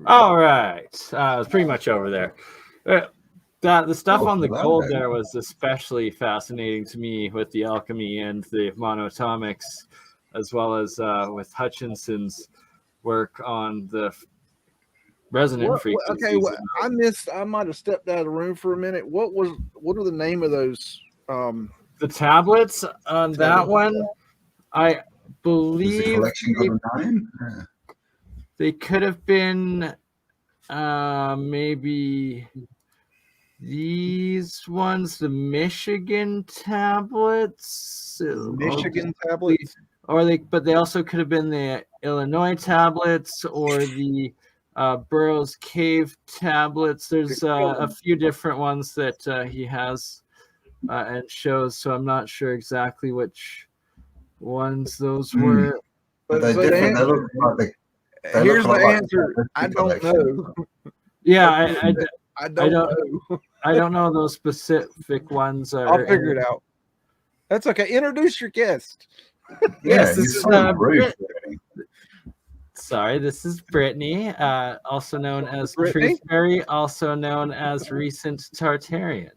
All right. It's pretty much over there. The stuff on the gold there was especially fascinating to me with the alchemy and the monoatomics, as well as with Hutchinson's work on the resonant frequencies. Okay, I might have stepped out of the room for a minute. What are the name of those? The tablets on that one, I believe they could have been maybe these ones, the Michigan tablets. But they also could have been the Illinois tablets or the Burroughs Cave tablets. There's a few different ones that he has and shows, so I'm not sure exactly which ones those were. But they're different. Here's the answer. I don't know. Yeah, I don't know. I don't know those specific ones. I'll figure it out. That's okay. Introduce your guest. Yes, this is sorry, this is Britne, also known as Truthberry, also known as Recent Tartarian.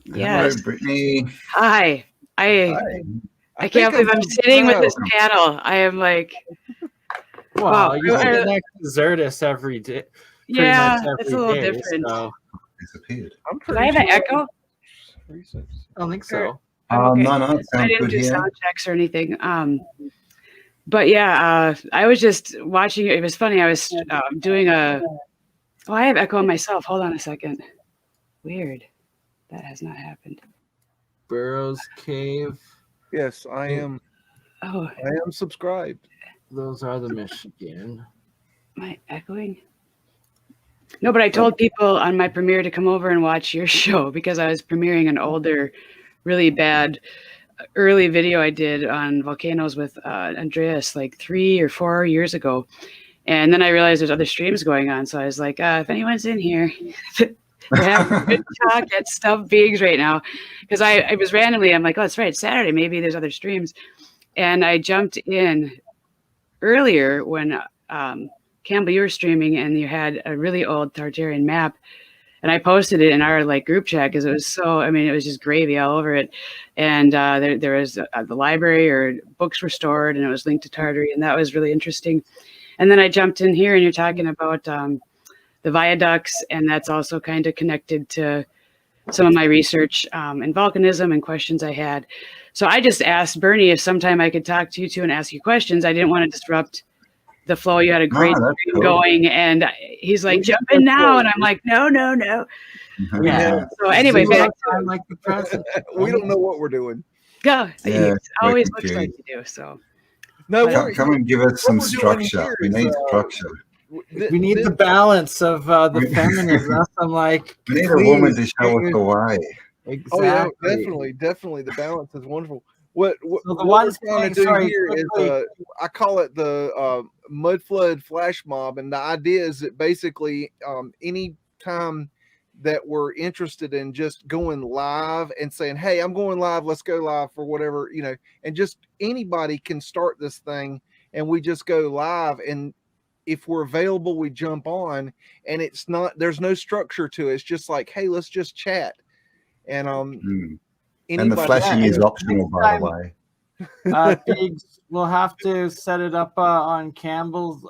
Yes. Hello, Britne. Hi. I can't believe I'm sitting with this panel. I am like, wow, you sit next to Zertis every day. Yeah, it's a little different. So. Disappeared. Do I have an echo? I don't think so. Okay. No, I didn't do sound checks or anything. But yeah, I was just watching. It was funny. I was doing I have echo on myself. Hold on a second. Weird. That has not happened. Burroughs Cave. Yes, I am. Oh, I am subscribed. Those are the Michigan. Am I echoing? No, but I told people on my premiere to come over and watch your show because I was premiering an older, really bad early video I did on volcanoes with Andreas like 3 or 4 years ago. And then I realized there's other streams going on. So I was like, if anyone's in here, we're having a good talk at Stuff Beags right now. Because I was randomly, I'm like, oh, that's right, it's Saturday. Maybe there's other streams. And I jumped in earlier when Cambell, you were streaming and you had a really old Tartarian map. And I posted it in our like group chat because it was so, I mean, it was just gravy all over it. And there was the library or books were stored and it was linked to Tartary. And that was really interesting. And then I jumped in here and you're talking about the viaducts. And that's also kind of connected to some of my research in volcanism and questions I had. So I just asked Burneye if sometime I could talk to you two and ask you questions. I didn't want to disrupt the flow. You had a great stream going, and he's like, jump in now, and I'm like, no. Yeah. So anyway, I'm like the president. We don't know what we're doing. Go. Yeah, it always looks like you do. So no, come and give us some structure. We need structure. We need the balance of the feminism. I'm like, we need a woman to show us the way. Exactly. Oh yeah, definitely. The balance is wonderful. What so the what ones we're trying to do here is I call it the mud flood flash mob, and the idea is that basically any time that we're interested in just going live and saying, hey, I'm going live, let's go live for whatever, and just anybody can start this thing and we just go live, and if we're available we jump on, and there's no structure to it. It's just like, hey, let's just chat. And and the flashing is optional, by the way. Beags, we'll have to set it up on Cambell's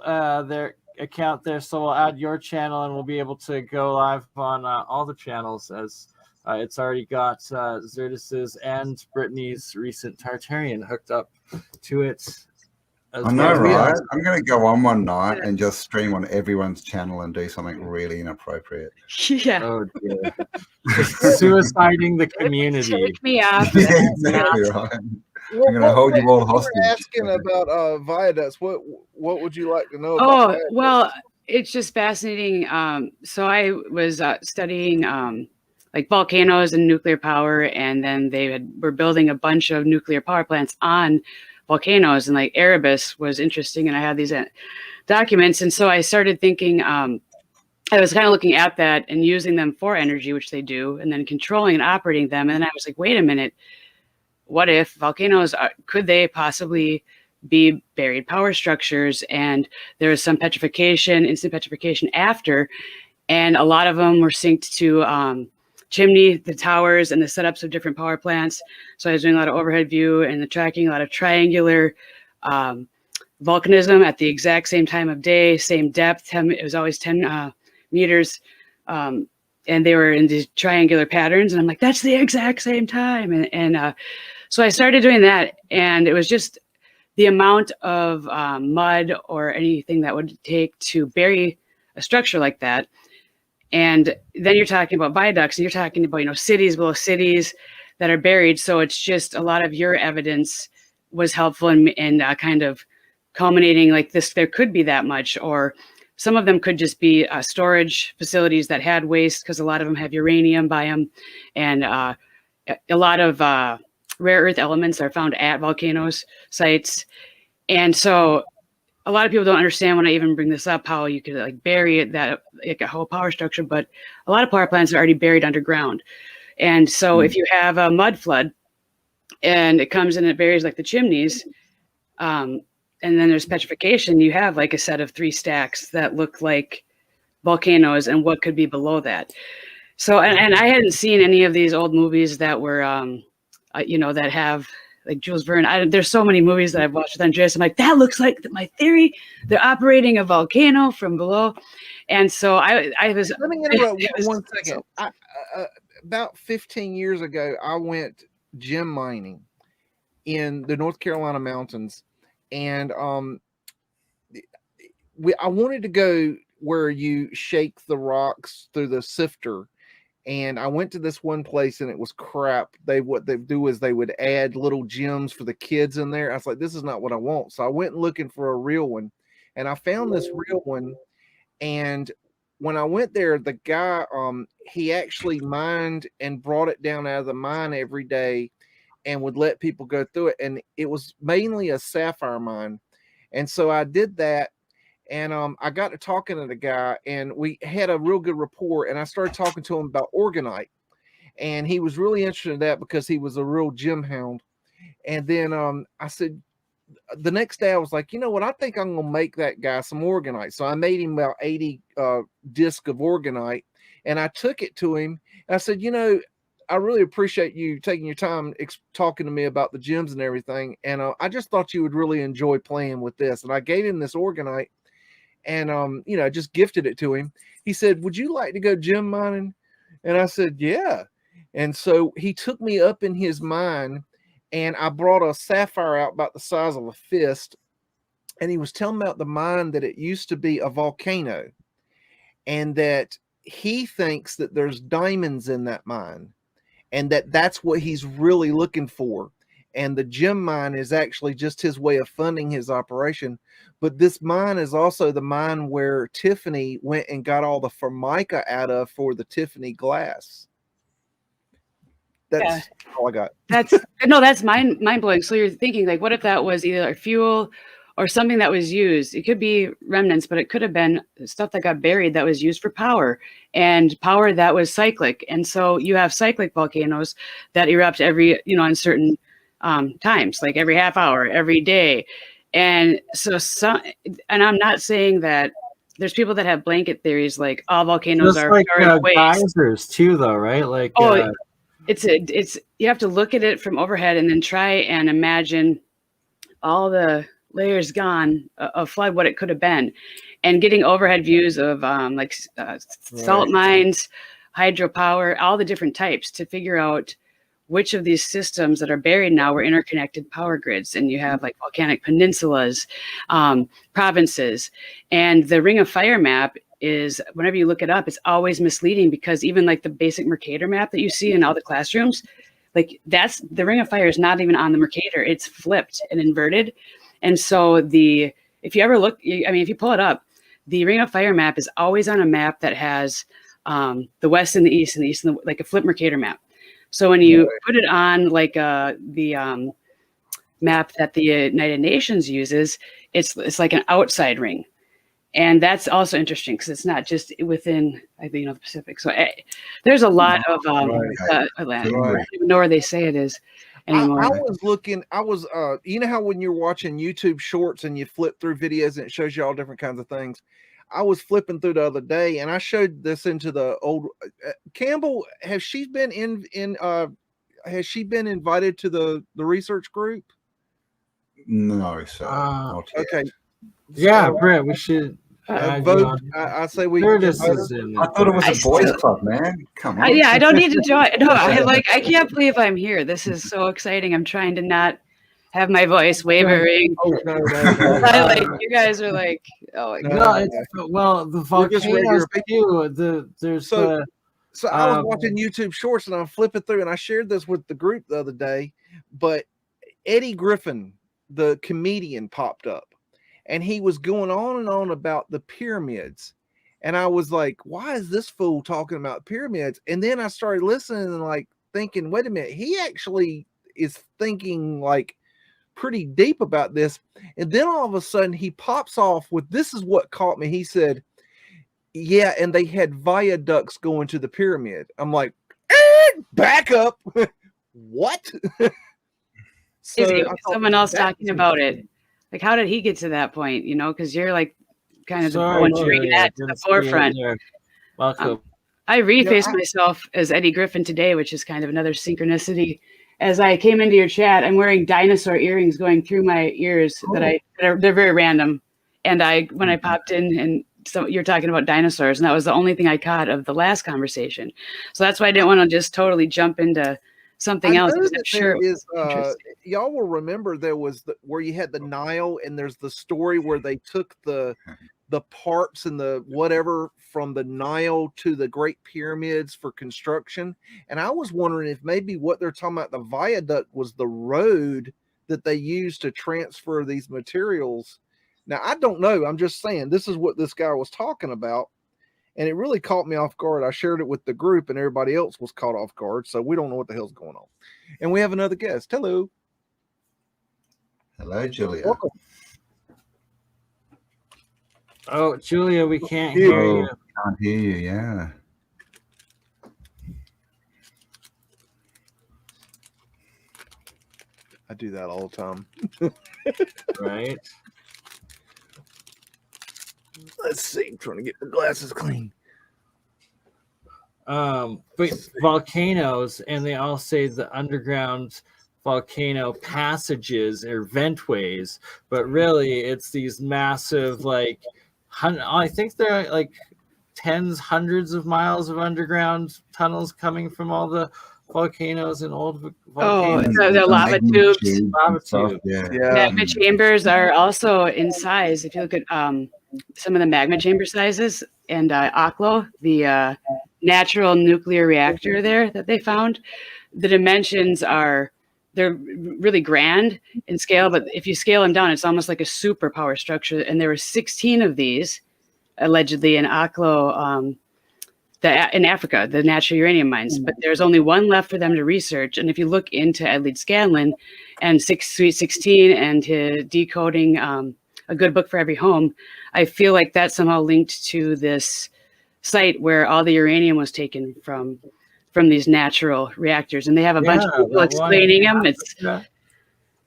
their account there, so we'll add your channel and we'll be able to go live on all the channels, as it's already got Zertis's and Britne's Recent Tartarian hooked up to it. I know, right? I'm going to go on one night and just stream on everyone's channel and do something really inappropriate. Yeah. Oh dear. Suiciding the community. Take me off. Yeah, exactly right. I'm going to hold you all hostage. Asking about viaducts. What would you like to know about viaducts? Well, it's just fascinating. So I was studying like volcanoes and nuclear power, and then were building a bunch of nuclear power plants on volcanoes, and like Erebus was interesting, and I had these documents, and so I started thinking I was kind of looking at that and using them for energy, which they do, and then controlling and operating them. And then I was like, wait a minute, what if volcanoes could they possibly be buried power structures. And there was some petrification, instant petrification after, and a lot of them were synced to chimney, the towers, and the setups of different power plants. So I was doing a lot of overhead view and the tracking, a lot of triangular volcanism at the exact same time of day, same depth. It was always 10 meters. And they were in these triangular patterns. And I'm like, that's the exact same time. So I started doing that. And it was just the amount of mud or anything that would take to bury a structure like that. And then you're talking about viaducts, and you're talking about, you know, cities below cities that are buried. So it's just a lot of your evidence was helpful in kind of culminating like this. There could be that much, or some of them could just be storage facilities that had waste, because a lot of them have uranium by them, and a lot of rare earth elements are found at volcanoes sites. And so a lot of people don't understand when I even bring this up, how you could like bury it, that like a whole power structure, but a lot of power plants are already buried underground. And so if you have a mud flood and it comes and it buries like the chimneys, and then there's petrification, you have like a set of 3 stacks that look like volcanoes and what could be below that. So, and I hadn't seen any of these old movies that were, you know, that have like Jules Verne. There's so many movies that I've watched with Andreas. I'm like, that looks like my theory. They're operating a volcano from below. And so I was. Let me interrupt one second. About 15 years ago, I went gem mining in the North Carolina mountains, and I wanted to go where you shake the rocks through the sifter. And I went to this one place and it was crap. What they do is they would add little gems for the kids in there. I was like, this is not what I want. So I went looking for a real one, and I found this real one. And when I went there, the guy, he actually mined and brought it down out of the mine every day and would let people go through it. And it was mainly a sapphire mine. And so I did that. And I got to talking to the guy, and we had a real good rapport. And I started talking to him about orgonite, and he was really interested in that because he was a real gem hound. And then I said, the next day I was like, you know what? I think I'm gonna make that guy some orgonite. So I made him about 80 discs of orgonite, and I took it to him. And I said, you know, I really appreciate you taking your time talking to me about the gems and everything. And I just thought you would really enjoy playing with this. And I gave him this orgonite. And, you know, just gifted it to him. He said, would you like to go gem mining? And I said, yeah. And so he took me up in his mine, and I brought a sapphire out about the size of a fist. And he was telling me about the mine, that it used to be a volcano, and that he thinks that there's diamonds in that mine, and that's what he's really looking for. And the gem mine is actually just his way of funding his operation. But this mine is also the mine where Tiffany went and got all the formica out of for the Tiffany glass. That's all I got. That's mind blowing. So you're thinking, like, what if that was either a fuel or something that was used? It could be remnants, but it could have been stuff that got buried that was used for power, and power that was cyclic. And so you have cyclic volcanoes that erupt every, you know, on certain times, like every half hour, every day. And so and I'm not saying that there's people that have blanket theories, like all volcanoes are like geysers too, though, right? Like, it's you have to look at it from overhead and then try and imagine all the layers gone of flood, what it could have been, and getting overhead views of salt mines, hydropower, all the different types to figure out which of these systems that are buried now were interconnected power grids. And you have like volcanic peninsulas, provinces. And the Ring of Fire map is, whenever you look it up, it's always misleading, because even like the basic Mercator map that you see in all the classrooms, like that's, the Ring of Fire is not even on the Mercator. It's flipped and inverted. And so if you ever look, if you pull it up, the Ring of Fire map is always on a map that has the west and the east, and like a flip Mercator map. So when you put it on like the map that the United Nations uses, it's like an outside ring. And that's also interesting, because it's not just within, the Pacific. So there's a lot of Atlantic. I don't even know where they say it is. anymore. I was looking, you know how when you're watching YouTube shorts and you flip through videos and it shows you all different kinds of things. I was flipping through the other day and I showed this into the old Cambell. Has she been has she been invited to the research group? No, sir. Not yet. Okay. Yeah, Britt, we should vote. I say we. Curtis is in. I thought it was a boys' club, man. Come on. Yeah, I don't need to join. No, I can't believe I'm here. This is so exciting. I'm trying to not have my voice wavering. Oh, no. You guys are like, oh my God. Well, the volcanoes too. So I was watching YouTube shorts and I'm flipping through and I shared this with the group the other day, but Eddie Griffin, the comedian, popped up and he was going on and on about the pyramids. And I was like, why is this fool talking about pyramids? And then I started listening and like thinking, wait a minute, he actually is thinking like pretty deep about this. And then all of a sudden he pops off with, this is what caught me. He said, yeah, and they had viaducts going to the pyramid. I'm like, back up. What? So someone else talking about it. Like, how did he get to that point? You know, because you're like kind of the one bringing that to the forefront. Welcome. I refaced myself as Eddie Griffin today, which is kind of another synchronicity. As I came into your chat, I'm wearing dinosaur earrings going through my ears they're very random. And when I popped in and so you're talking about dinosaurs, and that was the only thing I caught of the last conversation. So that's why I didn't want to just totally jump into something else. I'm sure y'all will remember there was where you had the Nile, and there's the story where they took the parts and the whatever from the Nile to the Great Pyramids for construction. And I was wondering if maybe what they're talking about, the viaduct, was the road that they used to transfer these materials. Now, I don't know. I'm just saying this is what this guy was talking about. And it really caught me off guard. I shared it with the group and everybody else was caught off guard. So we don't know what the hell's going on. And we have another guest. Hello. Hello, Julia. Welcome. Oh, Julia, we can't hear you. Can't hear you, yeah. I do that all the time. Right. Let's see. I'm trying to get my glasses clean. But volcanoes, and they all say the underground volcano passages or ventways, but really it's these massive, like, I think they're like hundreds of miles of underground tunnels coming from all the volcanoes and old volcanoes. Oh, the lava tubes. Lava tubes. Yeah. Magma chambers are also in size. If you look at some of the magma chamber sizes, and Oklo, the natural nuclear reactor there that they found, the dimensions they're really grand in scale, but if you scale them down, it's almost like a superpower structure. And there were 16 of these allegedly in Oklo, in Africa, the natural uranium mines, but there's only one left for them to research. And if you look into Edleed Scanlon and Sweet 16 and his decoding A Good Book for Every Home, I feel like that's somehow linked to this site where all the uranium was taken from these natural reactors. And they have a bunch of people explaining them.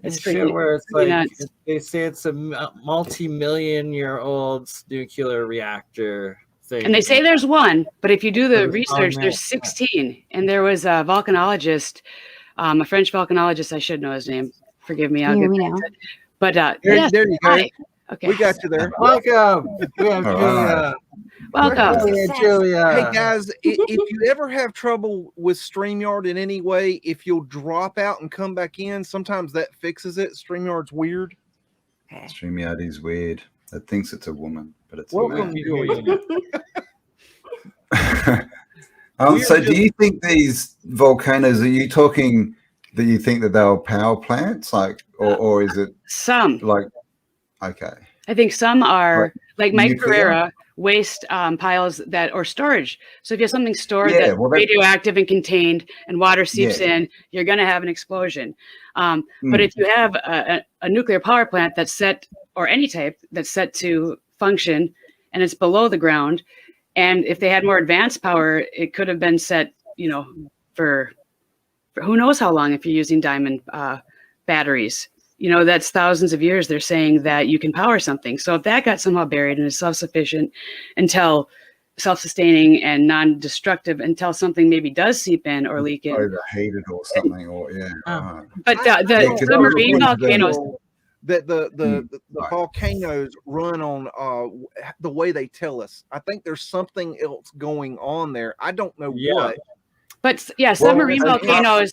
It's shit where it's like they say it's a multi-million-year-old nuclear reactor thing. And they say there's one, but if you do the research, there's 16. And there was a volcanologist, a French volcanologist, I should know his name. Forgive me. I'll get that. But there you go. Okay. We got you there. Welcome. We have Julia. Welcome. Julia. Hey guys, if you ever have trouble with StreamYard in any way, if you'll drop out and come back in, sometimes that fixes it. StreamYard's weird. StreamYard is weird. It thinks it's a woman, but it's Welcome, a man. Julia. So do you think these volcanoes, are you talking that you think that they're power plants, like, or is it some like, okay. I think some are like Mike nuclear? Pereira waste piles or storage. So if you have something stored that's radioactive and contained and water seeps in, you're going to have an explosion. But if you have a nuclear power plant that's set, or any type that's set to function and it's below the ground, and if they had more advanced power, it could have been set, for who knows how long if you're using diamond batteries. You know, that's thousands of years they're saying that you can power something. So if that got somehow buried and is self-sufficient until self-sustaining and non-destructive until something maybe does seep in or leak in. Overheated or something, or right. But the submarine volcanoes. That the volcanoes run on the way they tell us. I think there's something else going on there. I don't know what. But yeah, submarine volcanoes.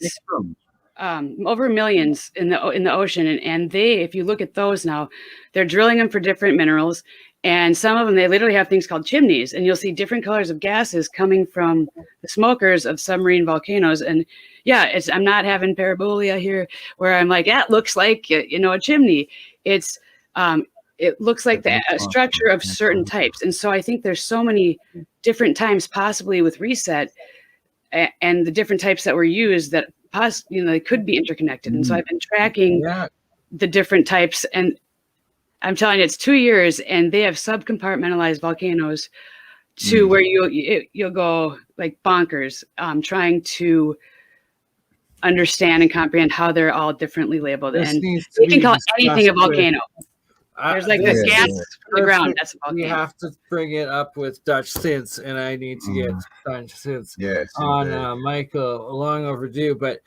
Over millions in the ocean, and they, if you look at those now, they're drilling them for different minerals, and some of them they literally have things called chimneys, and you'll see different colors of gases coming from the smokers of submarine volcanoes. And yeah, I'm not having parabolia here where I'm like, that looks like a chimney. It's it looks like the structure of certain types, and so I think there's so many different times possibly with reset and the different types that were used that they could be interconnected. And so I've been tracking the different types, and I'm telling you, it's 2 years, and they have subcompartmentalized volcanoes to where you'll go like bonkers, trying to understand and comprehend how they're all differently labeled. And you can call anything a volcano. There's like a gas from the ground. That's a volcano. We have to bring it up with Dutch Synths, and I need to get Dutch Synths on Michael. Long overdue, but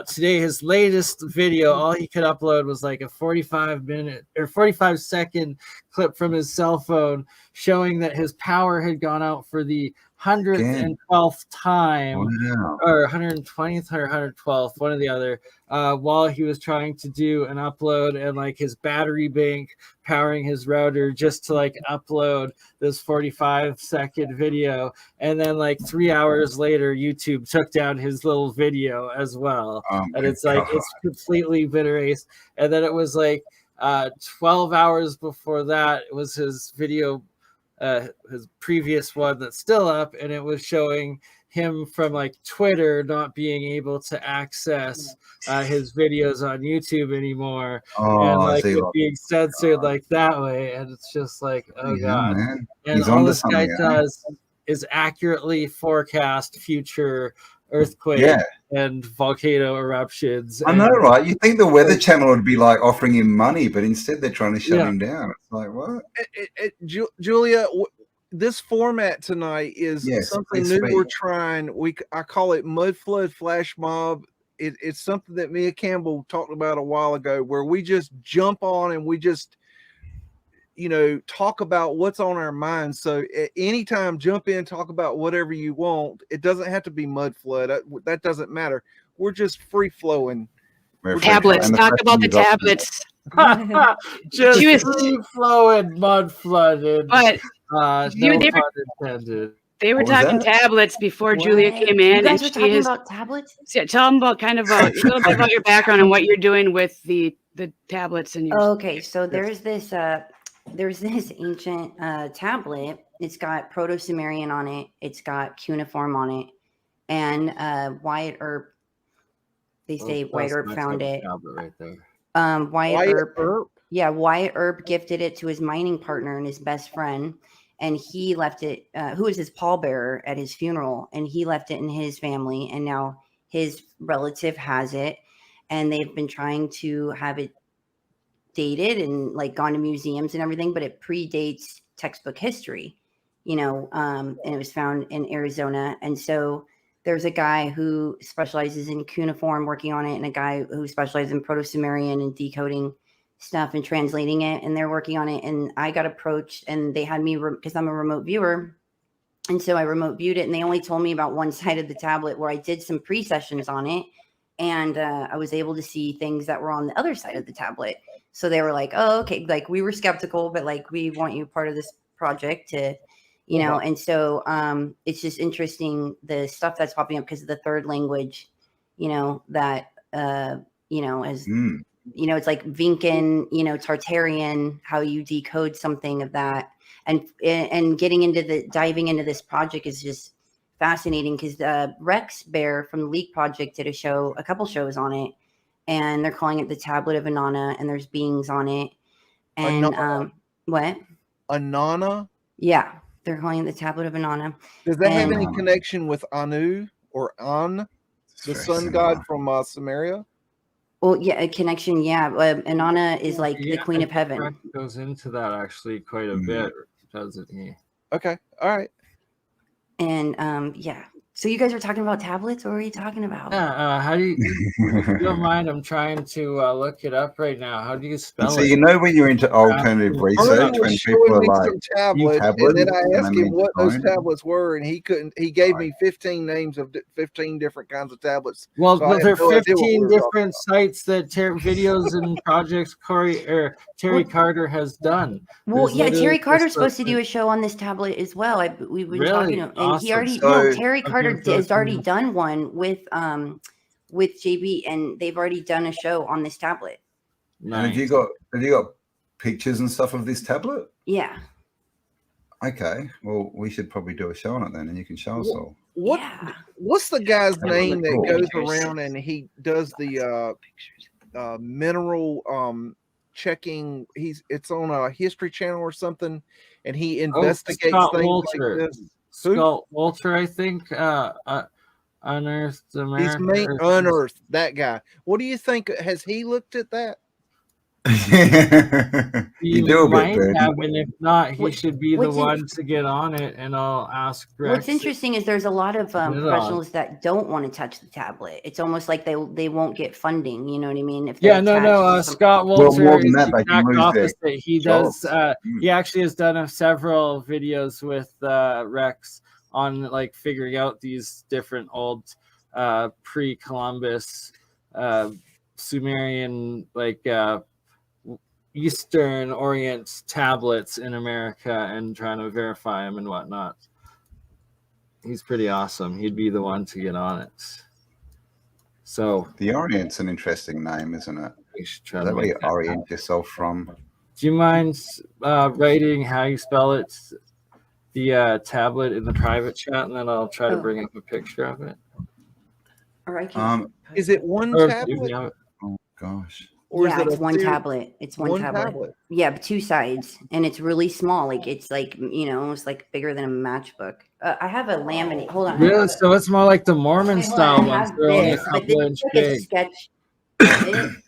today his latest video, all he could upload was like a 45-minute or 45-second clip from his cell phone showing that his power had gone out for the 112th time, or 120th or 112th, one or the other, while he was trying to do an upload, and like his battery bank powering his router just to like upload this 45-second video. And then like 3 hours later, YouTube took down his little video as well. And it's like, it's completely been erased. And then it was like 12 hours before that, it was his video, his previous one that's still up, and it was showing him from like Twitter not being able to access his videos on YouTube anymore, and like it being censored like that way. And it's just like, oh god, man. And all this guy does is accurately forecast future earthquake and volcano eruptions. I know, right? You think the Weather Channel would be like offering him money, but instead they're trying to shut him down. It's like, what? Julia, this format tonight is something new we're trying. I call it Mud Flood Flash Mob. It's something that me and Cambell talked about a while ago, where we just jump on and we just talk about what's on our minds. So at any time, jump in, talk about whatever you want. It doesn't have to be mud flood. That doesn't matter. We're just free flowing. Tablets. Talk about the tablets. Just free flowing, mud flooded. But no pun intended. They were talking tablets before Julia came in. You guys were talking about tablets? Yeah, tell them about a little bit about your background and what you're doing with the tablets. And okay, so there's this ancient tablet. It's got Proto-Sumerian on it. It's got cuneiform on it. And Wyatt Earp, they say Wyatt Earp found it. Right there. Wyatt Earp? Yeah, Wyatt Earp gifted it to his mining partner and his best friend. And he left it, who was his pallbearer at his funeral. And he left it in his family. And now his relative has it. And they've been trying to have it dated and like gone to museums and everything, but it predates textbook history, and it was found in Arizona. And so there's a guy who specializes in cuneiform working on it, and a guy who specializes in Proto-Sumerian and decoding stuff and translating it, and they're working on it. And I got approached, and they had me because I'm a remote viewer, and so I remote viewed it, and they only told me about one side of the tablet, where I did some pre-sessions on it, and I was able to see things that were on the other side of the tablet. So they were like, oh, okay. Like, we were skeptical, but like, we want you part of this project to, and so it's just interesting, the stuff that's popping up because of the third language, that, as, it's like Vincan, Tartarian, how you decode something of that. And diving into this project is just fascinating, because Rex Bear from the Leak Project did a couple shows on it. And they're calling it the Tablet of Inanna, and there's beings on it. And what? Inanna? Yeah, they're calling it the Tablet of Inanna. Does that have any connection with Anu or An? The sun god from Samaria. Well, yeah, a connection. Yeah, Inanna is like the queen of heaven. Brett goes into that actually quite a bit, doesn't he? Okay, all right. And yeah. So you guys are talking about tablets? What were you talking about? Yeah. How do you? If you don't mind, I'm trying to look it up right now. How do you spell So it? you know when you're into alternative research, when people are like tablets, tablets, and then I asked him what those phone. tablets were, and he couldn't. He gave me 15 names of 15 different kinds of tablets. Well, So I there had are no idea what 15 we were talking different sites that videos and projects Terry Carter has done. Well, There's yeah, literally Terry Carter's just supposed to do a show on this tablet as well. We've been Really? talking to him, and he Awesome. already So- Terry Carter Okay, has already done one with JB, and they've already done a show on this tablet. And Nice. have you got pictures and stuff of this tablet? Yeah. Okay, well, we should probably do a show on it then, and you can show us all. Yeah. What's the guy's That would name look that cool. goes Pictures. around and he does the mineral checking? It's on a History Channel or something, and he investigates Scott things Wolter. like this. Scott Wolter, I think, Unearthed America. He's unearthed that guy. What do you think? Has he looked at that? You do a bit, might Birdie. have, and if not, he What- should be the what's in- one to get on it, and I'll ask Rex. What's interesting is there's a lot of Put it on. professionals that don't want to touch the tablet. It's almost like they won't get funding. You know what I mean? If Yeah, they're no. attached to some- Scott Well, Wolter more than is that, the they can exact lose their opposite. He does. jobs. He actually has done several videos with Rex on like figuring out these different old pre-Columbus Sumerian Eastern Orient tablets in America and trying to verify them and whatnot. He's pretty awesome. He'd be the one to get on it. So The Orient's an interesting name, isn't it? we should try Is to that where make you that orient happen. yourself from? Do you mind writing how you spell it, the tablet in the private chat, and then I'll try to Oh. bring up a picture of it? Or I can. Is it one Or if tablet, you have it. Oh gosh. or Yeah, is it it's a one series- tablet. It's one tablet. Yeah, but two sides, and it's really small. Like it's like almost like bigger than a matchbook. I have a laminate. Hold on. Really? So it's more like the Mormon Okay, hold style on, I ones. have They're only a this, but couple this inch is like a big. sketch.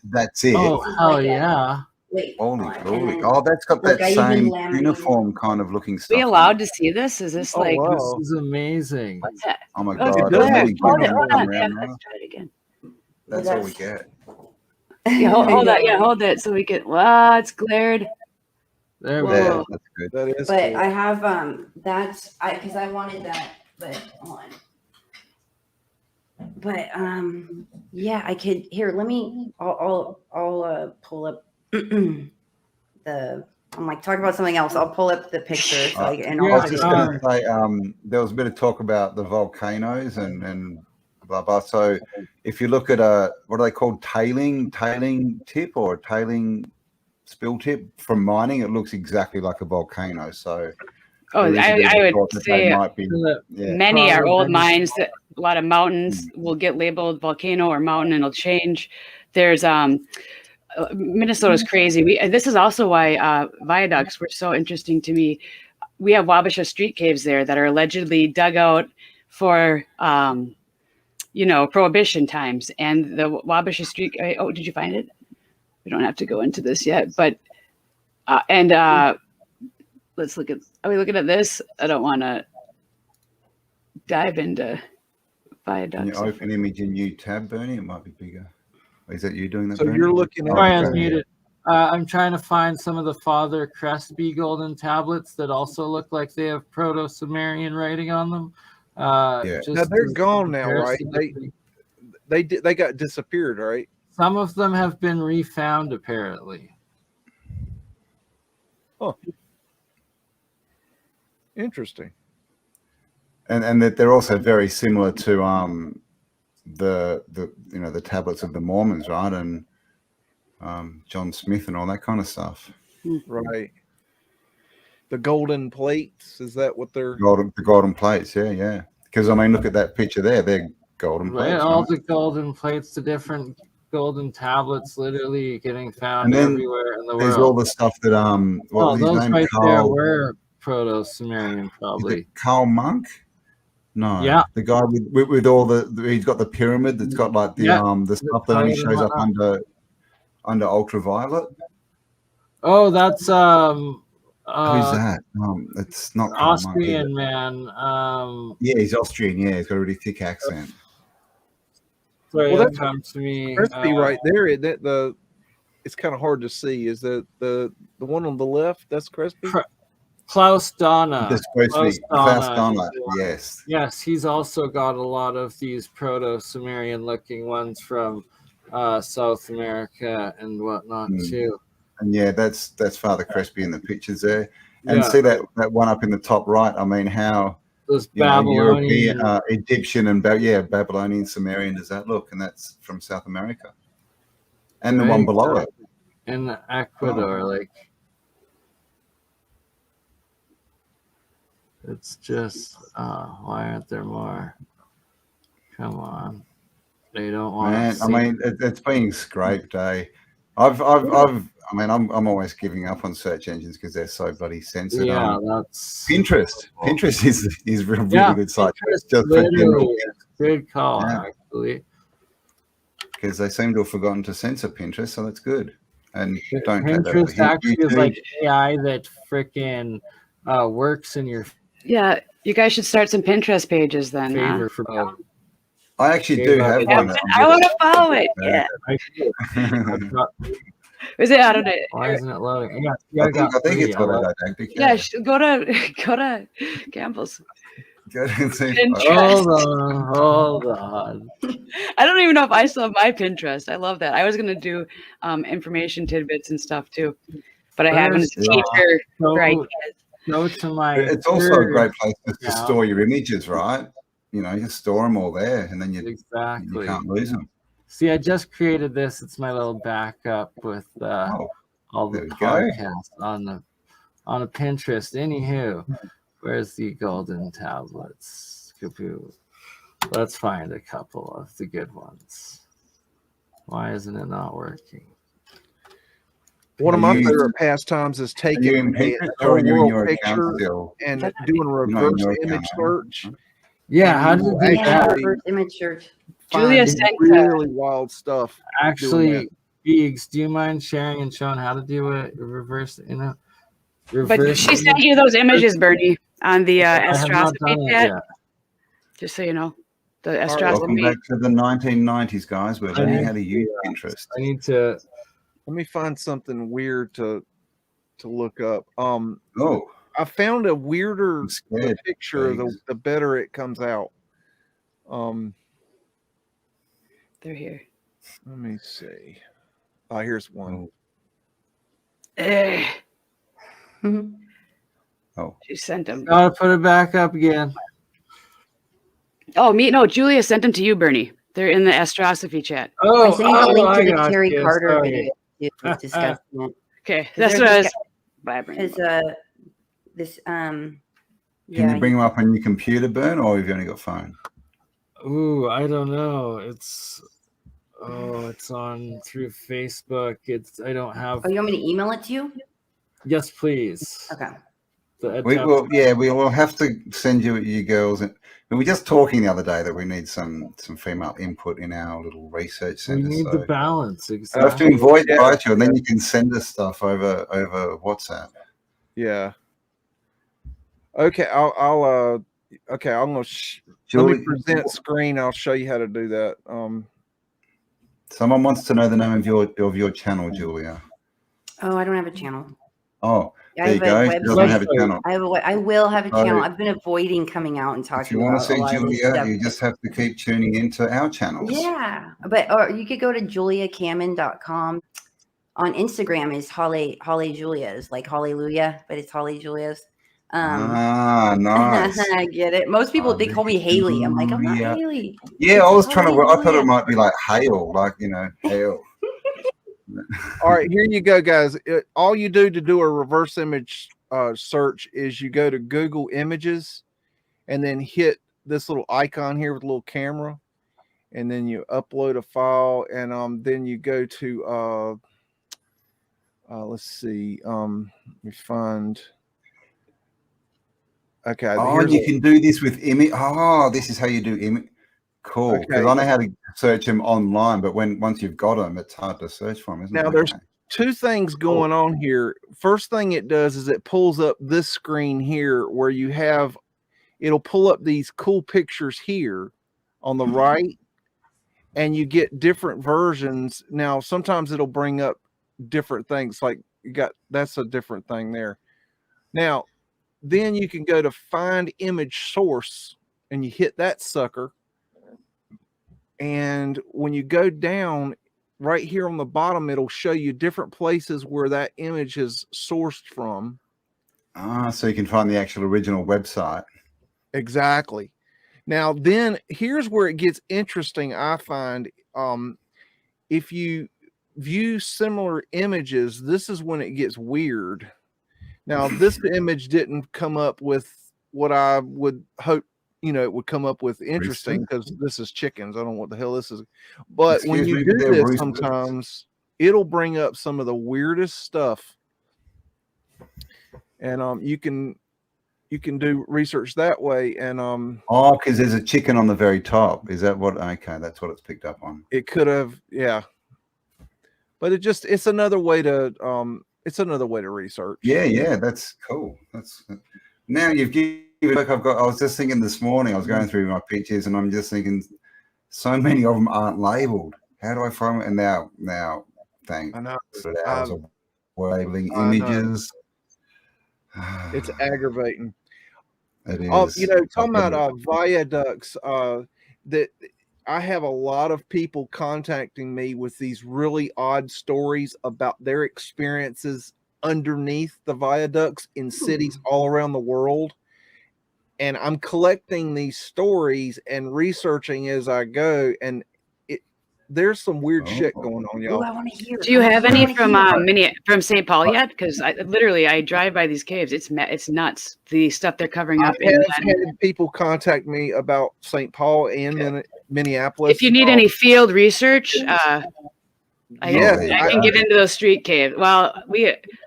That's it. Oh, This is hell like a- yeah. Wait. Holy hold on, glory. and then- Oh, that's got Like, that I even same laminated- uniform kind of looking stuff. we on allowed it. to see this? Is this Oh, like wow. This is amazing. what's that? Oh my Oh, god. it's I'm Blair. letting Hold Britne it, hold come on. around Yeah, now. let's try it again. That's all we get. Yeah, hold that. Yeah, hold it so we can. Wow, it's glared. There we Yeah, go. that's good. That is But cool. I have because I wanted that, but hold on. But yeah, I could here. Let me. I'll pull up the. I'm like talk about something else. I'll pull up the picture so I, and I Yeah, was I'll just just. going to say, there was a bit of talk about the volcanoes and blah blah. So if you look at what are they called, tailing tip or a tailing spill tip from mining, it looks exactly like a volcano. So Oh, there is a I bit of would thought that they say might be, yeah. many are Probably old been- mines. That a lot of mountains will get labeled volcano or mountain, and it'll change. There's Minnesota's crazy. This is also why viaducts were so interesting to me. We have Wabasha street caves there that are allegedly dug out for prohibition times, and the Wabasha street. Oh, did you find it? We don't have to go into this yet, but let's look at. Are we looking at this? I don't want to dive into Can viaducts. you open image in new tab, Bernie? It might be bigger. Is that you doing that? So Bernie? you're looking at. Brian's okay. muted. I'm trying to find some of the Father Crespi golden tablets that also look like they have Proto-Sumerian writing on them. Yeah. Now they're as a gone now, right? comparison. They got disappeared, right? Some of them have been refound, apparently. Interesting. And that they're also very similar to the tablets of the Mormons, right? And John Smith and all that kind of stuff. Right. The golden plates, is that what they're The golden plates, yeah. Because I mean, look at that picture there. They're golden Right, plates. all Right? the golden plates, the different golden tablets, literally getting found And then everywhere in the There's world. all the stuff that what Well, was his those name? right there Carl, were Proto-Sumerian, is probably. it Carl Monk. No. Yeah. The guy with all he's got the pyramid that's got like the the stuff that only shows up under ultraviolet. Oh, that's Who's that? It's not Austrian man. Yeah, he's Austrian. Yeah, he's got a really thick accent. Sorry, Well, that that's comes to me. Crispy right there. It's kind of hard to see. Is the one on the left? That's Crispy. Klaus Donna. Klaus Donna. Yes. Yes, he's also got a lot of these Proto-Sumerian looking ones from South America and whatnot too. And yeah, that's Father Crespi in the pictures there. And see that one up in the top right. I mean, how those Babylonian, European, Egyptian, and Babylonian, Sumerian does that look? And that's from South America. And the one below it in Ecuador, like it's just why aren't there more? Come on, they don't want. Man, I mean, it's being scraped, eh? I'm always giving up on search engines because they're so bloody censored. Yeah, that's Pinterest. Pinterest is a really good site. Just good call, actually. Because they seem to have forgotten to censor Pinterest, so that's good. And don't Pinterest actually is like AI that freaking works in your. Yeah, you guys should start some Pinterest pages then. Favor for I actually do have one. I want to follow it. Yeah. Is it AutoDidactic? Why isn't it loading? Yeah, I think it's AutoDidactic. Yeah, go to Cambell's. Hold on. I don't even know if I still have my Pinterest. I love that. I was gonna do information tidbits and stuff too, but I haven't. Teacher, right? Go to my. It's also a great place to store your images, right? You know, you store them all there, and then you can't lose them. See, I just created this. It's my little backup with all the podcasts on a Pinterest. Anywho, where's the golden tablets? Kapoo. Let's find a couple of the good ones. Why isn't it not working? One of my favorite pastimes is taking a world picture and doing reverse image search. Yeah, how do you do that? Reverse image search. Julia sent really wild stuff. Actually, Beags, do you mind sharing and showing how to do a reverse? But she sent you those images, Burneye, on the astrosophy chat. Just so you know, the astrosophy. Welcome back to the 1990s, guys. We're learning how to use Pinterest. I need to. Let me find something weird to look up. Oh, I found a weirder picture. The better it comes out. They're here. Let me see. Oh, here's one. Oh, she sent them. Gotta put it back up again. Oh, Julia sent them to you, Burneye. They're in the astrosophy chat. I sent you a link to the Terry Carter video discussing it. Okay, that's what I was. Can you bring them up on your computer, Burn, or have you only got phone? Ooh, I don't know. It's on through Facebook. I don't have. Oh, you want me to email it to you? Yes, please. Okay. We will have to send you girls. And we were just talking the other day that we need some female input in our little research center. We need the balance. Exactly. I have to invite you, and then you can send us stuff over WhatsApp. Yeah. Okay, I'm gonna let me present screen. I'll show you how to do that. Someone wants to know the name of your channel, Julia. Oh, I don't have a channel. Oh, there you go. She doesn't have a channel. I will have a channel. I've been avoiding coming out and talking. If you want to see Julia, you just have to keep tuning into our channels. Yeah, or you could go to juliacammon.com. On Instagram is Holly Julia's, like Hallelujah, but it's Holly Julia's. Nice. I get it. Most people they call me Haley. I'm like, I'm not Haley. Yeah, I was trying to. I thought it might be like Hale, like Hale. All right, here you go, guys. All you do to do a reverse image search is you go to Google Images, and then hit this little icon here with a little camera, and then you upload a file, and then you go to let's see, let me find. Okay. Oh, and you can do this with image. Oh, this is how you do image. Cool. Because I know how to search them online, but once you've got them, it's hard to search for them, isn't it? Now, there's two things going on here. First thing it does is it pulls up this screen here where you have, it'll pull up these cool pictures here on the right, and you get different versions. Now, sometimes it'll bring up different things, like you got, that's a different thing there. Now, then you can go to find image source and you hit that sucker. And when you go down right here on the bottom, it'll show you different places where that image is sourced from. So you can find the actual original website. Exactly. Now, then here's where it gets interesting. I find if you view similar images, this is when it gets weird. Now, this image didn't come up with what I would hope, it would come up with interesting, because this is chickens. I don't know what the hell this is. But when you do this, sometimes it'll bring up some of the weirdest stuff. And you can do research that way. And because there's a chicken on the very top. Is that what? Okay, that's what it's picked up on. It could have, yeah. But it's another way to research. Yeah, that's cool. That's now you've given. Like I was just thinking this morning. I was going through my pictures, and I'm just thinking, so many of them aren't labeled. How do I find it? And now, thank hours of labeling images. It's aggravating. It is. Talking about viaducts, that I have a lot of people contacting me with these really odd stories about their experiences underneath the viaducts in cities all around the world. And I'm collecting these stories and researching as I go. And there's some weird shit going on, y'all. Ooh, I want to hear. Do you have any from St. Paul yet? Because I drive by these caves. It's nuts. The stuff they're covering up. I've had people contact me about St. Paul and Minneapolis. If you need any field research, I can get into those street caves. Well,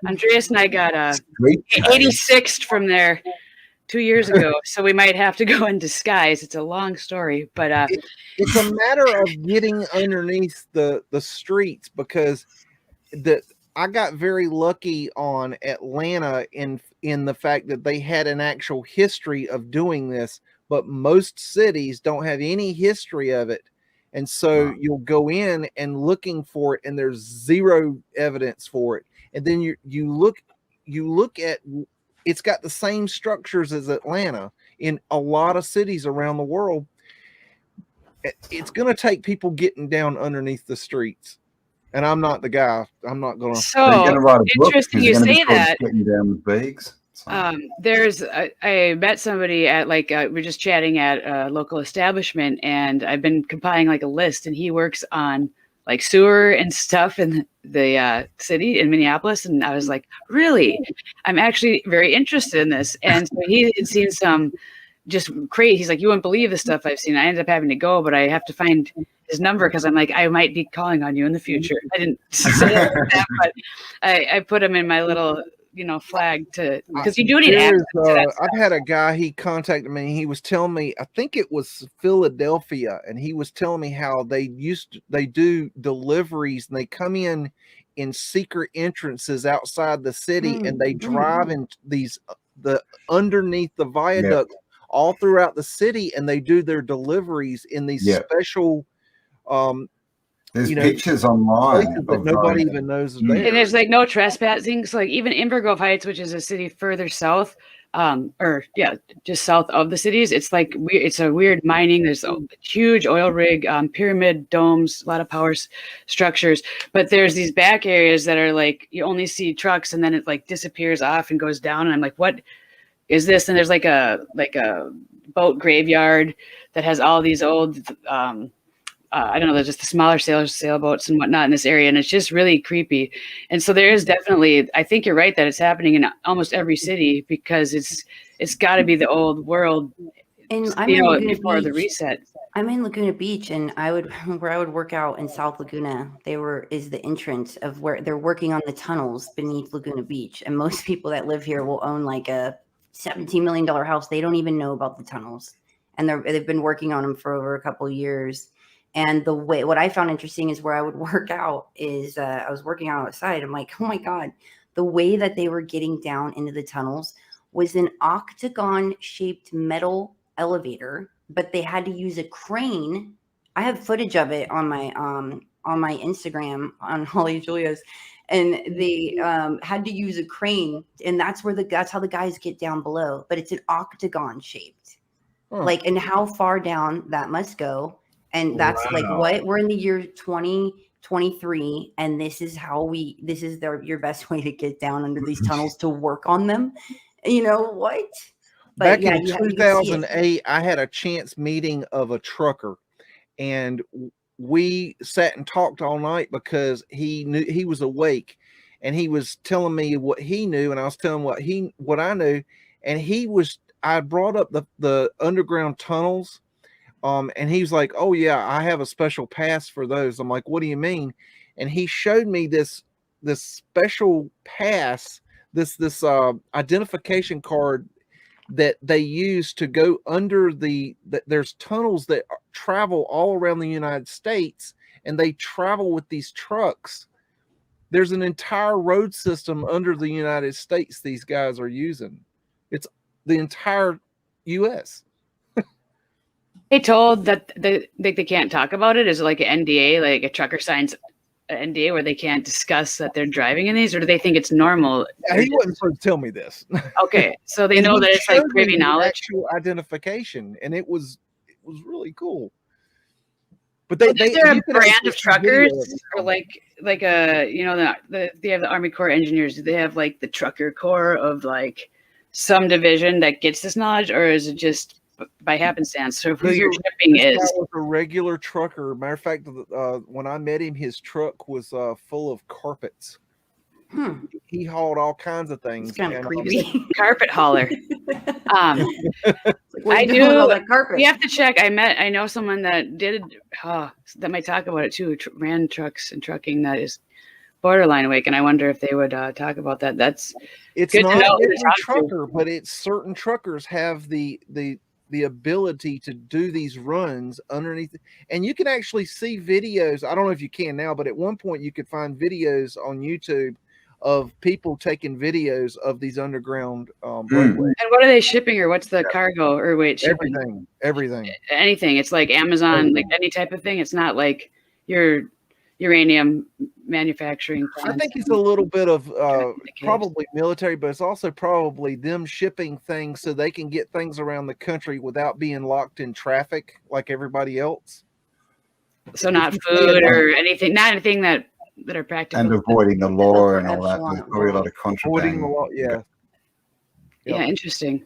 Andreas and I got 86th from there 2 years ago, so we might have to go in disguise. It's a long story, but it's a matter of getting underneath the streets, because I got very lucky on Atlanta in the fact that they had an actual history of doing this, but most cities don't have any history of it. And so you'll go in and looking for it, and there's zero evidence for it. And then you look at, it's got the same structures as Atlanta in a lot of cities around the world. It's going to take people getting down underneath the streets. And I'm not the guy. I'm not going to. So interesting you say that. Down with Beags. I met somebody at we're just chatting at a local establishment, and I've been compiling a list, and he works on sewer and stuff in the city in Minneapolis. And I was like, really? I'm actually very interested in this. And so he had seen some just crazy. He's like, you wouldn't believe the stuff I've seen. I ended up having to go, but I have to find his number, because I'm like, I might be calling on you in the future. I didn't say that, but I put him in my little flag because you do need access to that stuff. I've had a guy, he contacted me. He was telling me, I think it was Philadelphia, and he was telling me how they do deliveries, and they come in secret entrances outside the city, and they drive in the underneath the viaduct all throughout the city, and they do their deliveries in these special there's pictures online that nobody even knows is there. And there's no trespassing. So even Invergrove Heights, which is a city further south, just south of the cities, it's it's a weird mining. There's a huge oil rig, pyramid domes, a lot of power structures. But there's these back areas that are you only see trucks, and then it disappears off and goes down. And I'm like, what is this? And there's a boat graveyard that has all these old I don't know, there's just the smaller sailboats and whatnot in this area, and it's just really creepy. And so there is definitely, I think you're right that it's happening in almost every city, because it's got to be the old world, and before the reset. I'm in Laguna Beach, and where I would work out in South Laguna, is the entrance of where they're working on the tunnels beneath Laguna Beach, and most people that live here will own a $17 million house. They don't even know about the tunnels, and they've been working on them for over a couple of years. And what I found interesting is where I would work out is I was working out outside. I'm like, oh my God, the way that they were getting down into the tunnels was an octagon shaped metal elevator, but they had to use a crane. I have footage of it on my Instagram on Holly Julia's, and they had to use a crane, and that's how the guys get down below. But it's an octagon shaped, like, and how far down that must go. And that's like what we're in the year 2023, and this is your best way to get down under these tunnels to work on them. You know what? But back in 2008, I had a chance meeting of a trucker, and we sat and talked all night because he knew he was awake, and he was telling me what he knew, and I was telling what I knew, and I brought up the underground tunnels, and he was like, "Oh yeah, I have a special pass for those." I'm like, "What do you mean?" And he showed me this special pass, this identification card that they use to go under there's tunnels that travel all around the United States, and they travel with these trucks. There's an entire road system under the United States these guys are using. It's the entire US. They told that they can't talk about it. Is it like an NDA, like a trucker signs an NDA where they can't discuss that they're driving in these, or do they think it's normal? Yeah, he wasn't supposed to tell me this. Okay, so they know that it's like privy knowledge. Actual identification, and it was really cool. But is there a brand of truckers, or like a they have the Army Corps engineers? Do they have like the trucker corps of like some division that gets this knowledge, or is it just by happenstance? So who your shipping is? Was a regular trucker. Matter of fact, when I met him, his truck was full of carpets. He hauled all kinds of things. It's kind of creepy. Carpet hauler. I do. You have to check. I know someone that did. That might talk about it too. Ran trucks and trucking. That is borderline awake, and I wonder if they would talk about that. It's good not to know every trucker, but it's certain truckers have the ability to do these runs underneath, and you can actually see videos. I don't know if you can now, but at one point you could find videos on YouTube of people taking videos of these underground roadways. And what are they shipping, or what's the cargo, or wait, shipping? Everything. Anything. It's like Amazon, like any type of thing. It's not like your uranium manufacturing plants. I think it's a little bit of probably military, but it's also probably them shipping things so they can get things around the country without being locked in traffic like everybody else. So not food or anything, not anything that are practical. And avoiding the law and all that. There's probably a lot of contraband. Avoiding the law, yeah. Yeah, interesting.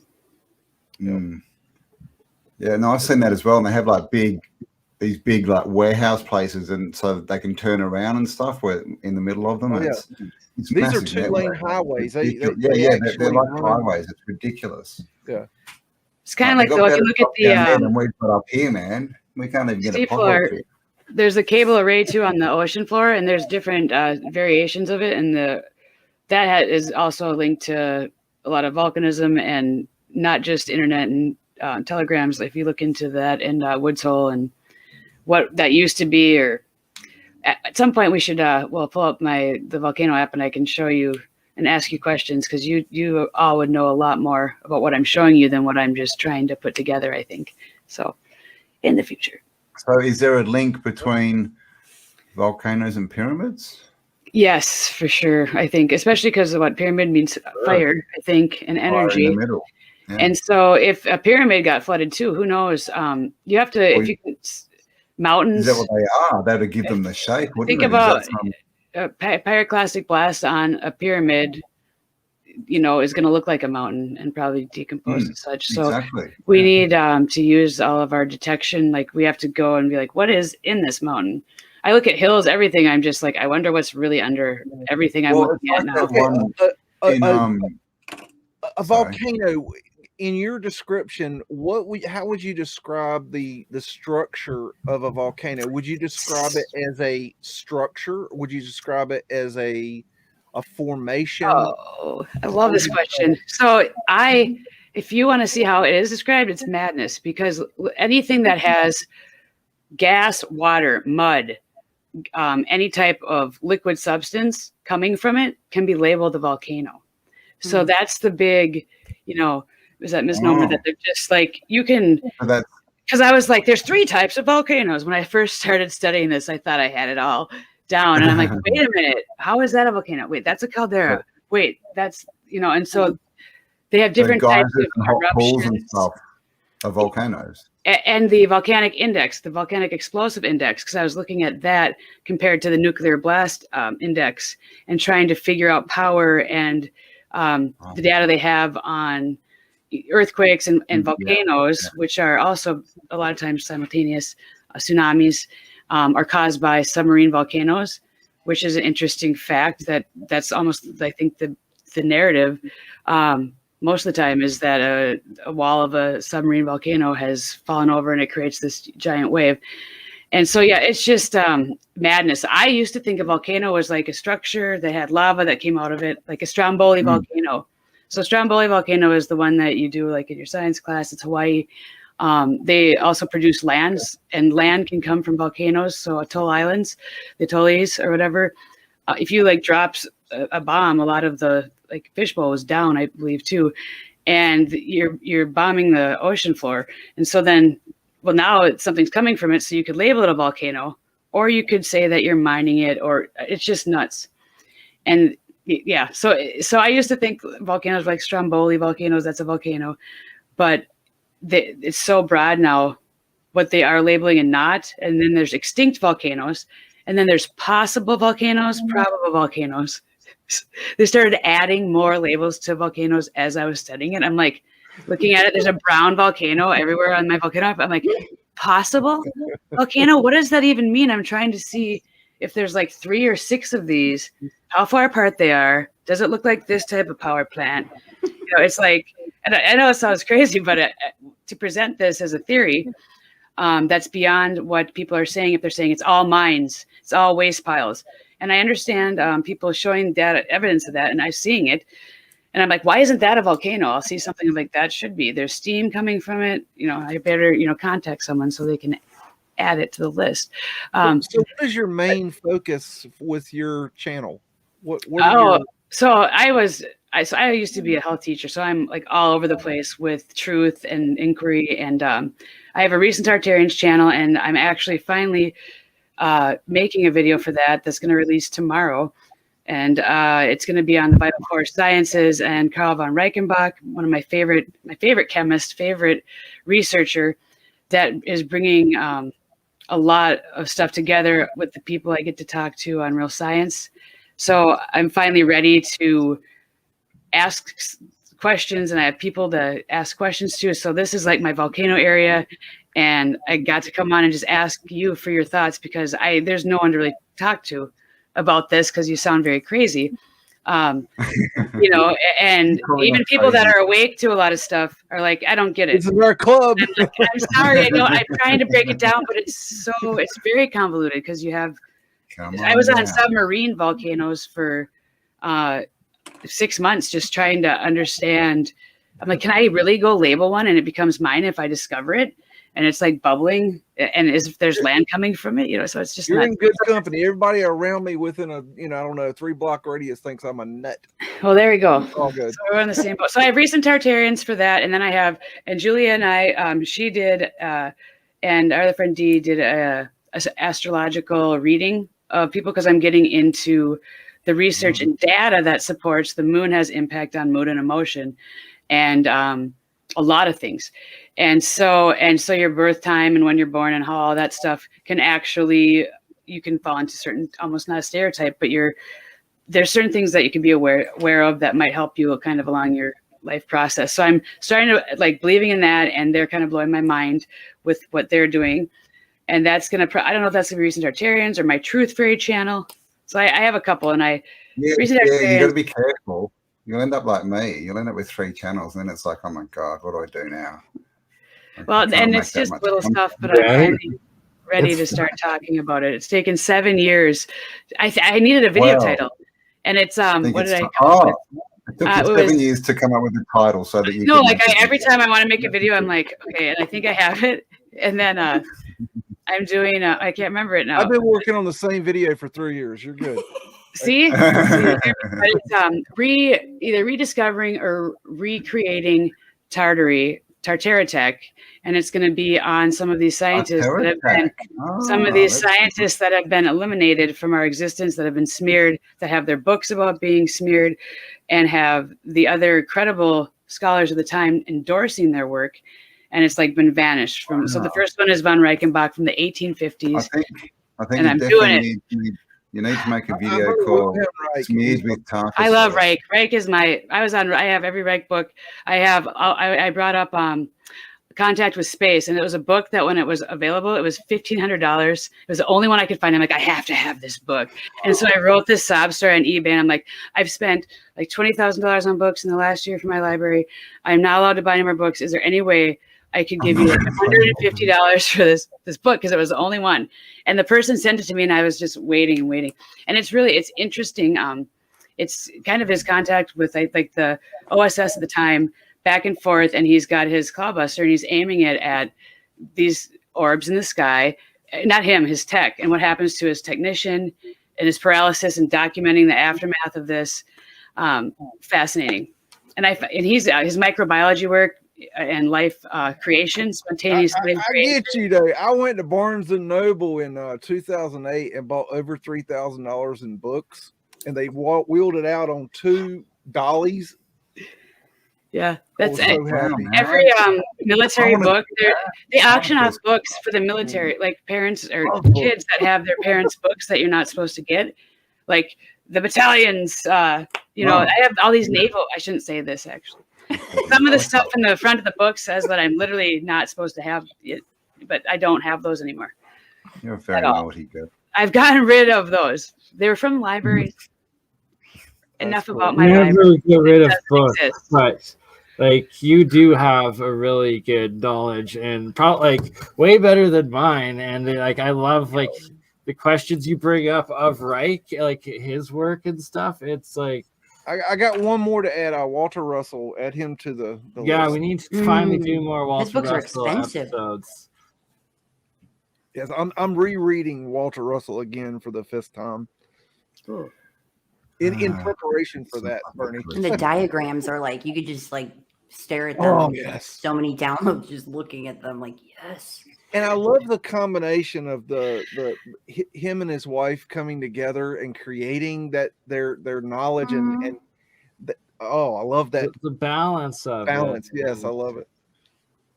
Yeah, no, I've seen that as well. And they have like these big like warehouse places, and so they can turn around and stuff where in the middle of them. It's these are 2-lane highways. They're like highways. It's ridiculous. Yeah. It's kind of like, though, if you look at the and we've got up here, man, we can't even get a pothole. There's a cable array too on the ocean floor, and there's different variations of it, and that is also linked to a lot of volcanism and not just internet and telegrams. If you look into that and Woods Hole and what that used to be, or at some point we should pull up the volcano app and I can show you and ask you questions, because you all would know a lot more about what I'm showing you than what I'm just trying to put together, I think. So in the future. So is there a link between volcanoes and pyramids? Yes, for sure. I think, especially because of what pyramid means, fire, I think, and energy. Fire in the middle. Yeah. And so if a pyramid got flooded too, who knows? You have to, mountains. Is that what they are? That would give them the shape. Think about a pyroclastic blast on a pyramid, is going to look like a mountain and probably decompose and such. So we need to use all of our detection. Like, we have to go and be like, what is in this mountain? I look at hills, everything. I'm just like, I wonder what's really under everything I'm looking at now. A volcano. In your description, how would you describe the structure of a volcano? Would you describe it as a structure? Would you describe it as a formation? Oh, I love this question. So if you want to see how it is described, it's madness, because anything that has gas, water, mud, any type of liquid substance coming from it can be labeled a volcano. So that's the big, is that misnomer that they're just like, you can, because I was like, there's 3 types of volcanoes. When I first started studying this, I thought I had it all down. And I'm like, wait a minute, how is that a volcano? Wait, that's a caldera. Wait, that's, and so they have different types of eruptions and stuff of volcanoes. And the volcanic index, the volcanic explosive index, because I was looking at that compared to the nuclear blast index and trying to figure out power and the data they have on earthquakes and volcanoes, which are also a lot of times simultaneous tsunamis, are caused by submarine volcanoes, which is an interesting fact that's almost, I think, the narrative most of the time is that a wall of a submarine volcano has fallen over and it creates this giant wave. And so, yeah, it's just madness. I used to think a volcano was like a structure that had lava that came out of it, like a Stromboli volcano. So Stromboli volcano is the one that you do like in your science class. It's Hawaii. They also produce lands, and land can come from volcanoes. So atoll islands, the atolls or whatever. If you like drops a bomb, a lot of the like fishbowl is down, I believe too, and you're bombing the ocean floor. And so then, well, now something's coming from it, so you could label it a volcano, or you could say that you're mining it, or it's just nuts. And yeah, so I used to think volcanoes were like Stromboli volcanoes, that's a volcano, but it's so broad now what they are labeling and not. And then there's extinct volcanoes, and then there's possible volcanoes, probable volcanoes. They started adding more labels to volcanoes as I was studying it. I'm like looking at it, there's a brown volcano everywhere on my volcano. I'm like, possible volcano? What does that even mean? I'm trying to see if there's like 3 or 6 of these, how far apart they are. Does it look like this type of power plant? It's like, and I know it sounds crazy, but to present this as a theory, that's beyond what people are saying. If they're saying it's all mines, it's all waste piles. And I understand people showing data, evidence of that, and I'm seeing it. And I'm like, why isn't that a volcano? I'll see something like that should be. There's steam coming from it. I better, contact someone so they can add it to the list. So what is your main focus with your channel? So I used to be a health teacher, so I'm like all over the place with truth and inquiry. And I have a Recent Tartarians channel, and I'm actually finally making a video for that's going to release tomorrow. And it's going to be on the Bible Core Sciences and Carl von Reichenbach, one of my favorite chemist, favorite researcher, that is bringing a lot of stuff together with the people I get to talk to on Real Science. So I'm finally ready to ask questions, and I have people to ask questions to. So this is like my volcano area, and I got to come on and just ask you for your thoughts, because there's no one to really talk to about this, because you sound very crazy. And even people that are awake to a lot of stuff are like, I don't get it. This is our club. I'm sorry. I know I'm trying to break it down, but it's very convoluted, because you have, I was on submarine volcanoes for 6 months just trying to understand. I'm like, can I really go label one and it becomes mine if I discover it? And it's like bubbling, and if there's land coming from it, so it's just you're in good company. Everybody around me within a 3-block radius thinks I'm a nut. Well, there we go. All good. So we're on the same boat. So I have Recent Tartarians for that, and then I have, and Julia and I, she did, and our other friend Dee did a astrological reading of people, because I'm getting into the research and data that supports the moon has impact on mood and emotion, and a lot of things. And so your birth time and when you're born and how all that stuff can actually, you can fall into certain, almost not a stereotype, but there's certain things that you can be aware of that might help you kind of along your life process. So I'm starting to like believing in that, and they're kind of blowing my mind with what they're doing. And that's going to, I don't know if that's the Recent Tartarians or my Truth Fairy channel. So I have a couple, and you got to be careful. You'll end up like me. You'll end up with 3 channels, and then it's like, oh my God, what do I do now? Well, and it's just little stuff, but I'm finally ready to start talking about it. It's taken 7 years. I needed a video title, and it's what did I call it? It took you 7 years to come up with the title so that you no, like every time I want to make a video, I'm like, okay, and I think I have it, and then I'm doing I can't remember it now. I've been working on the same video for 3 years. You're good. See? But it's either rediscovering or recreating Tartaretech, and it's going to be on some of these scientists scientists that have been eliminated from our existence, that have been smeared, that have their books about being smeared, and have the other credible scholars of the time endorsing their work, and it's like been vanished from. So the first one is von Reichenbach from the 1850s. I think and I'm doing it. You need to make a video called Smears with Tartar. I love Reich. Reich is I have every Reich book. I brought up Contact with Space, and it was a book that when it was available, it was $1,500. It was the only one I could find. I'm like, I have to have this book. And so I wrote this sob story on eBay. And I'm like, I've spent like $20,000 on books in the last year for my library. I'm not allowed to buy any more books. Is there any way I could give you like $150 for this book, because it was the only one? And the person sent it to me, and I was just waiting and waiting. And it's interesting. It's kind of his contact with like the OSS at the time, back and forth, and he's got his clawbuster, and he's aiming it at these orbs in the sky. Not him, his tech, and what happens to his technician and his paralysis, and documenting the aftermath of this. Fascinating. And he's his microbiology work and life creation, spontaneous life creation. I get you though. I went to Barnes and Noble in 2008 and bought over $3,000 in books, and they wheeled it out on 2 dollies. Yeah, that's it. Every military book, they auction off books for the military, like parents or kids that have their parents' books that you're not supposed to get, like the battalions. I have all these naval. I shouldn't say this actually. Some of the stuff in the front of the book says that I'm literally not supposed to have it, but I don't have those anymore. You're very naughty girl. I've gotten rid of those. They were from libraries. Enough about my library. library. Get rid of books, but like you do have a really good knowledge, and probably like way better than mine. And like I love like the questions you bring up of Reich, like his work and stuff. It's like. I got one more to add. Walter Russell. Add him to the list. We need to finally do more Walter His books Russell are expensive. episodes. Yes, I'm rereading Walter Russell again for the 5th time. Ooh. In preparation for that, Bernie. And the diagrams are like, you could just like stare at them. Oh, yes. So many downloads just looking at them, like, yes. And I love the combination of him and his wife coming together and creating that their knowledge and I love that the balance of balance. It. Yes, I love it.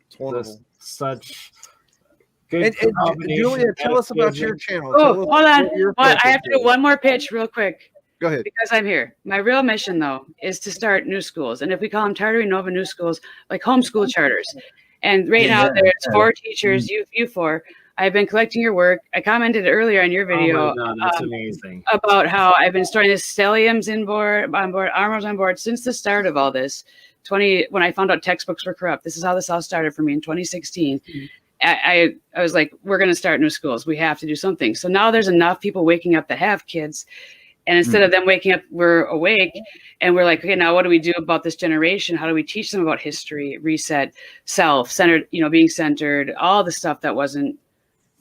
It's wonderful. Such good. And Julia, tell us about your channel. Oh, hold on. I have to do one more pitch real quick. Go ahead. Because I'm here. My real mission, though, is to start new schools. And if we call them Tartary Nova new schools, like homeschool charters. And right now there's 4 teachers, you 4. I've been collecting your work. I commented earlier on your video amazing. About how I've been storing the stelliums on board, armors on board since the start of all this. When I found out textbooks were corrupt. This is how this all started for me in 2016. I was like, we're going to start new schools. We have to do something. So now there's enough people waking up that have kids. And instead of them waking up, we're awake and we're like, okay, now what do we do about this generation? How do we teach them about history, reset, self-centered, being centered, all the stuff that wasn't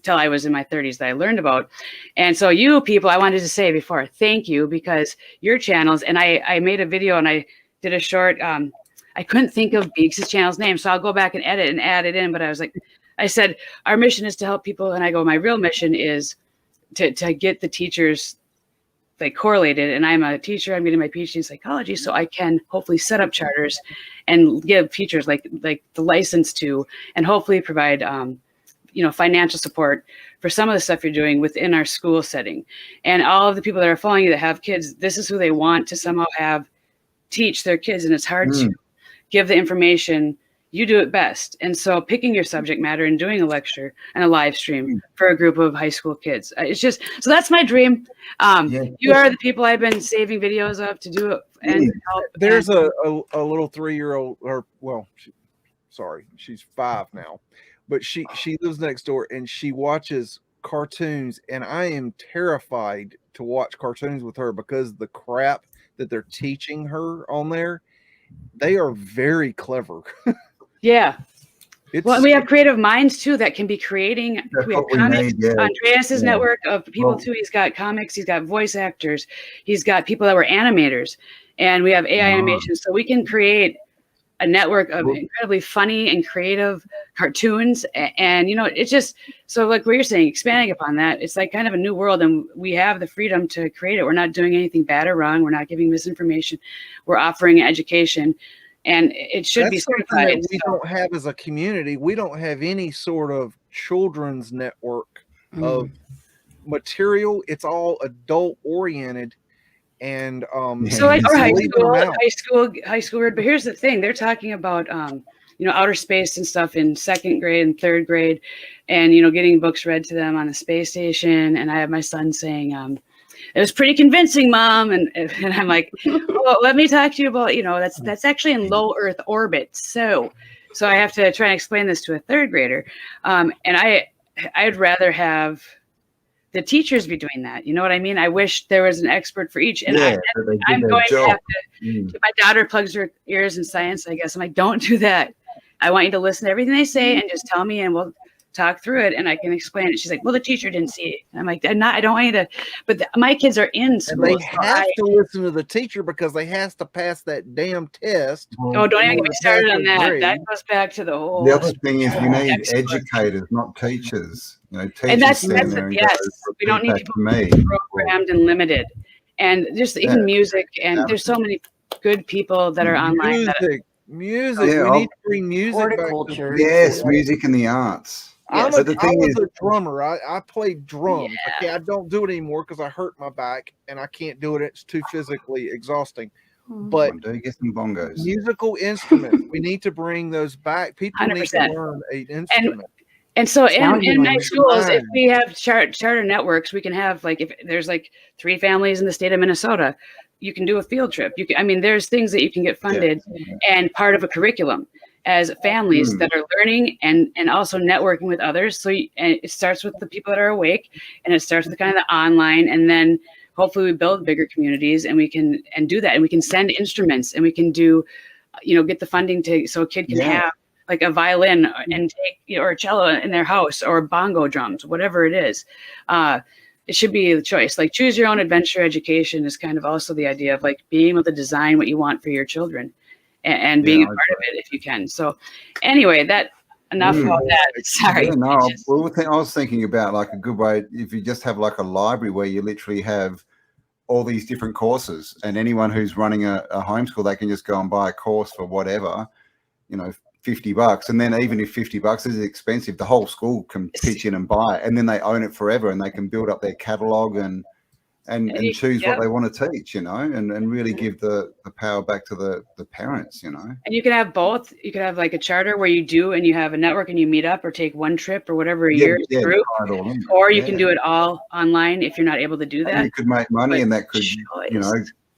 till I was in my 30s that I learned about. And so you people, I wanted to say before, thank you, because your channels, and I made a video and I did a short, I couldn't think of Beags' channel's name. So I'll go back and edit and add it in. But I said, our mission is to help people. And I go, my real mission is to get the teachers like correlated, and I'm a teacher. I'm getting my PhD in psychology, so I can hopefully set up charters and give teachers like the license to, and hopefully provide financial support for some of the stuff you're doing within our school setting. And all of the people that are following you that have kids, this is who they want to somehow teach their kids, and it's hard to give the information. You do it best. And so picking your subject matter and doing a lecture and a live stream for a group of high school kids. It's just, so that's my dream. You are the people I've been saving videos of to do it. And help. There's a little 3-year-old, she's 5 now, but she lives next door and she watches cartoons, and I am terrified to watch cartoons with her because the crap that they're teaching her on there, they are very clever. Yeah. It's, Well, we have creative minds too that can be creating. We have comics. Andreas's network of people too. He's got comics. He's got voice actors. He's got people that were animators, and we have AI animation. So we can create a network of incredibly funny and creative cartoons. And you know, it's just so like what you're saying, expanding upon that. It's like kind of a new world, and we have the freedom to create it. We're not doing anything bad or wrong. We're not giving misinformation. We're offering education. And it should be certified. That we don't have as a community. We don't have any sort of children's network of material. It's all adult oriented, and so like or high school. But here's the thing: they're talking about you know, outer space and stuff in 2nd grade and 3rd grade, and you know, getting books read to them on the space station. And I have my son saying, it was pretty convincing, Mom. And I'm like, well, let me talk to you about, you know, that's actually in low Earth orbit. So I have to try and explain this to a 3rd grader. And I'd rather have the teachers be doing that. You know what I mean? I wish there was an expert for each. And I'm going to have to, my daughter plugs her ears in science, I guess. I'm like, don't do that. I want you to listen to everything they say and just tell me, and we'll talk through it, and I can explain it. She's like, well, the teacher didn't see it. And I'm like, I don't want you to, but my kids are in school. And they have to listen to the teacher because they has to pass that damn test. Oh, don't even get me started on that. That goes back to the whole. The other thing is we need educators, not teachers. You know, teachers and that's yes. We don't need people programmed and limited. And just even music, and there's so many good people that are online. Music. Yeah, we need to bring music horticulture. Yes, music and the arts. I was a drummer. I played drums. Okay, I don't do it anymore because I hurt my back and I can't do it. It's too physically exhausting. But do get some bongos. Musical instruments. We need to bring those back. People 100%. Need to learn an instrument. And so in my schools, if we have charter networks, we can have like, if there's like 3 families in the state of Minnesota, you can do a field trip. You can, I mean, there's things that you can get funded and part of a curriculum as families that are learning and also networking with others. So and it starts with the people that are awake, and it starts with kind of the online, and then hopefully we build bigger communities, and we can do that, and we can send instruments, and we can do, you know, get the funding to so a kid can have like a violin and take, you know, or a cello in their house, or bongo drums, whatever it is. It should be the choice. Like choose your own adventure education is kind of also the idea of like being able to design what you want for your children. And being a part of it if you can. So anyway, enough about that. Sorry. Yeah, no, I was thinking about like a good way, if you just have like a library where you literally have all these different courses, and anyone who's running a homeschool, they can just go and buy a course for whatever, you know, $50. And then even if $50 is expensive, the whole school can pitch in and buy it, and then they own it forever, and they can build up their catalog and choose what they want to teach, you know, and really give the power back to the parents, you know. And you can have both. You could have like a charter where you do, and you have a network and you meet up or take one trip or whatever a year through, or you can do it all online if you're not able to do that. And you could make money, and that could, you know,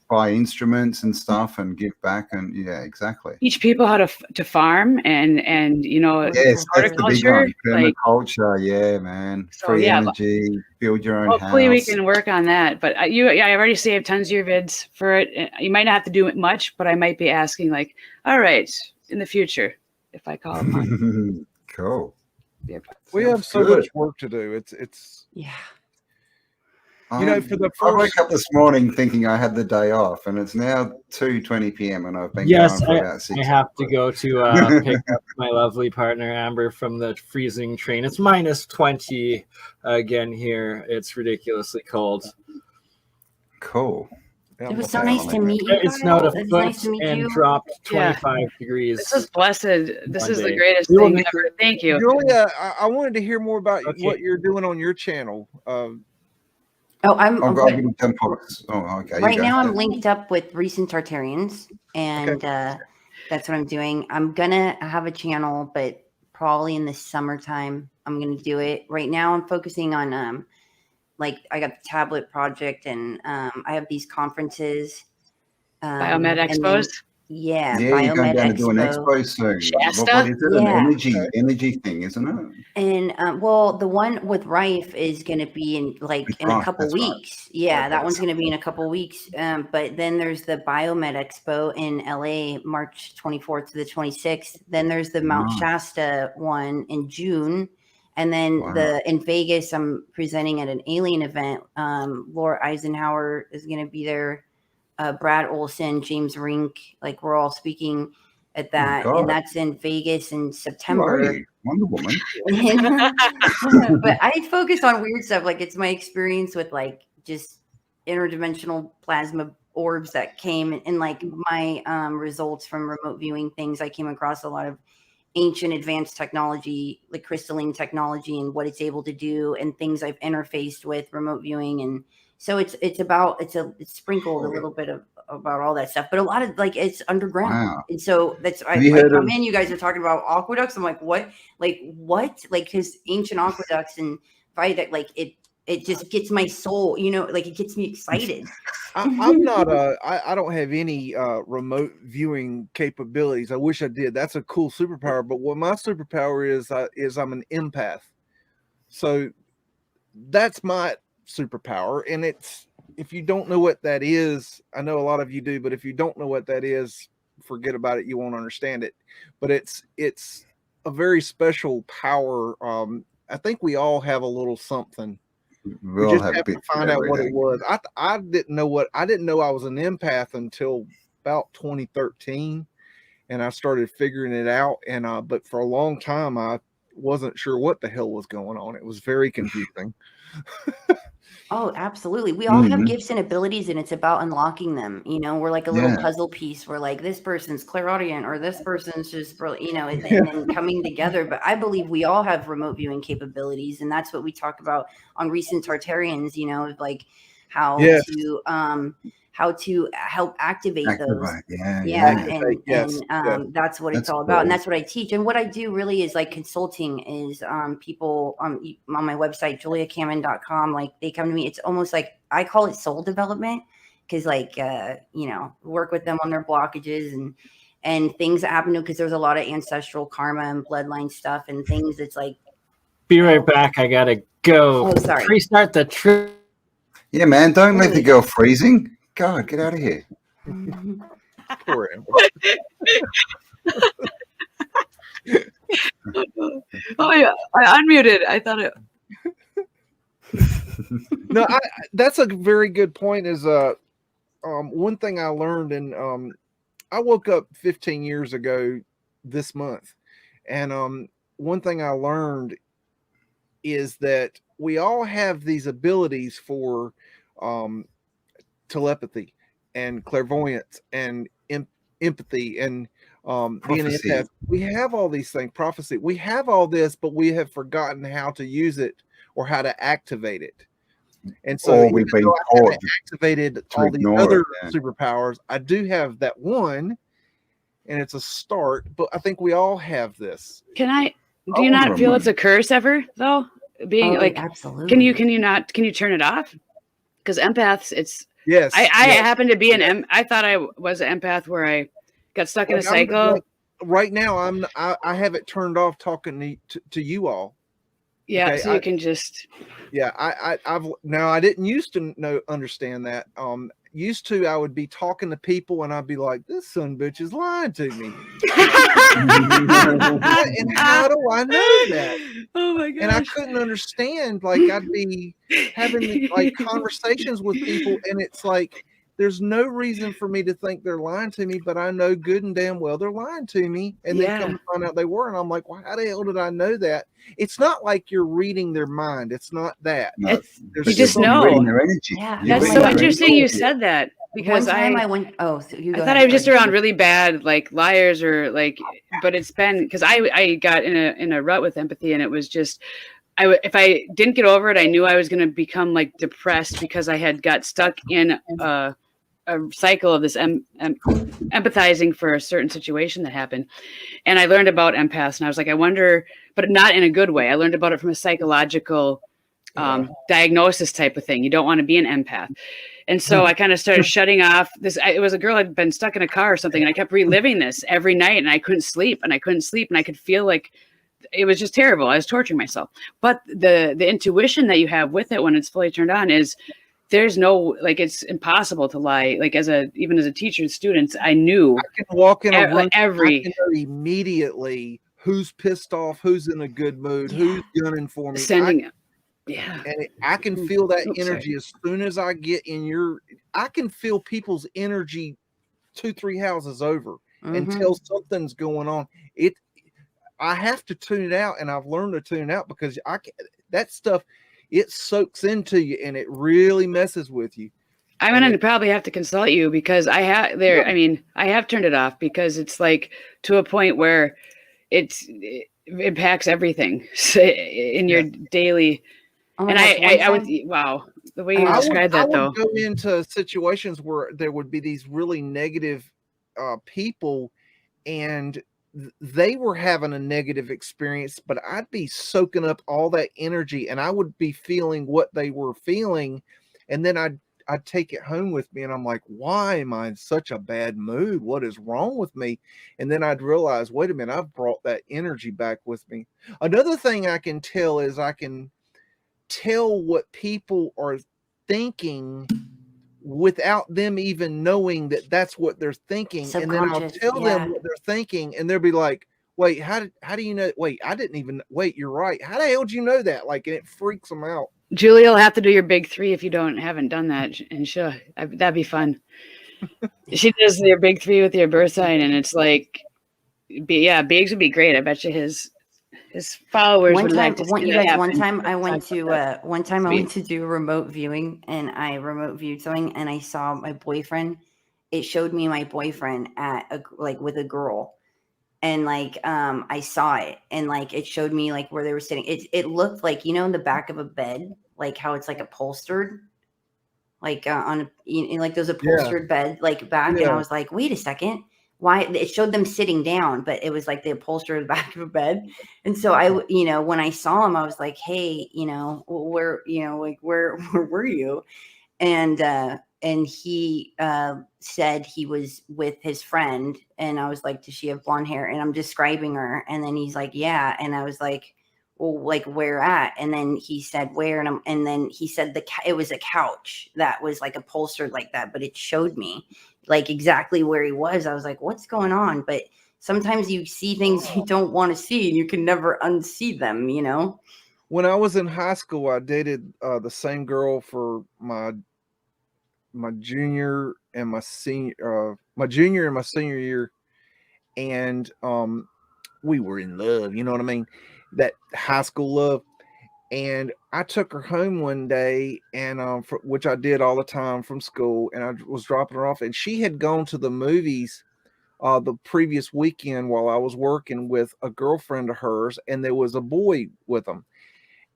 buy instruments and stuff and give back, and exactly. Teach people how to farm and you know, horticulture, permaculture, man. So, free energy, build your own hopefully house. We can work on that. But I've already saved tons of your vids for it. You might not have to do it much, but I might be asking like, all right, in the future, if I call upon. Cool. Yeah, we have so much work to do. It's you know, for the first... I woke up this morning thinking I had the day off, and it's now 2:20 p.m. and I've been going for about 6 hours. I have to go to pick up my lovely partner Amber from the freezing train. It's minus 20 again here. It's ridiculously cold. Cool. It was so nice to meet you. It snowed a foot and dropped 25 degrees. This is blessed. This is the greatest thing ever. Thank you. Julia, I wanted to hear more about what you're doing on your channel. I'm okay. Right now I'm linked up with Recent Tartarians, and that's what I'm doing. I'm gonna have a channel, but probably in the summertime I'm gonna do it. Right now I'm focusing on like I got the tablet project, and I have these conferences. Biomed Expos. Yeah, Yeah, you're going Biomed down to do an Expo. expo soon. Shasta? What is it? Yeah. An energy thing, isn't it? And well, the one with Rife is going to be in a couple That's right. weeks. Yeah, Okay, that one's going to be in a couple weeks. But then there's the Biomed Expo in LA, March 24th to the 26th. Then there's the Mount Nice. Shasta one in June. And then in Vegas, I'm presenting at an alien event. Laura Eisenhower is going to be there. Brad Olson, James Rink, like we're all speaking at that, and that's in Vegas in September. Right. Wonder Woman. But I focus on weird stuff, like it's my experience with like just interdimensional plasma orbs that came, and like my results from remote viewing things. I came across a lot of ancient advanced technology, like crystalline technology, and what it's able to do, and things I've interfaced with remote viewing. And so it's sprinkled a little bit about all that stuff, but a lot of like it's underground. Wow. And so that's I come in, you guys are talking about aqueducts. I'm like, what? Like his ancient aqueducts and viaduct, like it just gets my soul, like it gets me excited. I'm not I don't have any remote viewing capabilities. I wish I did. That's a cool superpower. But what my superpower is I'm an empath. So that's my superpower. And if you don't know what that is, I know a lot of you do, but if you don't know what that is, forget about it. You won't understand it. But it's a very special power. I think we all have a little something. We just have to find out what it was. I didn't know I was an empath until about 2013, and I started figuring it out. And but for a long time, I wasn't sure what the hell was going on. It was very confusing. Oh, absolutely. We all have gifts and abilities, and it's about unlocking them. We're like a little puzzle piece. We're like, this person's clairaudient, or this person's just, and then coming together. But I believe we all have remote viewing capabilities, and that's what we talk about on Recent Tartarians. Like how to help activate those. That's what it's all about, and that's what I teach. And what I do really is like consulting is people on my website juliacameron.com, like they come to me. It's almost like I call it soul development, because like work with them on their blockages and things that happen to, because there's a lot of ancestral karma and bloodline stuff and things. It's like, be right back, I gotta go. Oh, sorry. Restart the trip. Yeah, man, don't leave the girl freezing. God, get out of here. Poor Oh yeah, I unmuted. I thought it. No, that's a very good point. Is one thing I learned, and I woke up 15 years ago this month, and one thing I learned is that we all have these abilities for telepathy and clairvoyance and empathy and being an empath. We have all these things, prophecy. We have all this, but we have forgotten how to use it or how to activate it. And so we've been activated all these other superpowers. I do have that one, and it's a start, but I think we all have this. Do you not feel it's a curse ever though? Being absolutely. Can you turn it off? Because empaths, it's yes. I happen to be I thought I was an empath where I got stuck in a cycle. Right now, I have it turned off talking to you all. Yeah, okay, so you can just. Yeah, I didn't used to understand that. Used to, I would be talking to people and I'd be like, this son bitch is lying to me. And how do I know that? Oh my god! And I couldn't understand. Like I'd be having like conversations with people, and it's like there's no reason for me to think they're lying to me, but I know good and damn well they're lying to me. And then come to find out they were, and I'm like, well, how the hell did I know that? It's not like you're reading their mind. It's not that. No, you just know their energy. Yeah, that's so interesting. You said that because one time I went. Oh, so I thought I was just around really bad like liars or like, but it's been because I got in a rut with empathy, and it was just. If I didn't get over it, I knew I was going to become like depressed because I had got stuck in a cycle of this empathizing for a certain situation that happened. And I learned about empaths, and I was like, I wonder, but not in a good way. I learned about it from a psychological diagnosis type of thing. You don't want to be an empath. And so I kind of started shutting off this. It was a girl had been stuck in a car or something, and I kept reliving this every night, and I couldn't sleep, and I could feel like it was just terrible. I was torturing myself. But the intuition that you have with it when it's fully turned on is there's no, like, it's impossible to lie. Like even as a teacher, students, I knew I can walk in a room I can know immediately who's pissed off, who's in a good mood, who's gunning for me. I can feel that energy as soon as I get in I can feel people's energy 2-3 houses over and tell something's going on. I have to tune it out, and I've learned to tune it out because that stuff, it soaks into you and it really messes with you. I'm going to probably have to consult you because I have turned it off because it's like to a point where it impacts everything in your daily. Oh, and I would, wow, the way you described that, though. I would go into situations where there would be these really negative people, and they were having a negative experience, but I'd be soaking up all that energy, and I would be feeling what they were feeling, and then I'd take it home with me, and I'm like, why am I in such a bad mood? What is wrong with me? And then I'd realize, wait a minute, I've brought that energy back with me. Another thing I can tell is I can tell what people are thinking without them even knowing that that's what they're thinking, and then I'll tell them what they're thinking, and they'll be like, wait, how do you know? Wait, I didn't even, wait, you're right, how the hell did you know that? Like, and it freaks them out. Julie will have to do your big 3 if you haven't done that, and that'd be fun. She does your big 3 with your birth sign, and it's like, Beags would be great. I bet you his followers would like to see that happen. One time I went to do remote viewing, and I remote viewed something, and I saw my boyfriend. It showed me my boyfriend with a girl, and I saw it, and it showed me where they were sitting. It looked like, in the back of a bed, like how it's upholstered, on those upholstered bed back. And I was like, wait a second. Why? It showed them sitting down, but it was like the upholstery at the back of a bed. And so I, when I saw him, I was like, hey, where were you? And he said he was with his friend. And I was like, does she have blonde hair? And I'm describing her. And then he's like, yeah. And I was like, well, where at? And then he said, where? And then he said it was a couch that was upholstered like that, but it showed me exactly where he was. I was like, what's going on? But sometimes you see things you don't want to see, and you can never unsee them, When I was in high school, I dated the same girl for my junior and my senior year, and we were in love, you know what I mean? That high school love. And I took her home one day, and which I did all the time from school, and I was dropping her off, and she had gone to the movies the previous weekend while I was working with a girlfriend of hers, and there was a boy with them.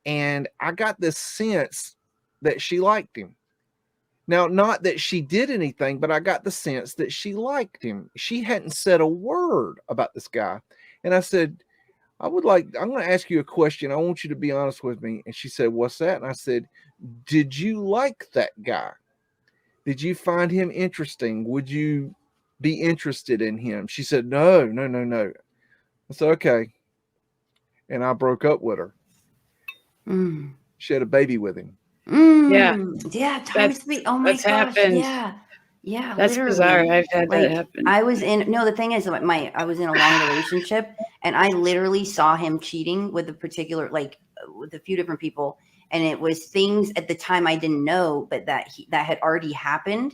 And I got this sense that she liked him. Now, not that she did anything, but I got the sense that she liked him. She hadn't said a word about this guy. And I said, I'm going to ask you a question. I want you to be honest with me. And she said, what's that? And I said, did you like that guy? Did you find him interesting? Would you be interested in him? She said, no. I said, okay. And I broke up with her. She had a baby with him. Yeah. Oh my gosh. Happened. Yeah, that's literally bizarre. I've had that happen. The thing is, I was in a long relationship, and I literally saw him cheating with with a few different people, and it was things at the time I didn't know, but that had already happened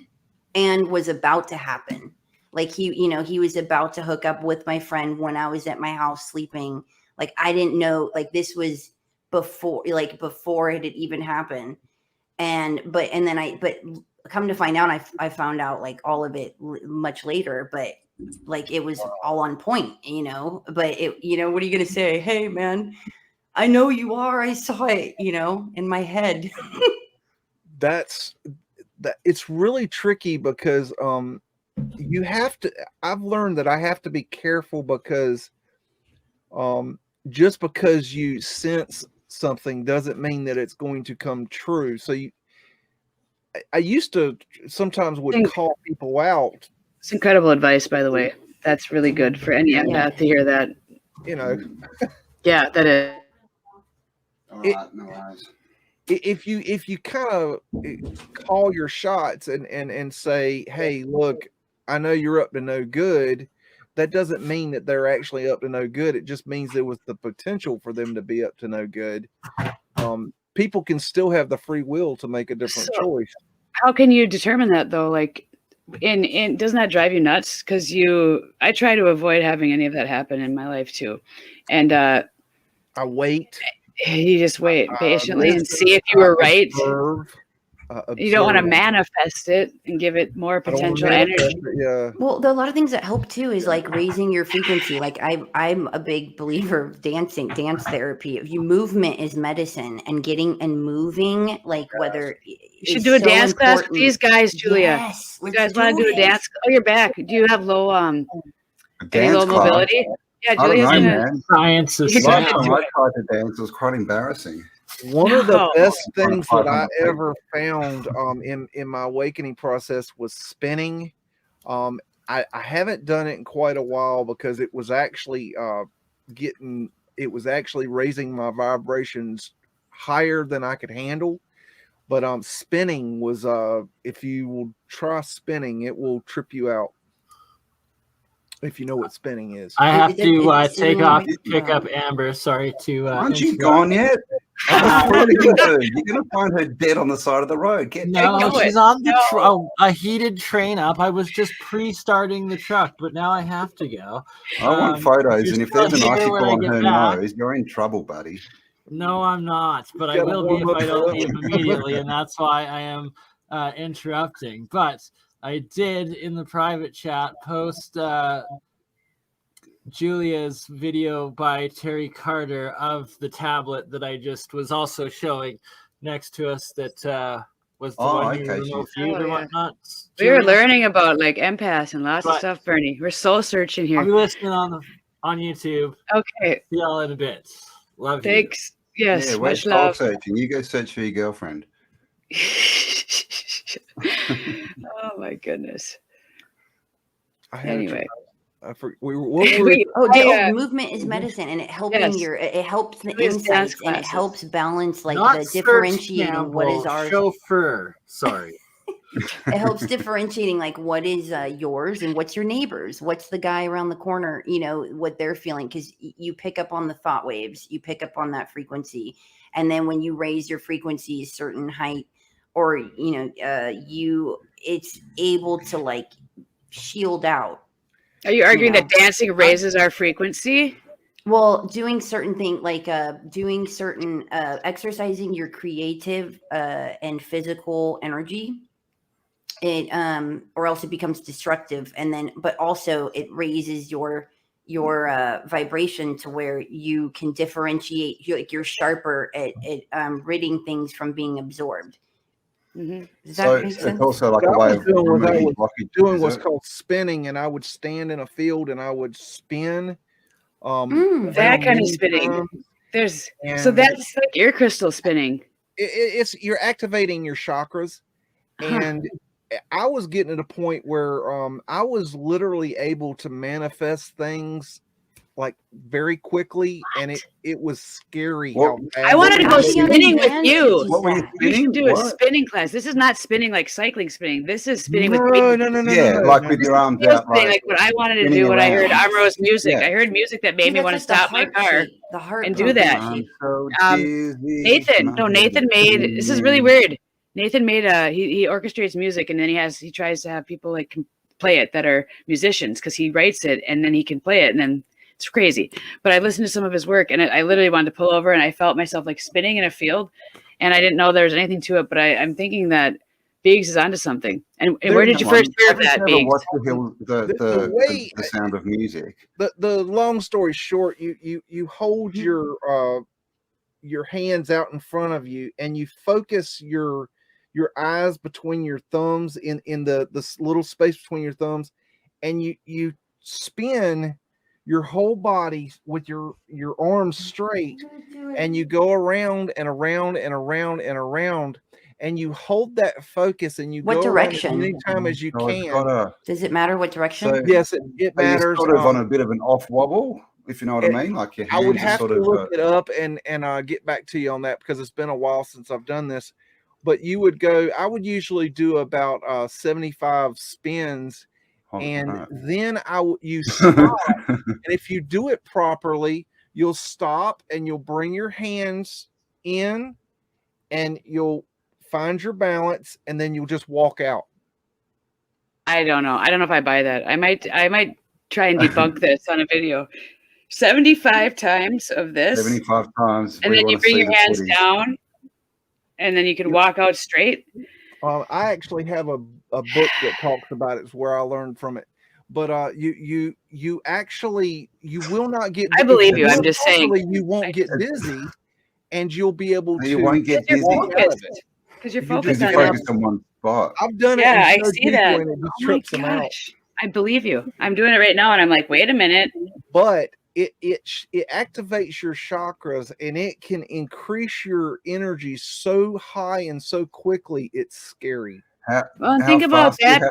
and was about to happen. He was about to hook up with my friend when I was at my house sleeping. I didn't know, this was before it had even happened. But come to find out, I found out all of it much later, but it was all on point, but what are you going to say? Hey man, I know you are, I saw it, in my head. It's really tricky because, I've learned that I have to be careful because, just because you sense something doesn't mean that it's going to come true. So I used to sometimes would call people out. It's incredible advice, by the way. That's really good for any empath to hear that. You know, yeah, that is. No worries. If you kind of call your shots and say, hey, look, I know you're up to no good, that doesn't mean that they're actually up to no good. It just means there was the potential for them to be up to no good. People can still have the free will to make a different choice. How can you determine that though? Like, in doesn't that drive you nuts? Because I try to avoid having any of that happen in my life too, and I wait. You just wait patiently and see if you were right. You don't want to manifest it and give it more potential energy. Yeah. Well, a lot of things that help too is like raising your frequency. Like I'm a big believer of dance therapy. Movement is medicine, and getting and moving, like whether you should do a dance class with these guys, Julia. Yes, you guys want to do a dance? Oh, you're back. Do you have low mobility? Yeah, Julia's I don't know, man. Science is last time I tried to dance, it was quite embarrassing. One of the best things that I ever found in my awakening process was spinning. I haven't done it in quite a while because it was actually raising my vibrations higher than I could handle. But spinning was if you will try spinning, it will trip you out. If you know what spinning is. I have to take off to pick up Amber. Sorry to. Aren't you gone yet? You're gonna find her dead on the side of the road. She's on the a heated train up. I was just pre-starting the truck, but now I have to go. I want photos, and if there's an icicle on her nose, you're in trouble, buddy. No, I'm not, but I will be if I don't leave immediately, and that's why I am interrupting. But I did in the private chat post Julia's video by Terry Carter of the tablet that I just was also showing next to us. That was the one you reviewed or whatnot. We were learning about like empaths and lots of stuff, Bernie. We're soul searching here. I'll be listening on YouTube. Okay. See y'all in a bit. Love you. Thanks. Yes. Yeah, much love. Searching. You go search for your girlfriend. Oh my goodness. Anyway. Movement is medicine, and it helps it helps the insights, and it helps balance like the differentiating what is ours. Chauffeur. Sorry. It helps differentiating like what is yours and what's your neighbor's, what's the guy around the corner, what they're feeling, because you pick up on the thought waves, you pick up on that frequency, and then when you raise your frequency a certain height, or it's able to like shield out. Are you arguing that dancing raises our frequency? Well, doing certain things like exercising your creative and physical energy, it or else it becomes destructive, but also it raises your vibration to where you can differentiate. You're sharper at ridding things from being absorbed. Mm-hmm. So it's also like a way of doing what's called spinning, and I would stand in a field and I would spin. That kind of spinning. So that's like ear crystal spinning. You're activating your chakras, and I was getting to the point where I was literally able to manifest things like very quickly, and it was scary. I wanted to go spinning with you. What were you spinning? We should do a spinning class. This is not spinning like cycling spinning. This is spinning with with your arms out. Like what I wanted to do when I heard Amro's music. I heard music that made me want to stop my car and do that. Nathan made. This is really weird. Nathan made he orchestrates music, and then he tries to have people like play it that are musicians, because he writes it and then he can play it, and then it's crazy. But I listened to some of his work, and I literally wanted to pull over, and I felt myself like spinning in a field, and I didn't know there was anything to it. But I'm thinking that Beags is onto something. And where did you first hear that, Beags? What's the sound of music? The long story short, you hold your hands out in front of you, and you focus your eyes between your thumbs in the little space between your thumbs, and you spin your whole body with your arms straight, and you go around and around and around and around, and you hold that focus, and you What go around direction? as many times as you So it's can. gotta, Does it matter what direction? so Yes, it are you matters. sort of on a bit of an off wobble, if you know what I mean? Like your I would hands are have sort to of. look it up and get back to you on that, because it's been a while since I've done this. But you would go. I would usually do about 75 spins, and then you stop. And if you do it properly, you'll stop and you'll bring your hands in, and you'll find your balance, and then you'll just walk out. I don't know. I don't know if I buy that. I might try and debunk this on a video. 75 times of this. 75 times. And then you bring your hands down, and then you can walk out straight. I actually have a book that talks about it. It's where I learned from it. But you will not get. I believe you. I'm just saying you won't get dizzy, and you'll be able to. You won't get dizzy because you're focused on one spot. I've done it. Yeah, I see that. And it just oh trips my them out. gosh! I believe you. I'm doing it right now, and I'm like, wait a minute. But it activates your chakras, and it can increase your energy so high and so quickly. It's scary. Well, think about that.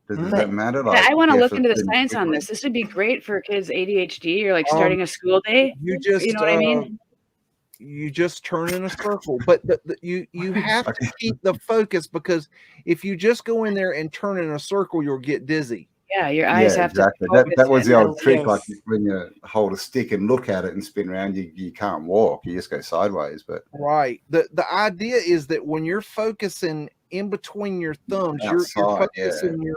Does that matter? Like, I want to look into the science on this. This would be great for kids ADHD or like starting a school day. You know what I mean? You just turn in a circle, but you have to keep the focus, because if you just go in there and turn in a circle, you'll get dizzy. Yeah, your eyes have to focus. That was the old trick. Like when you hold a stick and look at it and spin around, you can't walk. You just go sideways. But right, the idea is that when you're focusing in between your thumbs, you're focusing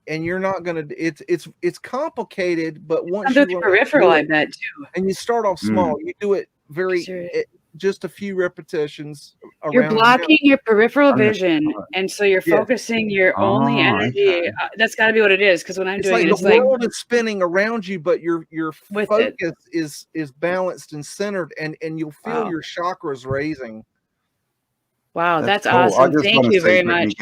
and you're not gonna. It's complicated, but once you peripheral, I bet too. And you start off small. You do it just a few repetitions. You're blocking your peripheral vision, and so you're focusing your only energy. That's got to be what it is. Because when I'm doing it, it's the world is spinning around you, but your focus is balanced and centered, and you'll feel your chakras raising. Wow, that's awesome! Thank you very much.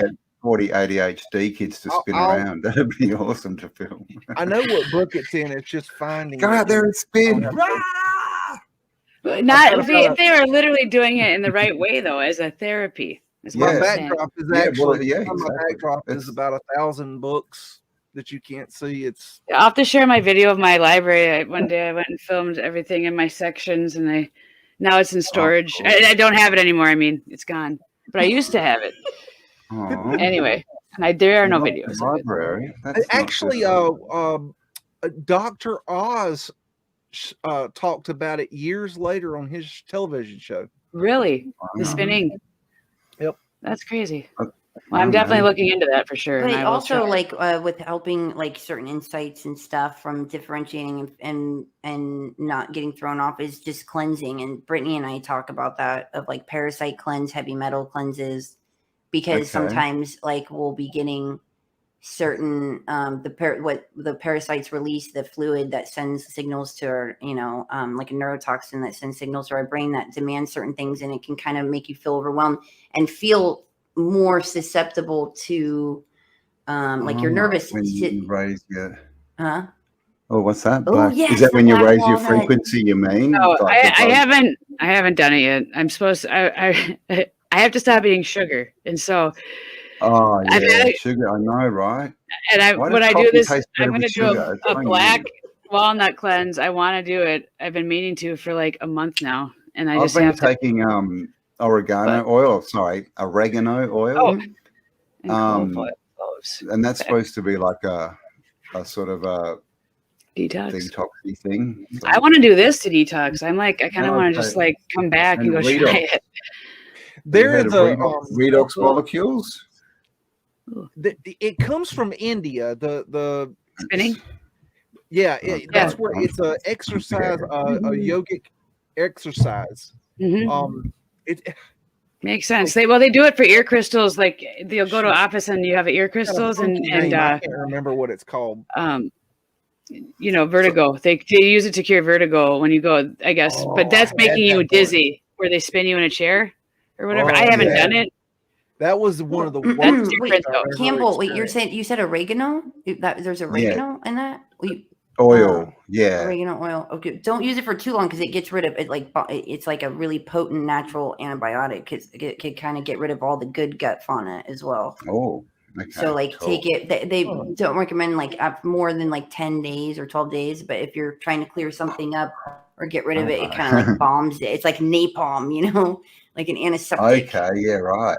40 ADHD kids to spin around. That'd be awesome to film. I know what book it's in. It's just finding. Go out there and spin. Not if they are literally doing it in the right way, though, as a therapy. My backdrop is actually my backdrop is about 1,000 books that you can't see. I'll have to share my video of my library. One day I went and filmed everything in my sections, and now it's in storage. Cool. I don't have it anymore. I mean, it's gone, but I used to have it. Anyway, there are no videos. Library. Actually, Dr. Oz talked about it years later on his television show. Really? The spinning? Yep. That's crazy. Well, I'm definitely looking into that for sure. But also, like with helping like certain insights and stuff from differentiating and not getting thrown off is just cleansing. And Britne and I talk about that, of like parasite cleanse, heavy metal cleanses, because sometimes like we'll be getting certain what the parasites release, the fluid that sends signals to our, like a neurotoxin that sends signals to our brain that demand certain things, and it can kind of make you feel overwhelmed and feel more susceptible to like your nervous when you raise your oh, what's that? Yes, is that when you raise your frequency, you mean? No, I haven't done it yet. I'm supposed to, I have to stop eating sugar, and so sugar, I know, right? And when I do this, I'm going to do a black walnut cleanse. I want to do it. I've been meaning to for like a month now, and I've been taking oregano oil. And that's supposed to be like a sort of a detoxy thing. So. I want to do this to detox. I kind of want to just like come back and go try it. There's redox molecules. It comes from India. The spinning. That's where it's a exercise, a yogic exercise. Mm-hmm. It makes sense. They do it for ear crystals. Like they'll go to office and you have ear crystals and I can't remember what it's called. Vertigo. They use it to cure vertigo when you go, I guess. But that's making you dizzy, where they spin you in a chair or whatever. I haven't done it. That was one of the worst. Cambell, wait, you said oregano? There's oregano in that? Oil, yeah. Oregano oil. Okay, don't use it for too long because it gets rid of it. Like it's like a really potent natural antibiotic because it can kind of get rid of all the good gut fauna as well. Oh, okay. So like take it. They don't recommend like more than like 10 days or 12 days. But if you're trying to clear something up or get rid of it, it kind of like bombs it. It's like napalm, you know, like an antiseptic. Okay, yeah, right.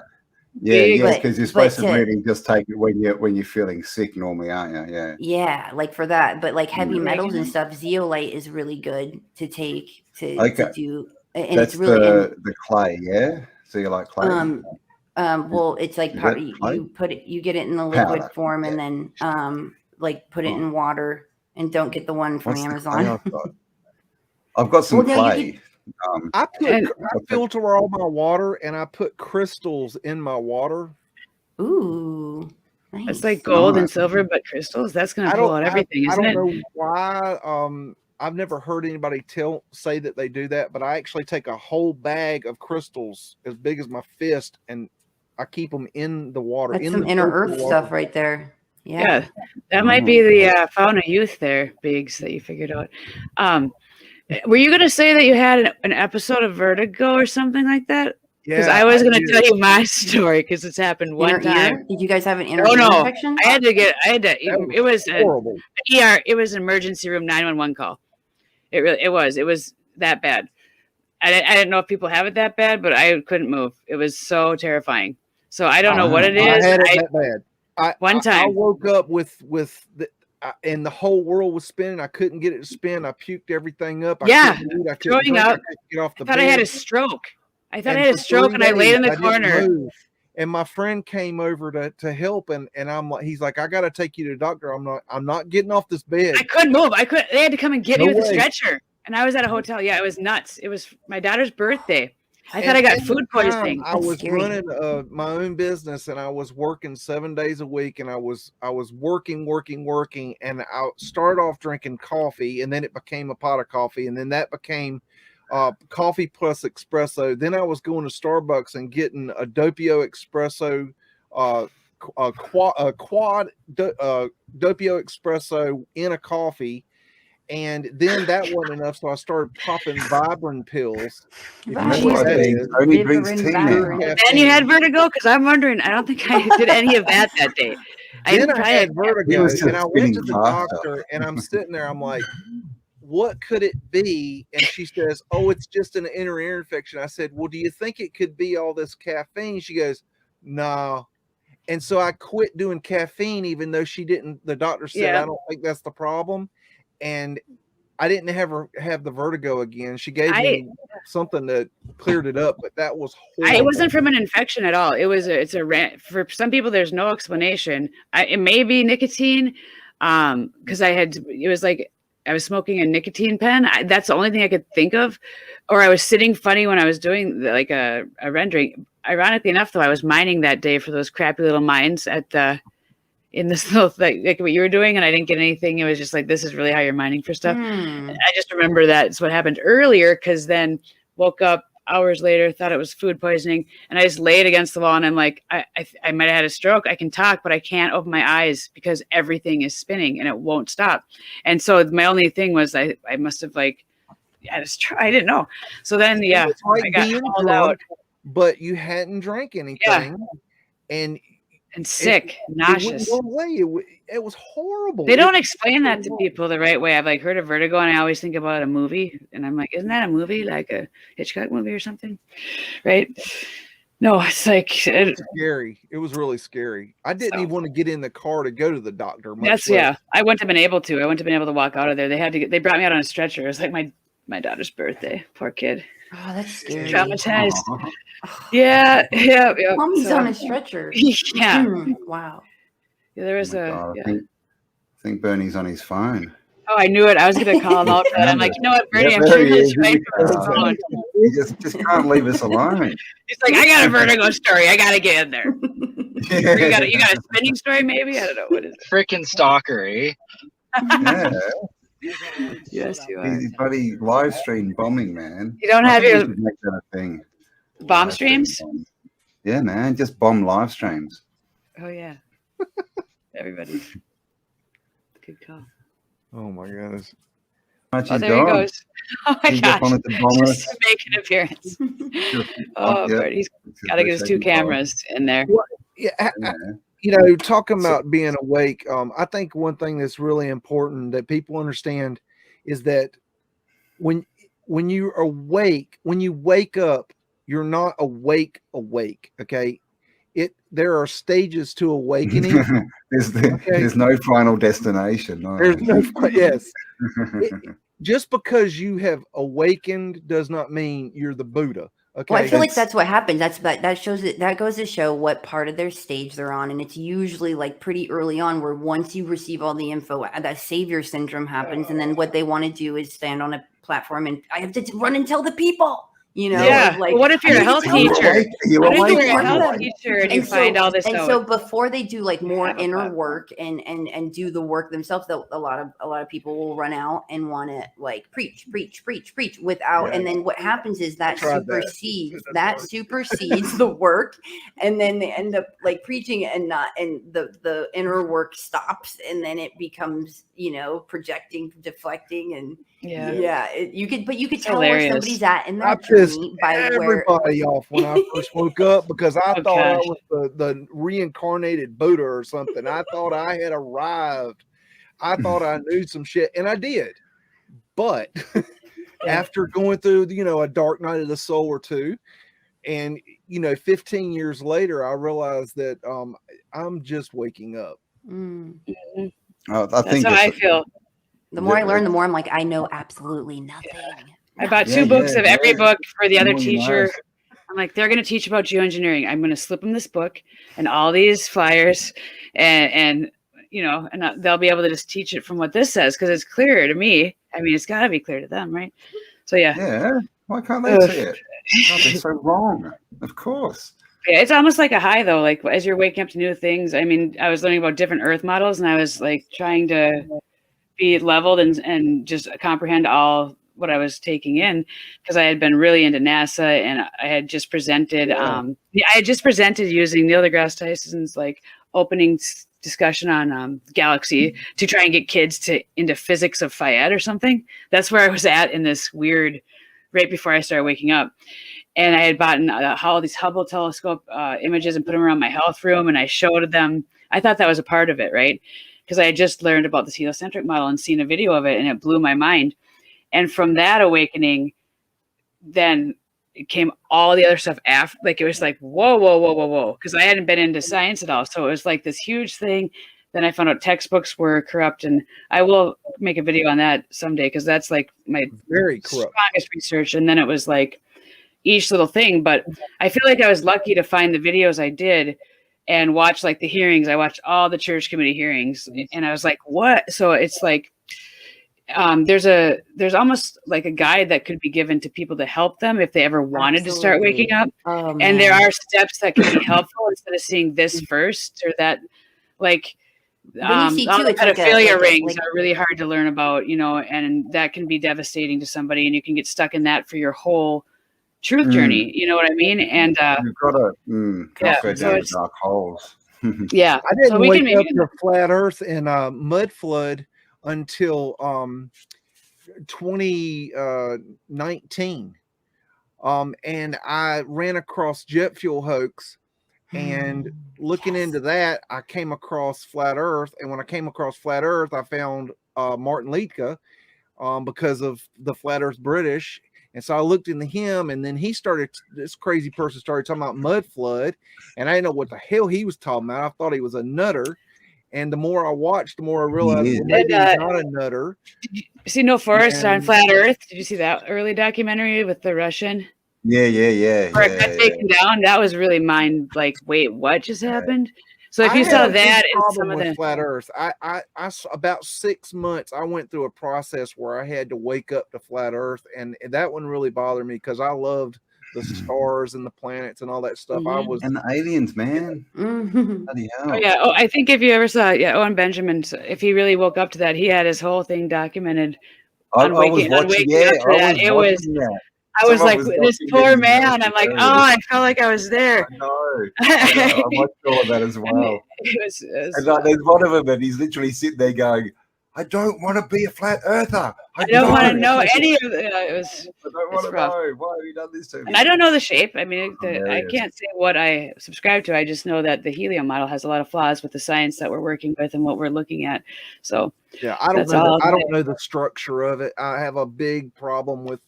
Yeah, because you're supposed to really just take it when you're feeling sick normally, aren't you? Yeah. Yeah, like for that. But like heavy metals and stuff, zeolite is really good to take to do. And that's it's really the clay, yeah. Zeolite clay. Well, it's like you put it, you get it in the liquid form, and then like put it in water, and don't get the one from Amazon. I've got some clay. I filter all my water, and I put crystals in my water. Ooh, nice. It's like gold and silver, but crystals. That's going to pull out everything, isn't it? I don't know why. I've never heard anybody say that they do that, but I actually take a whole bag of crystals as big as my fist, and I keep them in the water. That's some inner earth stuff right there. Yeah, that might be the fauna youth there, Beags, that you figured out. Were you going to say that you had an episode of vertigo or something like that? Because I was going to tell you my story because it's happened one time. Did you guys have an inner ear infection? I had to. It was horrible. It was an emergency room 911 call. It was that bad. I didn't know if people have it that bad, but I couldn't move. It was so terrifying. So I don't know what it is. I had it that bad. One time I woke up with and the whole world was spinning. I couldn't get it to spin. I puked everything up. I couldn't throwing up. Get off the I thought bed. I had a stroke. And I laid in the corner. And my friend came over to help, and I'm like, he's like, I got to take you to the doctor. I'm not getting off this bed. I couldn't move. They had to come and get me with a stretcher. And I was at a hotel. Yeah, it was nuts. It was my daughter's birthday. I thought I got food poisoning. I was running my own business, and I was working 7 days a week, and I was working, and I started off drinking coffee, and then it became a pot of coffee, and then that became coffee plus espresso. Then I was going to Starbucks and getting a doppio espresso, a quad doppio espresso in a coffee. And then that wasn't enough, so I started popping Vibrin pills. Only drinks tea now. And you had vertigo? Because I'm wondering, I don't think I did any of that day. I had vertigo, and I went to the doctor, and I'm sitting there, I'm like, what could it be? And she says, oh, it's just an inner ear infection. I said, well, do you think it could be all this caffeine? She goes, no. And so I quit doing caffeine, even though the doctor said, I don't think that's the problem. And I didn't have the vertigo again. She gave me something that cleared it up, but that was horrible. It wasn't from an infection at all. For some people, there's no explanation. It may be nicotine, because it was like I was smoking a nicotine pen. That's the only thing I could think of. Or I was sitting funny when I was doing like a rendering. Ironically enough, though, I was mining that day for those crappy little mines in this little like what you were doing, and I didn't get anything. It was just like, this is really how you're mining for stuff. I just remember that's what happened earlier, because then woke up hours later, thought it was food poisoning, and I just laid against the wall, and I'm like, I might have had a stroke. I can talk, but I can't open my eyes because everything is spinning and it won't stop. And so my only thing was I must have I didn't know. So then I got called out. But you hadn't drank anything, and sick, nauseous. It was horrible. They don't explain that to people the right way. I've heard of vertigo, and I always think about a movie, and I'm like, isn't that a movie, like a Hitchcock movie or something? Right? No, it's scary. It was really scary. I didn't even want to get in the car to go to the doctor. I wouldn't have been able to. I wouldn't have been able to walk out of there. They brought me out on a stretcher. It was like my daughter's birthday. Poor kid. Oh, that's scary. Traumatized. Yeah. Mommy's on a stretcher. Yeah. Wow. Yeah, there was I think Bernie's on his phone. Oh, I knew it. I was going to call him out for that. I'm like, you know what, Bernie? I'm sure he's right from his phone. He just can't leave us alone. He's like, I got a vertigo story. I got to get in there. You got a spinning story, maybe? I don't know. What is it? Freaking stalker, eh? Yeah. Yes, you are. He's bloody live stream bombing, man. You don't have your make that a thing. Bomb streams? Yeah, man. Just bomb live streams. Oh, yeah. Everybody. Good call. Oh my goodness. Oh, there he goes. Oh my He's gosh. wanted to bomb us. Just to make an appearance. Oh, Yeah. Bert, he's got to get his 2 cameras in there. Well, yeah, you know, talking about being awake, I think one thing that's really important that people understand is that when you're awake, when you wake up, you're not awake, okay? There are stages to awakening. There's no final destination. No. There's no yes. Just because you have awakened does not mean you're the Buddha. Okay. Well, I feel like that's what happens. That shows it. That goes to show what part of their stage they're on, and it's usually like pretty early on, where once you receive all the info, that savior syndrome happens, and then what they want to do is stand on a platform and I have to run and tell the people. You know, yeah. like, well, what if you're a health teacher? You're What if awake, you're a health teacher and you find all this and out? so before they do like more Have a inner platform. work and do the work themselves, a lot of people will run out and want to like preach without, and then what happens is that supersedes the work, and then they end up like preaching and the inner work stops, and then it becomes, you know, projecting, deflecting, and you could tell hilarious. where somebody's at in I that pissed journey by everybody off when I first woke up because I Oh, thought I gosh. was the reincarnated Buddha or something. I thought I had arrived. I thought I knew some shit, and I did. But after going through, you know, a dark night of the soul or two, and, you know, 15 years later, I realized that I'm just waking up. I think That's how I feel. The more I learn, the more I'm like, I know absolutely nothing. I bought 2 books of every book for the other teacher. I'm like, they're going to teach about geoengineering. I'm going to slip them this book and all these flyers, and you know, and they'll be able to just teach it from what this says, because it's clear to me. I mean, it's got to be clear to them, right? So yeah. Why can't they see it? Oh, they're so wrong. Of course. Yeah, it's almost like a high though. Like as you're waking up to new things. I mean, I was learning about different Earth models, and I was like trying to be leveled and just comprehend all what I was taking in, because I had been really into NASA, and I had just presented. I had just presented using Neil deGrasse Tyson's like opening discussion on galaxy to try and get kids into physics of Fayette or something. That's where I was at in this weird, right before I started waking up. And I had bought all these Hubble telescope images and put them around my health room, and I showed them. I thought that was a part of it, right? Because I had just learned about the heliocentric model and seen a video of it, and it blew my mind. And from that awakening, then it came all the other stuff after. Like it was like, whoa, because I hadn't been into science at all. So it was like this huge thing. Then I found out textbooks were corrupt, and I will make a video on that someday, because that's like my Very corrupt. strongest research. And then it was like each little thing. But I feel like I was lucky to find the videos I did and watch like the hearings. I watched all the church committee hearings, and I was like, what? So it's like, there's almost like a guide that could be given to people to help them if they ever wanted to start waking up. And there are steps that can be helpful instead of seeing this first or that. Like all the pedophilia rings are really hard to learn about, you know, and that can be devastating to somebody, and you can get stuck in that for your whole truth journey. You know what I mean? And you've got to go down dark holes. Yeah, I didn't wake up to flat Earth and mud flood until 2019, and I ran across jet fuel hoax, and looking into that, I came across flat Earth. And when I came across flat Earth, I found Martin Liedtke because of the Flat Earth British. And so I looked into him, and then this crazy person started talking about mud flood, and I didn't know what the hell he was talking about. I thought he was a nutter. And the more I watched, the more I realized maybe he's not a nutter. Did you see No Forest on Flat Earth? Did you see that early documentary with the Russian? Yeah. Where it got taken down. That was really mind like, wait, what just happened? So if you saw that and some of the flat Earth, I about 6 months I went through a process where I had to wake up to flat Earth, and that one really bothered me because I loved the stars and the planets and all that stuff. And the aliens, man. Bloody hell. Oh, yeah. Oh, I think if you ever saw Owen Benjamin, if he really woke up to that, he had his whole thing documented. I was watching that. I was like, this poor man. I'm like, oh, I felt like I was there. I know. I watched all of that as well. And like, there's one of them, and he's literally sitting there going, I don't want to be a flat earther. I don't want to know any of it. It was. I don't want to know. Why have you done this to me? And I don't know the shape. I mean, I Hilarious. can't say what I subscribe to. I just know that the helium model has a lot of flaws with the science that we're working with and what we're looking at. So yeah, I don't know the structure of it. I have a big problem with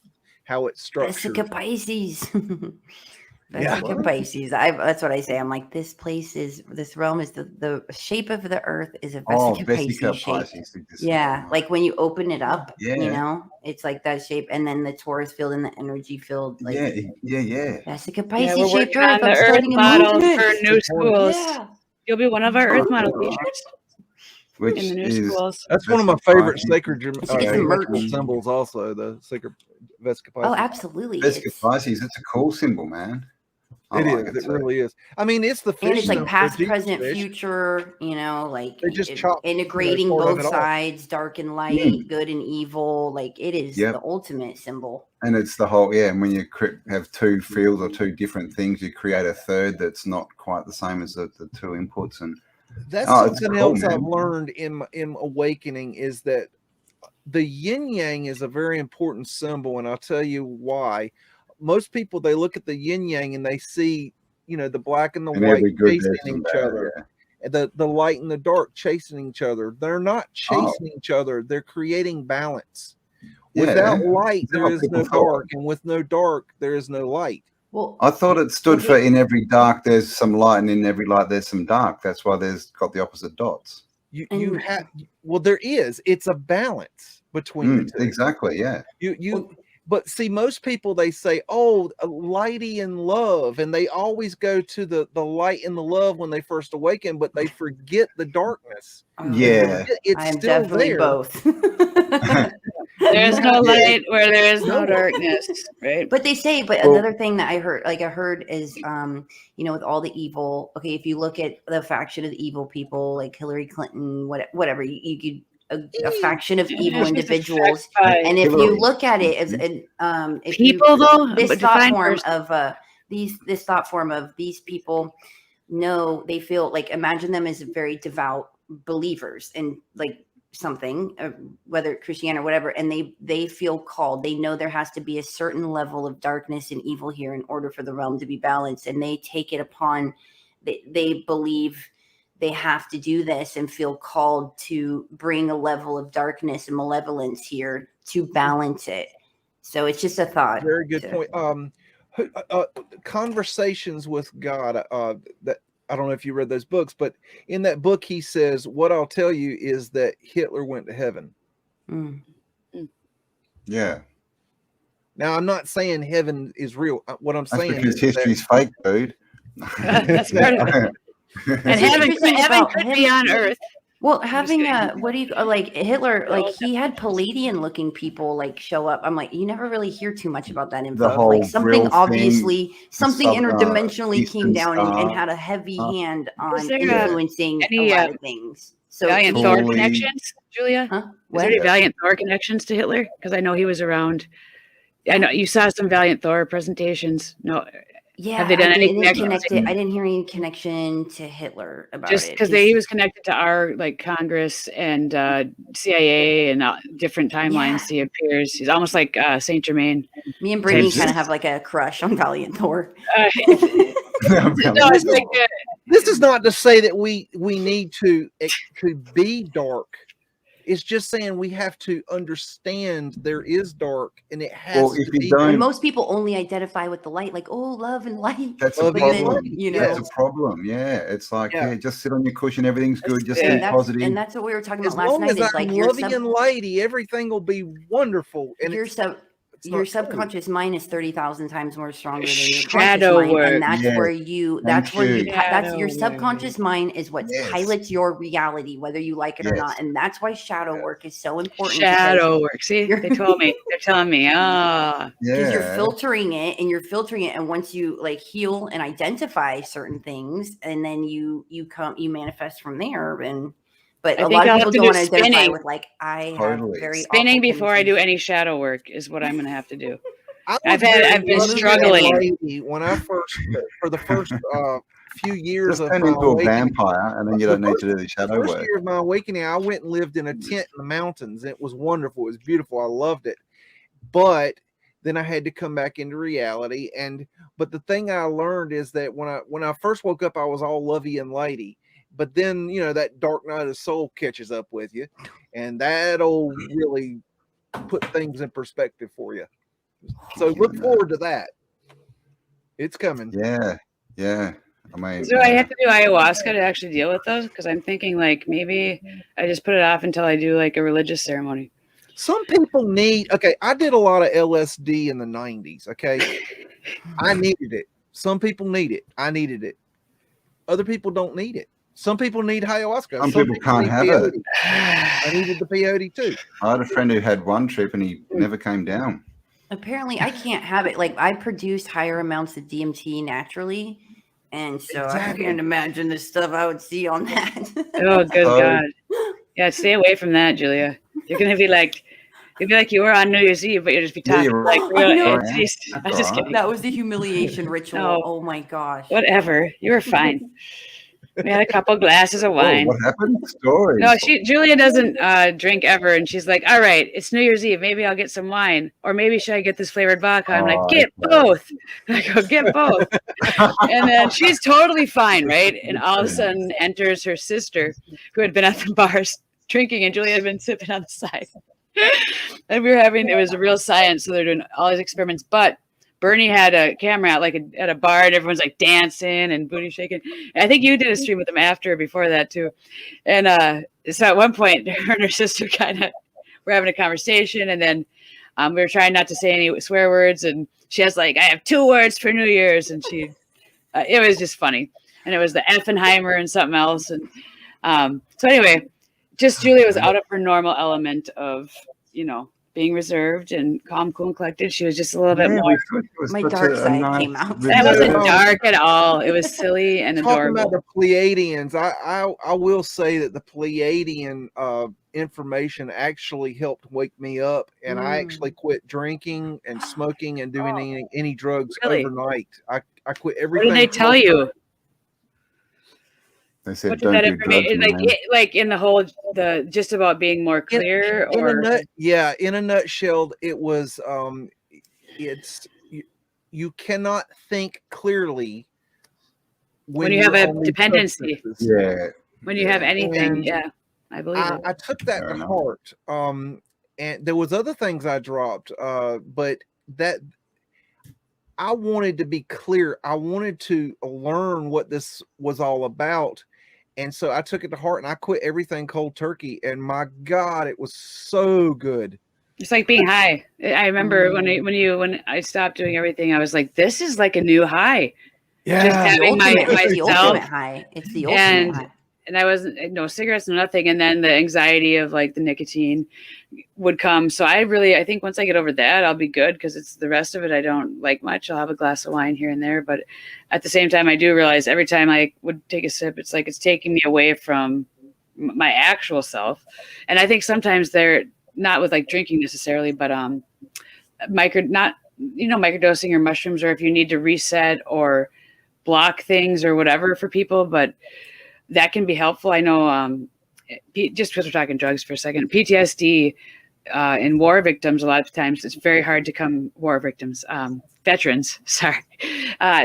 how it's structured. Vesica Pisces. Yeah. Vesica Pisces. That's what I say. I'm like, this realm is the shape of the earth is a Vesica Pisces shape. Yeah, like when you open it up, you know, it's like that shape, and then the Taurus field and the energy field. Like, yeah. Vesica Pisces shaped Earth. The Earth model for new schools. Yeah. You'll be one of our Earth model teachers. Which in the new schools. That's one of my favorite sacred merch symbols. Also, the sacred Vesica Pisces. Oh, absolutely. Vesica Pisces. It's a cool symbol, man. It really is. I mean, it's the fish. And it's like past, present, future, you know, like they just integrating both sides, dark and light, good and evil. Like it is the ultimate symbol. And it's the whole, and when you have two fields or two different things, you create a third that's not quite the same as the two inputs. And that's something else I've learned in awakening is that the yin yang is a very important symbol, and I'll tell you why. Most people, they look at the yin yang and they see, you know, the black and the white chasing each other, the light and the dark chasing each other. They're not chasing each other; they're creating balance. Without light, there is no dark, and with no dark, there is no light. Well, I thought it stood for in every dark there's some light, and in every light there's some dark. That's why there's got the opposite dots. You have there is. It's a balance between the two. Exactly. Yeah. But see, most people, they say, oh, lighty and love, and they always go to the light and the love when they first awaken, but they forget the darkness. Yeah. I'm definitely there. Both. There's no light where there is no darkness, right? But they say, another thing that I heard is, you know, with all the evil, okay, if you look at the faction of the evil people, like Hillary Clinton, whatever, you could, a faction of evil individuals, and if you look at it as if people, this thought form of these people, no, they feel like, imagine them as very devout believers in like something, whether Christianity or whatever, and they feel called. They know there has to be a certain level of darkness and evil here in order for the realm to be balanced, and they take it upon. They believe they have to do this and feel called to bring a level of darkness and malevolence here to balance it. So it's just a thought. Very good point. Conversations with God, that I don't know if you read those books, but in that book he says, what I'll tell you is that Hitler went to heaven. Yeah. Now I'm not saying heaven is real. What I'm saying because history's fake, dude. That's part of it. And heaven could be on Earth. Well, having like Hitler, like he had Palladian looking people like show up. I'm like, you never really hear too much about that info. Like something obviously, something interdimensionally came down and had a heavy hand on influencing a lot of things. So Valiant Thor connections, Julia? Huh? Is there any Valiant Thor connections to Hitler? Because I know he was around. I know you saw some Valiant Thor presentations. No. Yeah, have they done any connection? I didn't hear any connection to Hitler about just because he was connected to our like Congress and CIA and different timelines. He appears. He's almost like Saint Germain. Me and Britne kind of have like a crush on Valiant Thor. This is not to say that we need to be dark. It's just saying we have to understand there is dark, and it has to be. And most people only identify with the light, like, oh, love and light. That's a problem. You know, that's a problem. Yeah, it's like, just sit on your cushion, everything's good, just stay positive. And that's what we were talking about last night. As long as I'm loving and lighty, everything will be wonderful. And your subconscious mind is 30,000 times more stronger than your shadow conscious work. mind, and that's your subconscious mind is what pilots your reality, whether you like it or not, and that's why shadow work is so important. Shadow work. See, they told me. They're telling me. Because you're filtering it, and once you like heal and identify certain things, and then you manifest from there, But a lot of people don't want to identify with like I have very spinning before I do any shadow work is what I'm going to have to do. I've been struggling when I first for the first few years Just of turn my into a awakening, vampire, and then you don't need to do the shadow first work. year of my awakening, I went and lived in a tent in the mountains. It was wonderful. It was beautiful. I loved it. But then I had to come back into reality. But the thing I learned is that when I first woke up, I was all lovey and lady. But then, you know, that dark night of soul catches up with you, and that'll really put things in perspective for you. So look forward to that. It's coming. Yeah. I mean, So I have to do ayahuasca to actually deal with those, because I'm thinking like maybe I just put it off until I do like a religious ceremony. Some people need, okay, I did a lot of LSD in the 90s, okay? I needed it. Some people need it. I needed it. Other people don't need it. Some people need ayahuasca. Some people can't need have peyote. it. I needed the peyote too. I had a friend who had one trip and he never came down. Apparently, I can't have it. Like, I produce higher amounts of DMT naturally. And so I can't imagine the stuff I would see on that. Oh, good God. Yeah, stay away from that, Julia. You're going to be like, you were on New Year's Eve, but you'll just be talking like real entities. I'm just kidding. That was the humiliation ritual. No. Oh my gosh. Whatever. You were fine. We had a couple glasses of wine. What happened? Stories. No, Julia doesn't drink ever, and she's like, "All right, it's New Year's Eve. Maybe I'll get some wine, or maybe should I get this flavored vodka?" I'm like, "Get both." I go, "Get both," and then she's totally fine, right? And all of a sudden enters her sister, who had been at the bars drinking, and Julia had been sipping on the side. And it was a real science, so they're doing all these experiments, but Burneye had a camera out at a bar, and everyone's like dancing and booty shaking. And I think you did a stream with them before that too. And so at one point, her and her sister kind of were having a conversation, and then we were trying not to say any swear words. And she has like, "I have 2 words for New Year's," and it was just funny. And it was the Effenheimer and something else. And so anyway, just Julia was out of her normal element of, you know, being reserved and calm, cool, and collected. She was just a little bit more. My dark side came out. That wasn't dark at all. It was silly and adorable. Talking about the Pleiadians, I will say that the Pleiadian information actually helped wake me up, and I actually quit drinking and smoking and doing any drugs overnight. I quit everything. What did they tell you? They said, what "Don't that do drugs." like in the whole just about being more clear, in a nutshell, it was you cannot think clearly when you have a dependency. Yeah. When you have anything, I believe it. I took that to heart. And there was other things I dropped, but that I wanted to be clear. I wanted to learn what this was all about. And so I took it to heart, and I quit everything cold turkey. And my God, it was so good. It's like being high. I remember when I stopped doing everything, I was like, this is like a new high. Yeah. Just having it's the ultimate high. It's the ultimate high. And I wasn't, no cigarettes, no nothing. And then the anxiety of like the nicotine would come. So I think once I get over that, I'll be good, because it's the rest of it I don't like much. I'll have a glass of wine here and there. But at the same time, I do realize every time I would take a sip, it's like it's taking me away from my actual self. And I think sometimes they're not with like drinking necessarily, but microdosing or mushrooms, or if you need to reset or block things or whatever for people. But that can be helpful. I know, just because we're talking drugs for a second, PTSD in war victims, a lot of times it's very hard to come veterans, sorry.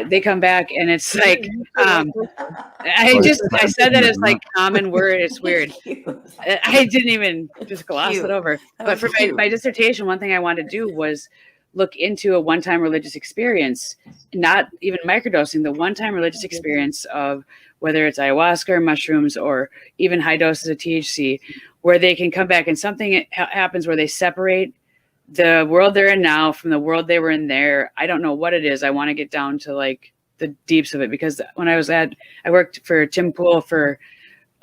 They come back and it's like, I said that as like common word. It's weird. I didn't even just gloss it over. But for my dissertation, one thing I wanted to do was look into a one-time religious experience, not even microdosing, the one-time religious experience of whether it's ayahuasca or mushrooms or even high doses of THC, where they can come back and something happens where they separate the world they're in now from the world they were in there. I don't know what it is. I want to get down to like the deeps of it, because when I worked for Tim Pool for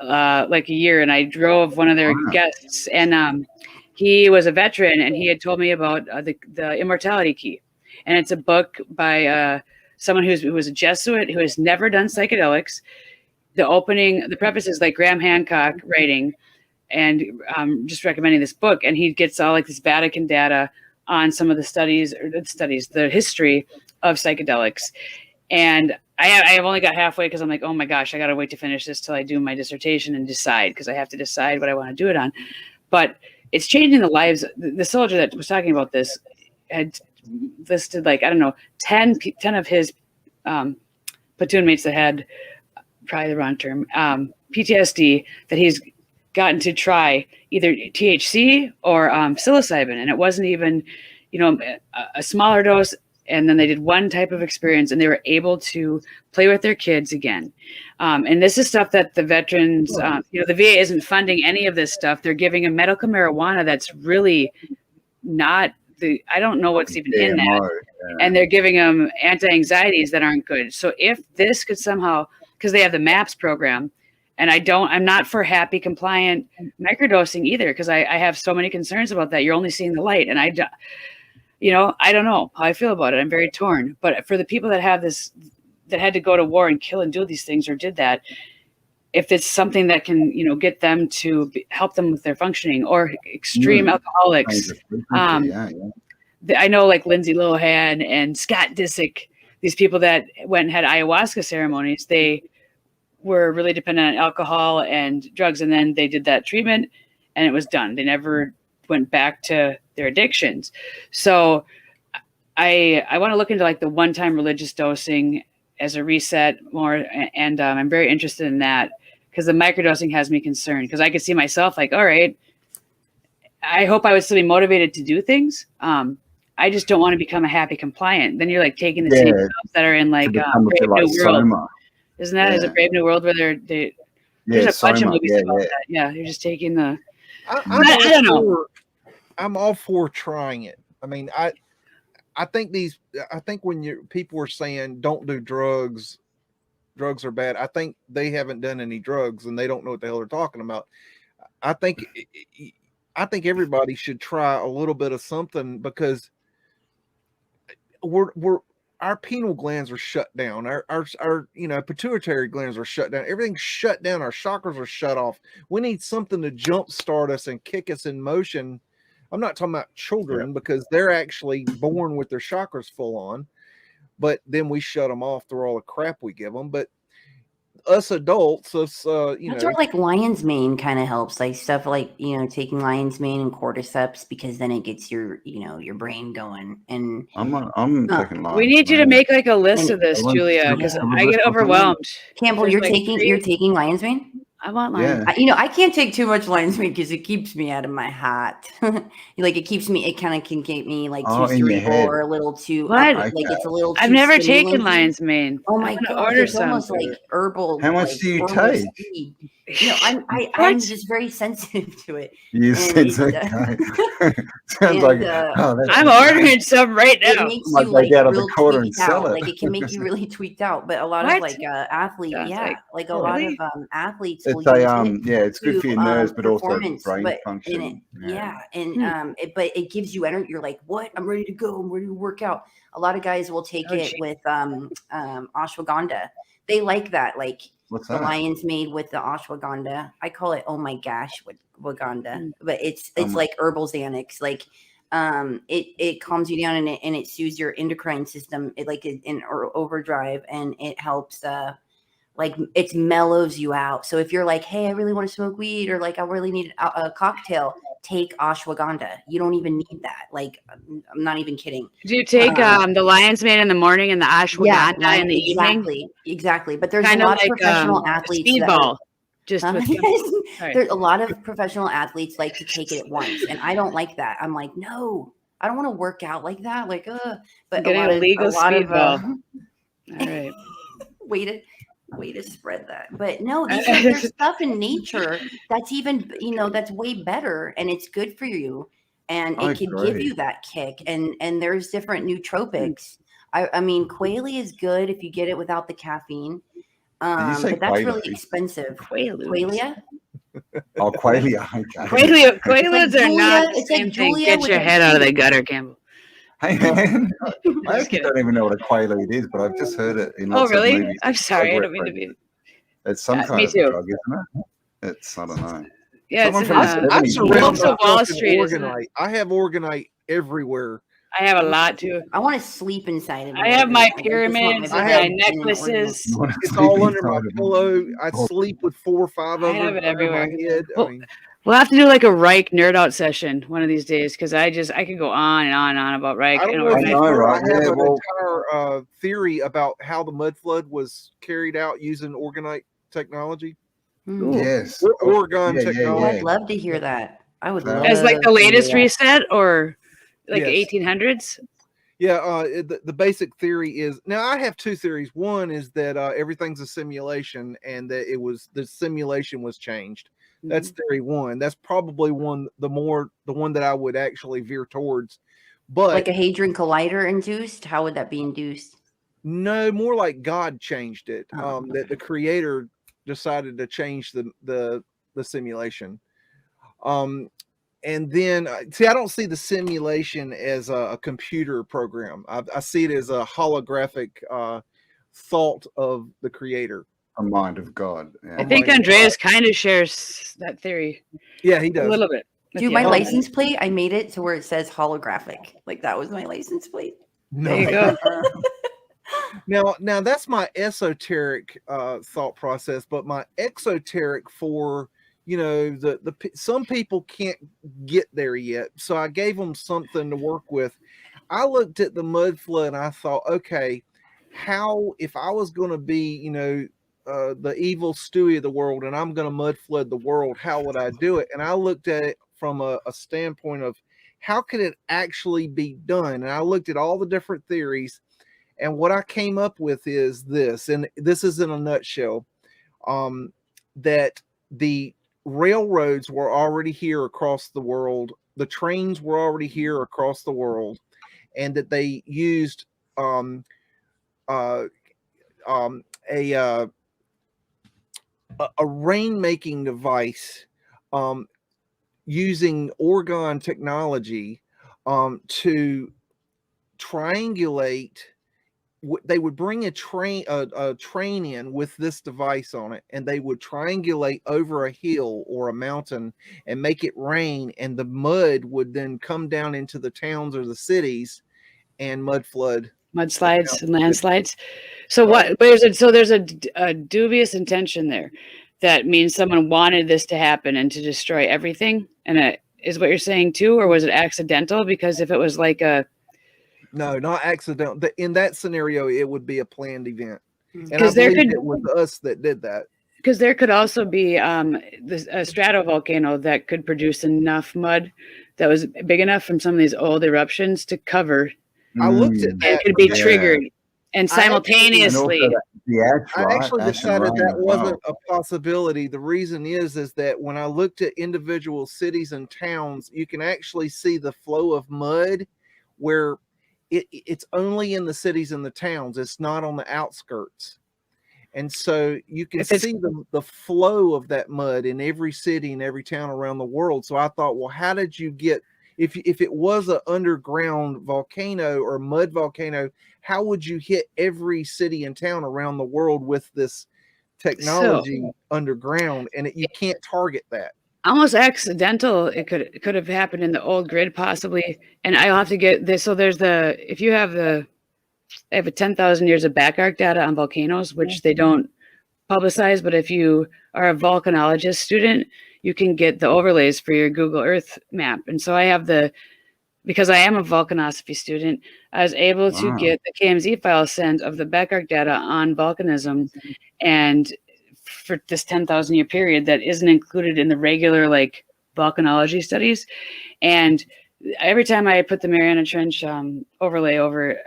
like a year, and I drove one of their guests, and he was a veteran, and he had told me about the Immortality Key. And it's a book by someone who was a Jesuit who has never done psychedelics. The preface is like Graham Hancock writing, and just recommending this book. And he gets all like this Vatican data on some of the history of psychedelics. And I have only got halfway because I'm like, oh my gosh, I got to wait to finish this till I do my dissertation and decide, because I have to decide what I want to do it on. But it's changing the lives. The soldier that was talking about this had listed, like, I don't know, 10 of his platoon mates that had, probably the wrong term, PTSD, that he's gotten to try either THC or psilocybin. And it wasn't even, a smaller dose. And then they did one type of experience, and they were able to play with their kids again. And this is stuff that the veterans, the VA isn't funding any of this stuff. They're giving them medical marijuana that's really not I don't know what's even in that. Yeah. And they're giving them anti-anxieties that aren't good. So if this could somehow, because they have the MAPS program, and I'm not for happy compliant microdosing either, because I have so many concerns about that. You're only seeing the light, and I don't know how I feel about it. I'm very torn. But for the people that have this, that had to go to war and kill and do these things, or did that, if it's something that can, get them to help them with their functioning, or extreme alcoholics. I know, like Lindsay Lohan and Scott Disick, these people that went and had ayahuasca ceremonies, they were really dependent on alcohol and drugs. And then they did that treatment and it was done. They never went back to their addictions. So I want to look into like the one-time religious dosing as a reset more. And I'm very interested in that, because the microdosing has me concerned, because I could see myself like, all right, I hope I would still be motivated to do things. I just don't want to become a happy compliant. Then you're like taking the same stuff that are in like Brave New World. Isn't that, is it Brave New World, where there's a bunch of movies about that. Yeah, you're just taking the, I don't know. I'm all for trying it. I mean, I think when people are saying don't do drugs are bad, I think they haven't done any drugs and they don't know what the hell they're talking about. I think everybody should try a little bit of something, because our pineal glands are shut down. Our pituitary glands are shut down. Everything's shut down. Our chakras are shut off. We need something to jumpstart us and kick us in motion. I'm not talking about children, because they're actually born with their chakras full on, but then we shut them off through all the crap we give them. But us adults, that's where like lion's mane kind of helps, like stuff like taking lion's mane and cordyceps, because then it gets your brain going. And I'm taking lion's we need you to make like a list of this, Julia, because I get overwhelmed. Campbell, you're taking lion's mane? I want lion's mane. I can't take too much lion's mane because it keeps me out of my hat. Like it kind of can get me like too cerebral or a little too like it's a little too I've never taken lion's mane. Oh my god, it's almost like herbal. How much do you take? I'm just very sensitive to it. You sounds like I'm ordering some right now. It makes you like out of the quarter and sell it. Like it can make you really tweaked out. But a lot of like athletes, like a lot of athletes. It's good for your nerves, but also brain function. But it gives you energy. You're like, what? I'm ready to go. I'm ready to work out. A lot of guys will take it with ashwagandha. They like that, like the lion's made with the ashwagandha. I call it oh my gosh waganda, but it's like herbal Xanax. Like it calms you down and it soothes your endocrine system. It like in overdrive, and it helps like it mellows you out. So if you're like, hey, I really want to smoke weed, or like I really need a cocktail, take ashwagandha. You don't even need that. Like I'm not even kidding. Do you take the lion's mane in the morning and the ashwagandha in the evening? Exactly. But there's a lot of professional athletes. Speedball. There's a lot of professional athletes like to take it at once, and I don't like that. I'm like, no, I don't want to work out like that. Like, but getting a legal speedball. All right. Way to spread that. But no, there's stuff in nature that's even, that's way better, and it's good for you, and it can give you that kick. And there's different nootropics. I mean, Quaalude is good if you get it without the caffeine. But that's really expensive. Quaalude? Oh, Quaalude. Quaaludes are not the same thing. Get your head out of the gutter, Campbell. Hey man, I actually don't even know what a Quaalude is, but I've just heard it in lots of movies. I'm sorry, I don't mean to be. It's some kind of drug, isn't it? It's, I don't know. Yeah, I have Organite. I have Organite everywhere. I have a lot too. I want to sleep inside of it. I have my Like, pyramids I and have my necklaces. It's all under my pillow. I sleep with 4 or 5 I of have them it under everywhere. my head. Well, I mean, we'll have to do like a Reich nerd out session one of these days because I could go on and on and on about Reich. I don't know if you know, I have an entire theory about how the mud flood was carried out using orgonite technology. Yes. Orgon technology. I'd love to hear that. I would love as like the latest to hear that. reset or like Yes. 1800s. Yeah, the basic theory is, now I have 2 theories. One is that everything's a simulation and that the simulation was changed. That's theory 1. That's probably the one that I would actually veer towards. But Like a hadron collider induced? How would that be induced? no, more like God changed it. Oh, That the creator decided to change the simulation. And then see, I don't see the simulation as a computer program. I see it as a holographic thought of the creator, a mind of God. Yeah. I think Andreas kind of shares that theory. Yeah, he does a little bit. Dude, my license plate, I made it to where it says holographic. Like that was my license plate. There you go. Now that's my esoteric thought process, but my exoteric for, you know, some people can't get there yet. So I gave them something to work with. I looked at the mud flood and I thought, okay, how, if I was going to be, you know, the evil Stewie of the world and I'm going to mud flood the world, how would I do it? And I looked at it from a standpoint of how could it actually be done? And I looked at all the different theories, and what I came up with is this, and this is in a nutshell, that the railroads were already here across the world. The trains were already here across the world, and that they used a rain-making device using orgon technology to triangulate. They would bring a train in with this device on it, and they would triangulate over a hill or a mountain and make it rain, and the mud would then come down into the towns or the cities and mudslides and landslides. So what? There's a dubious intention there. That means someone wanted this to happen and to destroy everything. And is what you're saying too, or was it accidental? Because if it was like no, not accidental. In that scenario, it would be a planned event. And I believe it was us that did that. Because there could also be a stratovolcano that could produce enough mud that was big enough from some of these old eruptions to cover. I looked at that. It could be triggered. And simultaneously, I actually decided that wasn't a possibility. The reason is that when I looked at individual cities and towns, you can actually see the flow of mud where it's only in the cities and the towns. It's not on the outskirts. And so you can see the flow of that mud in every city and every town around the world. So I thought, well, how did you get, if it was an underground volcano or mud volcano, how would you hit every city and town around the world with this technology underground? And you can't target that. Almost accidental. It could have happened in the old grid possibly. And I'll have to get this. So there's I have a 10,000 years of back arc data on volcanoes, which they don't publicize. But if you are a volcanologist student, you can get the overlays for your Google Earth map. And so I have because I am a volcanosophy student, I was able to get the KMZ file sent of the back arc data on volcanism, and for this 10,000 year period that isn't included in the regular like volcanology studies. And every time I put the Mariana Trench overlay over,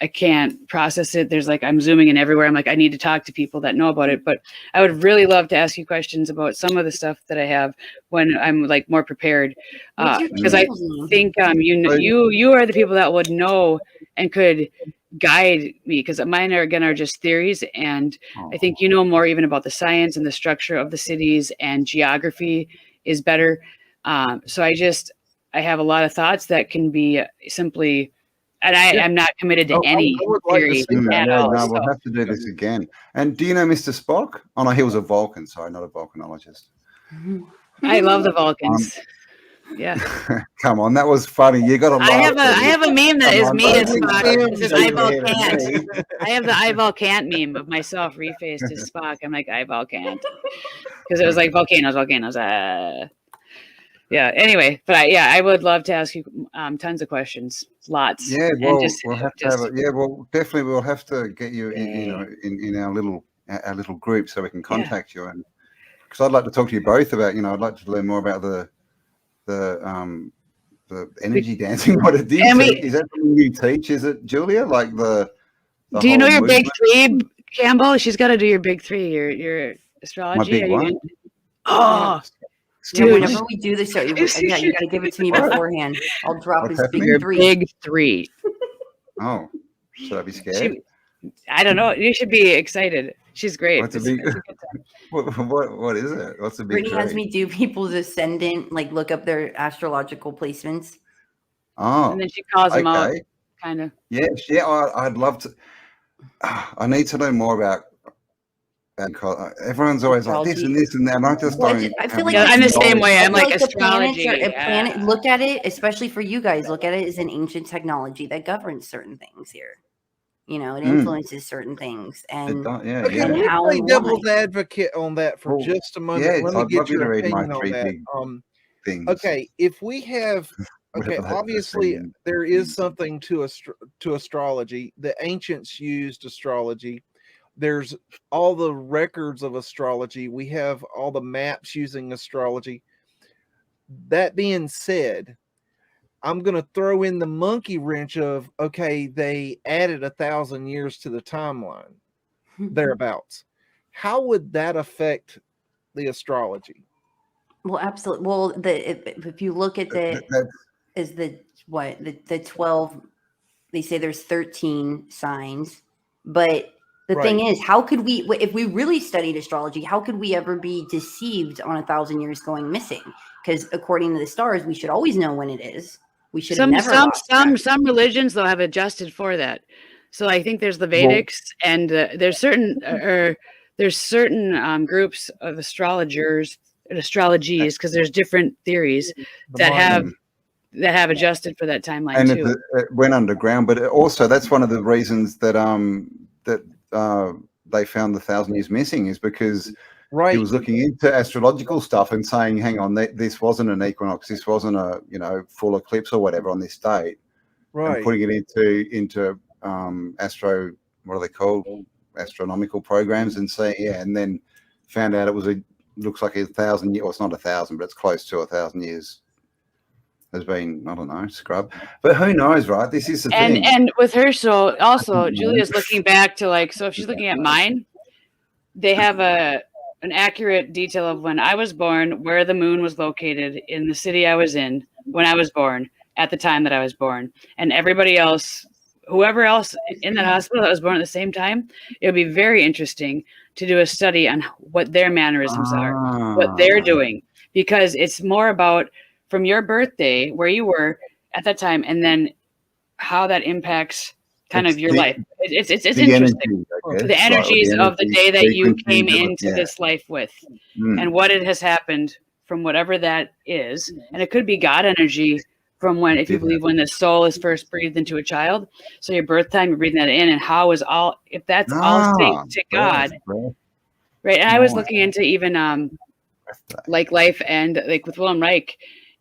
I can't process it. There's like, I'm zooming in everywhere. I'm like, I need to talk to people that know about it. But I would really love to ask you questions about some of the stuff that I have when I'm like more prepared. Because I think you are the people that would know and could guide me, because mine are just theories. And I think you know more even about the science and the structure of the cities, and geography is better. So I have a lot of thoughts that can be simply, and I'm not committed to any theory at all. No, we'll have to do this again. And do you know Mr. Spock? Oh no, he was a Vulcan. Sorry, not a volcanologist. I love the Vulcans. Yeah. Come on, that was funny. You got to laugh. I have a meme that is me as Spock. It says eyeball Yeah, can't. I have the eyeball can't meme of myself refaced as Spock. I'm like eyeball can't because it was like volcanoes. Yeah. Anyway, but I would love to ask you tons of questions, lots. Yeah, well, just, we'll have to have it. Yeah, well, definitely, we'll have to get you, in our little group so we can contact you, and because I'd like to talk to you both about, I'd like to learn more about the energy dancing. What it did. Is that something you teach? Is it, Julia? Like the do you know your movement? Big 3, Cambell? She's got to do your big 3. Your astrology. My big one. Oh. Dude, whenever we do this show, you got to give it to me beforehand. I'll drop his big 3. Big 3. Oh, should I be scared? I don't know. You should be excited. She's great. What's a big, what is it? What's a big Britne 3? has me do people's ascendant, like look up their astrological placements. Oh, and then she calls them out, kind of. Yeah. I'd love to. I need to know more about. Everyone's always like this and this and that. And I just don't. I feel like I'm the same way. I'm like astrology. Look at it, especially for you guys. Look at it as an ancient technology that governs certain things here. It influences certain things. And okay, let me play devil's advocate on that for just a moment. Yeah, let me get your opinion on that. Things. Okay, if we have, obviously there is something to astrology. The ancients used astrology. There's all the records of astrology. We have all the maps using astrology. That being said, I'm going to throw in the monkey wrench of, okay, they added 1,000 years to the timeline, thereabouts. How would that affect the astrology? Well, absolutely. Well, if you look at the 12, they say there's 13 signs, but the thing is, how could we, if we really studied astrology, how could we ever be deceived on 1,000 years going missing? Because according to the stars, we should always know when it is. We should have never some religions though have adjusted for that. So I think there's the Vedics, and there's certain groups of astrologies, because there's different theories that have adjusted for that timeline and too. It went underground, but also that's one of the reasons that they found the 1,000 years missing, is because he was looking into astrological stuff and saying, hang on, this wasn't an equinox, this wasn't a full eclipse or whatever on this date, and putting it into what are they called, astronomical programs, and saying and then found out it was looks like 1,000 years, or it's not 1,000, but it's close to 1,000 years has been, I don't know, scrub. But who knows, right? This is the thing. And with her, so also Julia's looking back to so if she's looking at mine, they have an accurate detail of when I was born, where the moon was located in the city I was in when I was born, at the time that I was born. And everybody else, whoever else in that hospital that was born at the same time, it would be very interesting to do a study on what their mannerisms are, what they're doing, because it's more about from your birthday, where you were at that time, and then how that impacts kind of your life. It's interesting. The energies of the day that you came into this life with, and what it has happened from whatever that is. And it could be God energy from when, if you believe when the soul is first breathed into a child. So your birth time, you're breathing that in, and how is all, if that's all synced to God, right? And I was looking into even like life and like with Wilhelm Reich,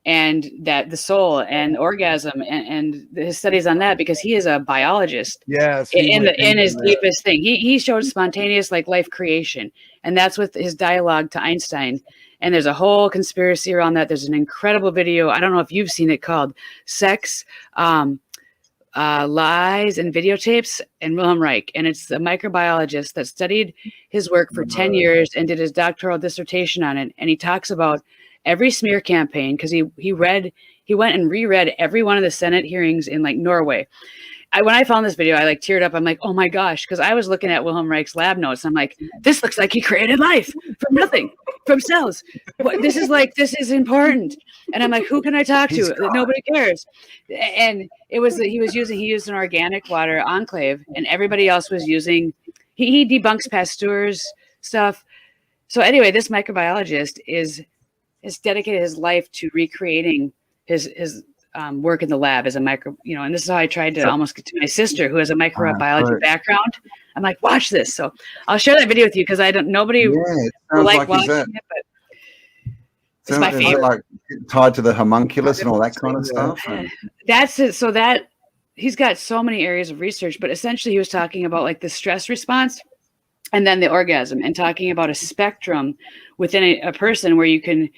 and that the soul and orgasm and his studies on that, because he is a biologist. Yes. In his deepest thing, he showed spontaneous life creation, and that's with his dialogue to Einstein. And there's a whole conspiracy around that. There's an incredible video. I don't know if you've seen it, called Sex, Lies and Videotapes and Wilhelm Reich. And it's a microbiologist that studied his work for 10 years and did his doctoral dissertation on it. And he talks about every smear campaign, because he went and reread every one of the Senate hearings in Norway. When I found this video, I teared up. I'm like, oh my gosh, because I was looking at Wilhelm Reich's lab notes. I'm like, this looks like he created life from nothing, from cells. This is important. And I'm like, who can I talk to? Nobody cares. And it was that he used an organic water enclave, and everybody else was using. He debunks Pasteur's stuff. So anyway, this microbiologist has dedicated his life to recreating his work in the lab as a micro, and this is how I tried to almost get to my sister who has a microbiology background. I'm like, watch this. So I'll share that video with you because nobody will like watching it, but it's my favorite. Like tied to the homunculus and all that kind of stuff. That's it. So that he's got so many areas of research, but essentially he was talking about like the stress response and then the orgasm, and talking about a spectrum within a person where you can,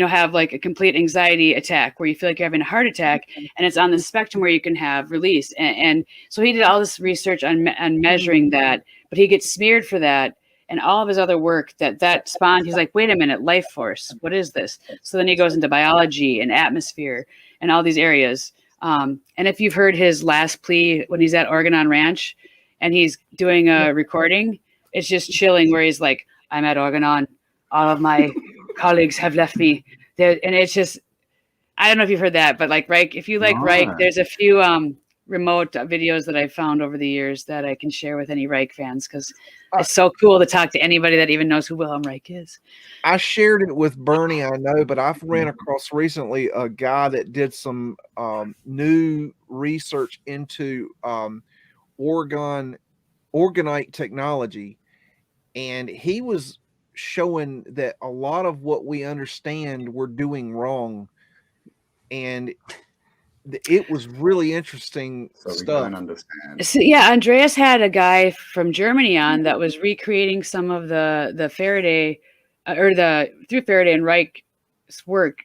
have like a complete anxiety attack where you feel like you're having a heart attack, and it's on the spectrum where you can have release. And so he did all this research on measuring that, but he gets smeared for that. And all of his other work that spawned, he's like, wait a minute, life force, what is this? So then he goes into biology and atmosphere and all these areas. And if you've heard his last plea when he's at Organon Ranch and he's doing a recording, it's just chilling where he's like, I'm at Organon. All of my colleagues have left me there. And it's just, I don't know if you've heard that, but like Reich, if you like Reich, there's a few remote videos that I've found over the years that I can share with any Reich fans, because it's so cool to talk to anybody that even knows who Wilhelm Reich is. I shared it with Burneye, I know, but I've ran across recently a guy that did some new research into orgonite technology, and he was showing that a lot of what we understand we're doing wrong, and it was really interesting stuff. We don't understand. So, yeah, Andreas had a guy from Germany on that was recreating some of the Faraday through Faraday and Reich's work.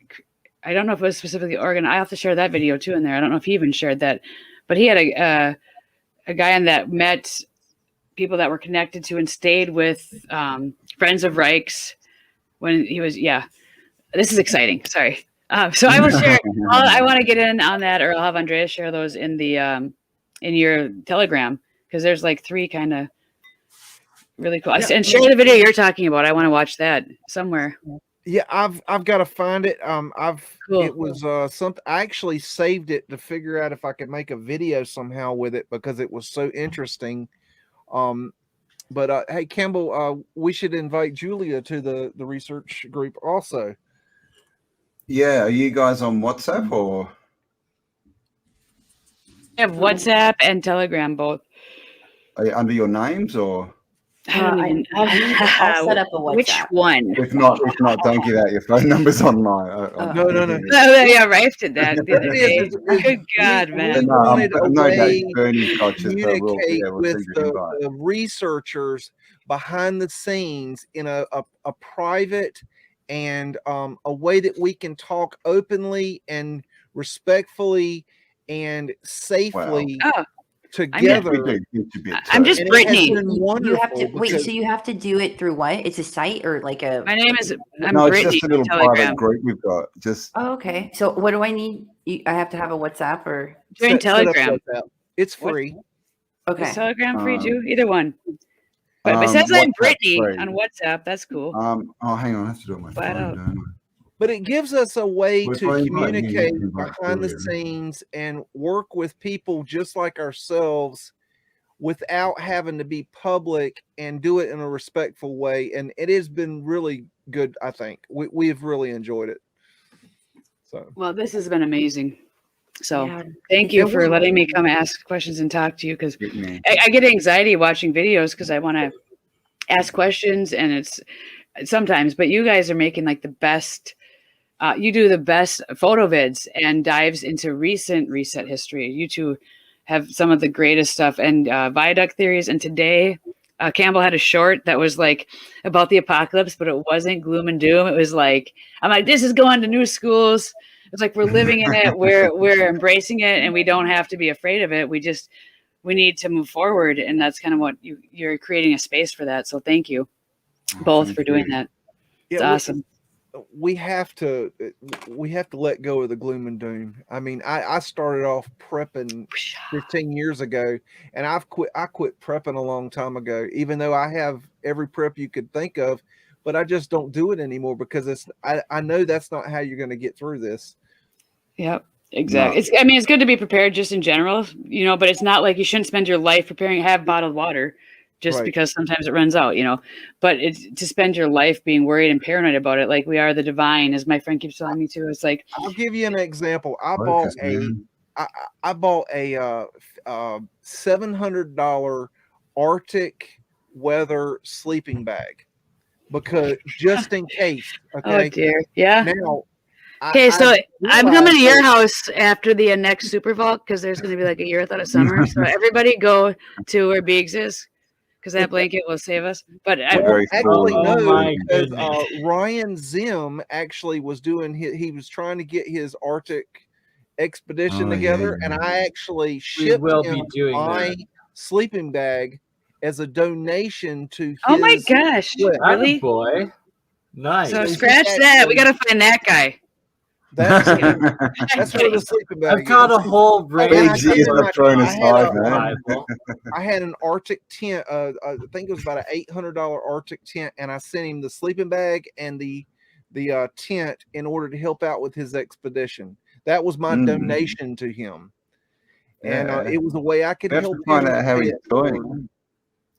I don't know if it was specifically organ. I have to share that video too in there. I don't know if he even shared that, but he had a guy on that met people that were connected to and stayed with friends of Reich's when he was. Yeah, this is exciting. Sorry. So I will share. I want to get in on that, or I'll have Andreas share those in the in your Telegram, because there's like 3 kind of really cool. Yeah. And share the video you're talking about. I want to watch that somewhere. Yeah, I've got to find it. Cool. It was something I actually saved it to figure out if I could make a video somehow with it because it was so interesting. But hey, Cambell, we should invite Julia to the research group also. Yeah, are you guys on WhatsApp or? I have WhatsApp and Telegram both. Are you under your names or? I'll set up a WhatsApp. Which one? If not, don't give out your phone numbers online. No. Yeah, Rafe did that the other day. Good God, man. Communicate with the researchers behind the scenes in a private and a way that we can talk openly and respectfully and safely together. I'm just Britne. You have to wait. So you have to do it through what? It's a site or like a? My name is. It's just a little private group we've got. Oh, okay. So what do I need? I have to have a WhatsApp or join Telegram. It's free. Okay. Is Telegram free too? Either one. But it says I'm Britne on WhatsApp. That's cool. Oh, hang on. I have to do it on my phone. But it gives us a way to communicate behind the scenes and work with people just like ourselves without having to be public, and do it in a respectful way. And it has been really good, I think. We have really enjoyed it. So, well, this has been amazing. So thank you for letting me come ask questions and talk to you, because I get anxiety watching videos because I want to ask questions, and it's sometimes, but you guys are making like the best. You do the best photo vids and dives into recent reset history. You two have some of the greatest stuff, and viaduct theories. And today, Cambell had a short that was like about the apocalypse, but it wasn't gloom and doom. It was like, I'm like, this is going to new schools. It's like, we're living in it. We're embracing it, and we don't have to be afraid of it. We need to move forward. And that's kind of what you're creating a space for that. So thank you both for doing that. It's awesome. We have to let go of the gloom and doom. I mean, I started off prepping 15 years ago, and I quit prepping a long time ago, even though I have every prep you could think of, but I just don't do it anymore because I know that's not how you're going to get through this. Yep, exactly. No. It's good to be prepared just in general, but it's not like you shouldn't spend your life preparing. Have bottled water. just because sometimes it runs out, but it's to spend your life being worried and paranoid about it. Like we are the divine, as my friend keeps telling me to. It's like, I'll give you an example. I bought a $700 Arctic weather sleeping bag because just in case. Okay. Oh dear. Yeah. Now, okay, so I'm coming to your house after the next Super Vault because there's going to be like a year without a summer. So everybody go to where Beags is because that blanket will save us. But because Ryan Zim actually was doing he was trying to get his Arctic expedition together, and I actually shipped him my sleeping bag as a donation to his. Oh my gosh! Really? Boy, nice. So scratch that. We got to find that guy. That's where the sleeping bag. I've got a whole range. I had an Arctic tent. I think it was about an $800 Arctic tent, and I sent him the sleeping bag and the tent in order to help out with his expedition. That was my donation to him, and it was a way I could help find out how he's doing.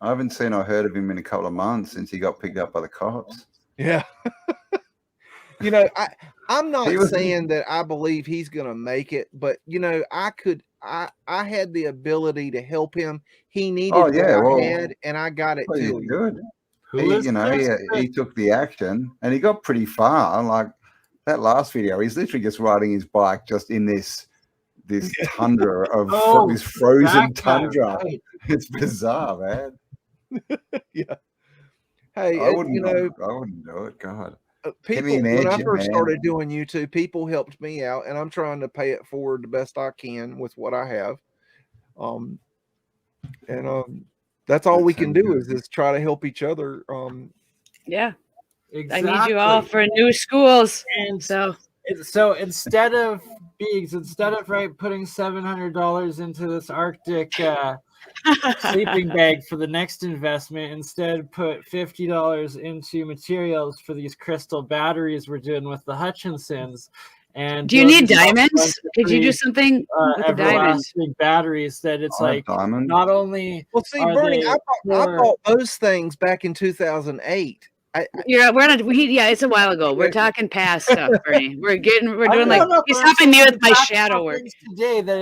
I haven't seen or heard of him in a couple of months since he got picked up by the cops. Yeah. I'm not saying that I believe he's going to make it, but I had the ability to help him. He needed what I had, and I got it to him. Good. He took the action, and he got pretty far. Like that last video, he's literally just riding his bike just in this tundra of this frozen tundra. Right. It's bizarre, man. Yeah. Hey, I wouldn't do it. God. People, when I first started doing YouTube, people helped me out, and I'm trying to pay it forward the best I can with what I have. That's all we can do is try to help each other. Yeah, exactly. I need you all for new schools, and so instead of putting $700 into this Arctic sleeping bag for the next investment, instead put $50 into materials for these crystal batteries we're doing with the Hutchinsons. And do you need diamonds? Could you do something with the diamonds? Batteries that it's like not only. Well, see, Bernie, I bought those things back in 2008. It's a while ago. We're talking past stuff, Bernie. He's helping me with my shadow work today. That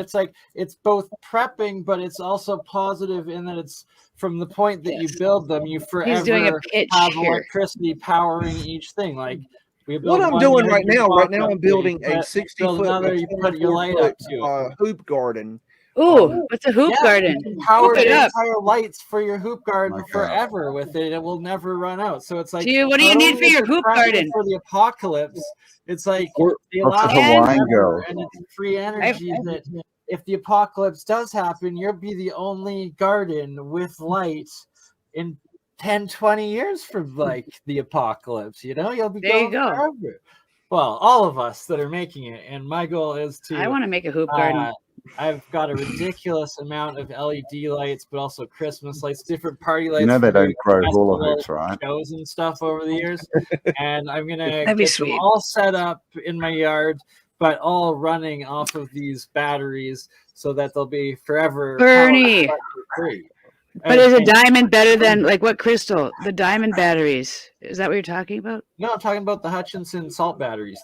it's both prepping, but it's also positive in that it's from the point that you build them, you forever have electricity powering each thing. Like what I'm doing right now I'm building a 60-foot. You put your light up to hoop garden. Ooh, what's a hoop garden? You can power the entire lights for your hoop garden forever with it. It will never run out. So it's like, what do you need for your hoop garden? For the apocalypse, it's like and it's free energy that if the apocalypse does happen, you'll be the only garden with light in 10-20 years from like the apocalypse. You'll be going forever. Well, all of us that are making it, and my goal is to. I want to make a hoop garden. I've got a ridiculous amount of LED lights, but also Christmas lights, different party lights. They don't grow hula hoops, right? Shows and stuff over the years, and I'm gonna get them all set up in my yard, but all running off of these batteries, so that they'll be forever. Bernie. Free. But is a diamond better than what crystal? The diamond batteries. Is that what you're talking about? No, I'm talking about the Hutchinson salt batteries.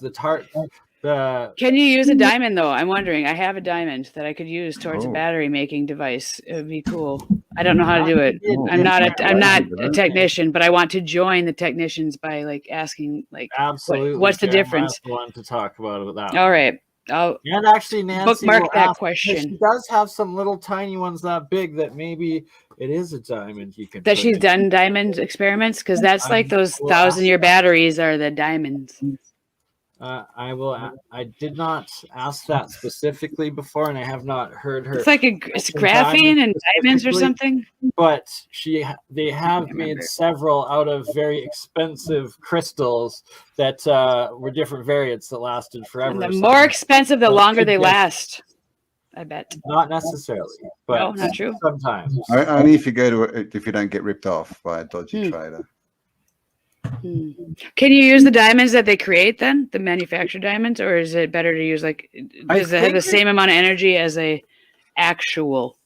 Can you use a diamond though? I'm wondering. I have a diamond that I could use towards a battery making device. It would be cool. I don't know how to do it. I'm not a technician, but I want to join the technicians by asking absolutely what's the difference? I want to talk about that. All right. And actually, Nancy bookmark that question. She does have some little tiny ones that big that maybe it is a diamond you can. That she's done diamond experiments because that's those 1,000-year batteries are the diamonds. I did not ask that specifically before, and I have not heard her. It's it's graphene and diamonds or something. But they have made several out of very expensive crystals that were different variants that lasted forever. And the more expensive, the longer they last. I bet. Not necessarily, but no, not true. Sometimes. Only if you if you don't get ripped off by a dodgy trader. Can you use the diamonds that they create then, the manufactured diamonds, or is it better to use does it have the same amount of energy as a actual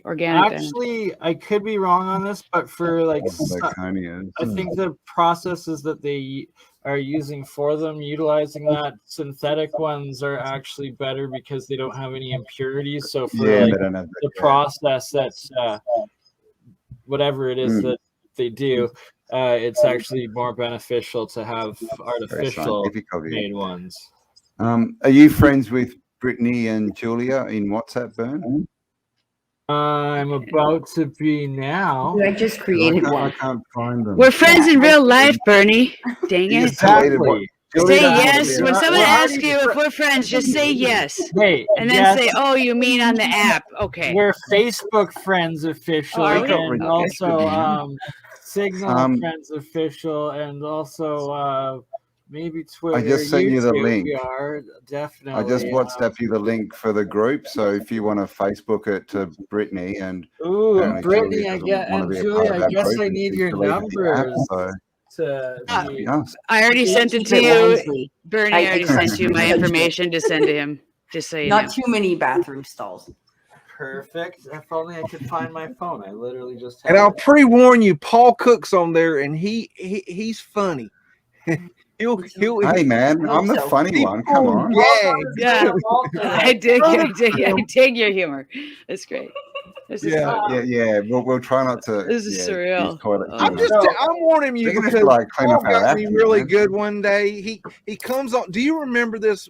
organic. Actually, I could be wrong on this, but for like, Zirconias. I think the processes that they are using for them, utilizing that, synthetic ones are actually better because they don't have any impurities. So for Yeah, like they don't have the that, yeah. process that's whatever it is that they do, it's actually more beneficial to have artificial scientific of you. made ones. Are you friends with Britne and Julia in WhatsApp, Burn? I'm about to be now. I just created I one. can't find them. We're friends in real life, Bernie. Dang You it. just deleted what- Exactly. Julia Say doesn't want to yes. be When a- someone We're asks already you if we're friends, just say yes. Hey, And then yes, say, oh, you mean on the app. Okay. we're Facebook friends officially, Oh, are we? and Okay. also Signal Um, friends official, and also maybe Twitter. I just sent you the YouTube, link. We are definitely. I just WhatsApp you the link for the group. So if you want to Facebook it to Britne and Ooh, apparently Brittany, Julia I doesn't get, want to and be a Julia, part of I our guess group I and need she's your deleted the app, numbers so to must be. be us. I already sent it Keep to you. wisely. Bernie I already trust sent you you. my information to send to him. Just so you know. Not too many bathroom stalls. Perfect. If only I could find my phone. I literally just had And I'll it. pre-warn you, Paul Cook's on there, and he's funny. he'll Hey man, I hope I'm the so. funny one. Come on. Yeah. I dig your humor. That's great. This is Yeah. fun. Yeah. We'll try not to. This is use surreal. toilet Oh, I'm humor. just I'm warning you We're gonna have because to, like, clean Paul up our got me act, really man. good one day. He comes on. Do you remember this?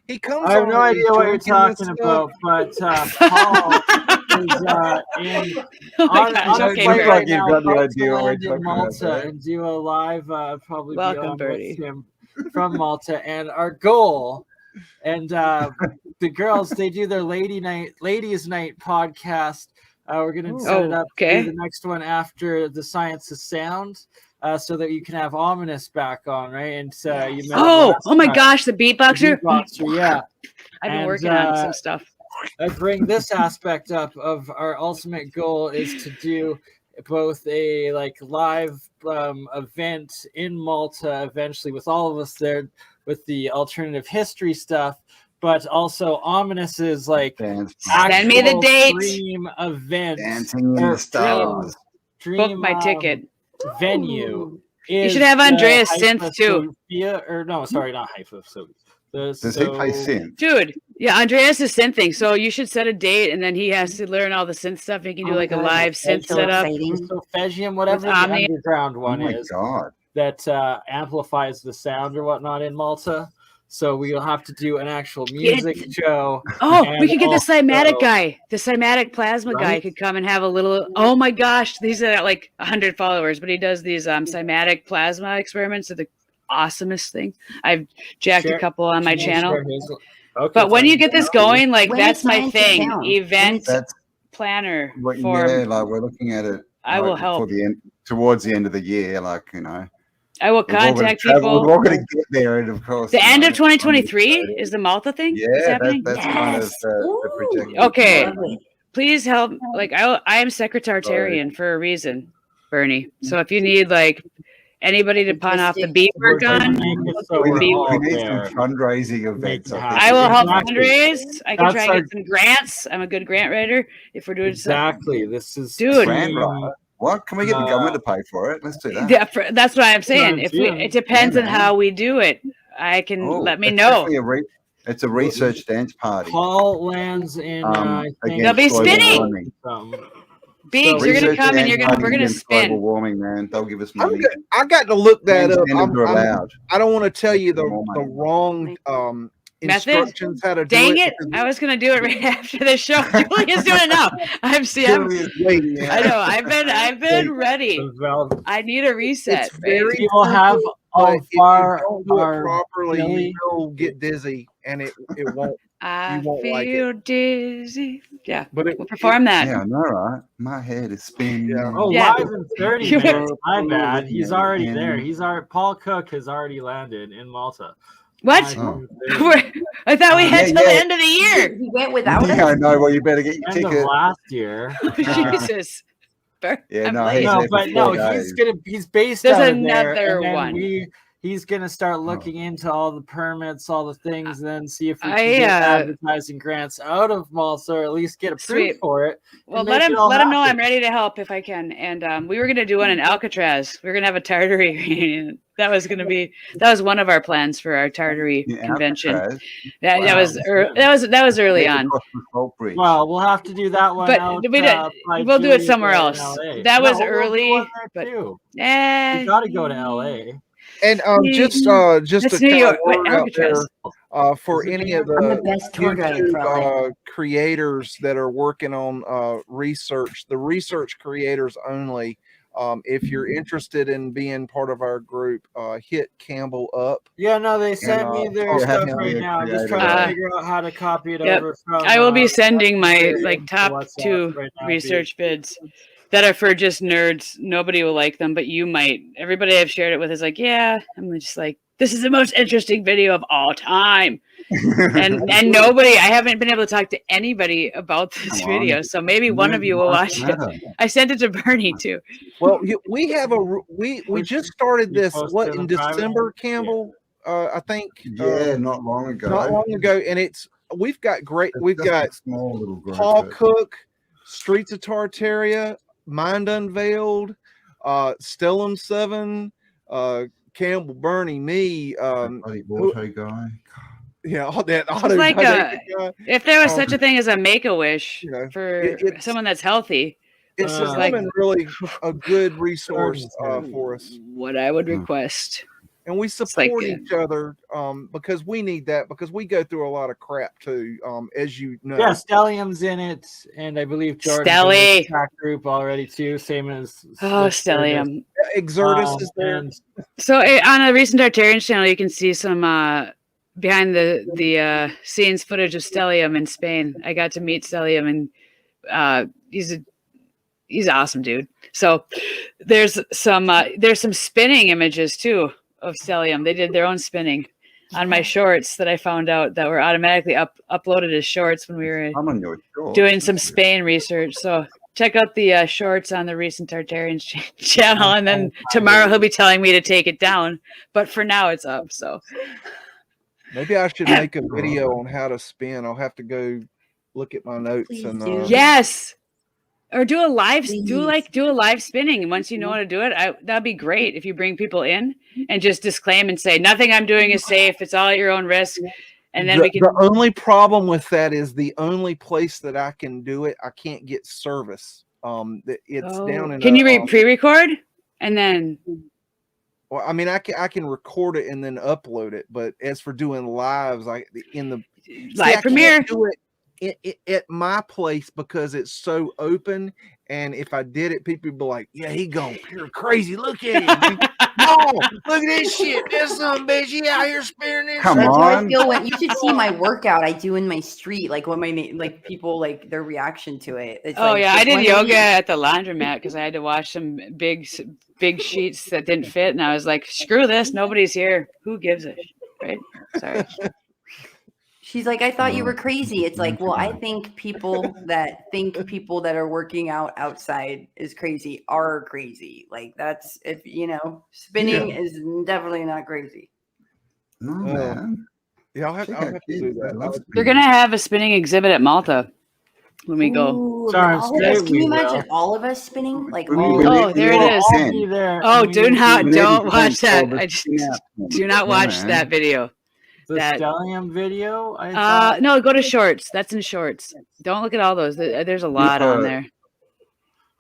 He comes I have on. no and he's idea what you're drinking and talking stuff. about, but Paul is in Oh my on gosh. a Okay, flight Looks Bernie. like right you've now, got the about idea to what we're land in talking about Malta there. and do a live, probably Welcome, be on Bernie. with him from Malta. And our goal, and the girls, they do their ladies night podcast. We're gonna set it up okay. for the next one after the Science of Sound. So that you can have Ominous back on, right? And you met him last Oh my time. gosh, the beatboxer. Beatboxer, yeah. I've been And, working on some stuff. I bring this aspect up of our ultimate goal is to do both a live event in Malta eventually with all of us there with the alternative history stuff, but also Ominous's Dance, Send me the actual date. dream event dancing in or the stars. Book my ticket. venue. You should have is, Andreas Haifa Synth too. Sophia, or no, sorry, not Haifa. So Does he play synth? Dude, yeah, Andreas is synthing. So you should set a date and then he has to learn all the synth stuff. He can do Oh my like a God, live synth so setup. exciting. Sophagium, whatever the Omni. underground Oh one my is god. that amplifies the sound or whatnot in Malta. So we'll have to do an actual music show. Oh, we and could get the also- cymatic guy. The cymatic plasma guy Right? could come and have a little. Oh my gosh, he's got like 100 followers, but he does these cymatic plasma experiments. Are the awesomest thing. I've jacked Share- a couple on my Can you channel. share his- Okay, But when fine. you get this going, like When that's is my Science thing. Sound? Event That's planner what, for. yeah, like we're looking at it. I will like, help. for the end, towards the end of the year, like I will we're all gonna contact travel, people. We're all going to get there, and of course, The end of it's 2023 is the Malta thing. Yeah, that's happening. that's kind of Yes. the Ooh. projection. Okay. Lovely. Please help. Like I am secretarian for a reason, Bernie. So if you need like anybody to pawn off the beat work on, Make it so We we're need, all we need there. some fundraising events. it I happen. think. I will help Exactly. fundraise. I can That's try and our- get some grants. I'm a good grant writer. If we're doing Exactly. This is Dude. Grant writer. What? Can we get the government to pay for it? Let's do that. Yeah, that's what I'm saying. If we, Yeah, it depends on man. how we do it. I can Oh, let me it's know. definitely it's a research dance party. Paul lands in. I think They'll be against global spinning. warming. Beags, you're gonna Research come and you're dance gonna party we're gonna against global spin. warming, man. They'll give us I'm money. good. I got to look that up. Transgenders are allowed. I don't want to tell you the More money. wrong Method? instructions how to Dang do it! I was gonna do it right after the show. Julia's doing it now. I'm waiting. I know. I've been ready. I need a reset. It's very right? We will have all But of if you our don't do it properly, Billy- you will get dizzy, and it won't. I won't like it. feel dizzy. Yeah, But we'll perform that. Yeah, I know, right? My head is spinning. Yeah. Oh, Yeah. live in 30 You- minutes. My bad. He's Yeah, already and- there. Paul Cook has already landed in Malta. What? Oh. I thought we had Yeah, till the yeah. end of the year. He went without Yeah, I us. know. Well, you better get your End of ticket. last year. Jesus. Yeah, I'm no, late. he's No, there for but 4 no, days. he's based There's out of there, another and then one. he's gonna start looking into all the permits, all the things, then see if we can get advertising grants out of Malta, or at least get approved for it. Well, let him know I'm ready to help if I can. And we were gonna do one in Alcatraz. We were gonna have a Tartary reunion. That was one of our plans for our Tartary convention. That was early on. Well, we'll have to do that one. But we'll do it somewhere else. That was early, but we got to go to LA. And just to kind of word out there, for any of the best tour guide creators that are working on research, the research creators only. If you're interested in being part of our group, hit Cambell up. Yeah, no, they sent me their stuff right now. I'm just trying to figure out how to copy it over from. I will be sending my top 2 research bids that are for just nerds. Nobody will like them, but you might. Everybody I've shared it with is like, yeah. I'm just like, this is the most interesting video of all time. and nobody, I haven't been able to talk to anybody about this video, so maybe one of you will watch it. I sent it to Burneye too. Well, we have we just started this in December, Cambell. I think not long ago, and we've got small little Paul Cook, Streets of Tartaria, Mind Unveiled, Stellum 7, Cambell, Burneye, me, Guy. Yeah, all that. It's like if there was such a thing as a Make-A-Wish for someone that's healthy, it's just like really a good resource for us. What I would request. And we support each other because we need that, because we go through a lot of crap too, as you know. Yeah, Stellium's in it, and I believe Jordan's in the track group already too, same as Stellium. Exertus is there. So on a recent Tartarians channel, you can see some behind the scenes footage of Stellium in Spain. I got to meet Stellium, and he's an awesome dude. So there's some spinning images too of Stellium. They did their own spinning on my shorts that I found out that were automatically uploaded as shorts when we were doing some Spain research. So check out the shorts on the recent Tartarians channel, and then tomorrow he'll be telling me to take it down. But for now, it's up. So maybe I should make a video on how to spin. I'll have to go look at my notes and yes. Or do a live spinning. And once you know how to do it, that'd be great if you bring people in and just disclaim and say, nothing I'm doing is safe. It's all at your own risk. And then we can. The only problem with that is the only place that I can do it, I can't get service. It's down in. Can you pre-record and then? Well, I mean, I can record it and then upload it, but as for doing lives, live premiere, do it at my place because it's so open, and if I did it, people would be like, "Yeah, he gone pure crazy. Look at him! Oh, look at this shit! This some bitch, he out here spinning this." Come on! I feel when you should see my workout I do in my street, like when people their reaction to it. It's I did yoga at the laundromat because I had to wash some big sheets that didn't fit, and I was like, "Screw this! Nobody's here. Who gives a shit?" Right? Sorry. She's like, I thought you were crazy. It's like, well, I think people that are working out outside is crazy are crazy. Like that's, if spinning is definitely not crazy. No, man. Yeah, I'll have to do that. They're gonna have a spinning exhibit at Malta when we go. Ooh, can you imagine all of us spinning? Like, there it is. Oh, don't watch that. I just do not watch that video. The Stellium video? No, go to shorts. That's in shorts. Don't look at all those. There's a lot on there.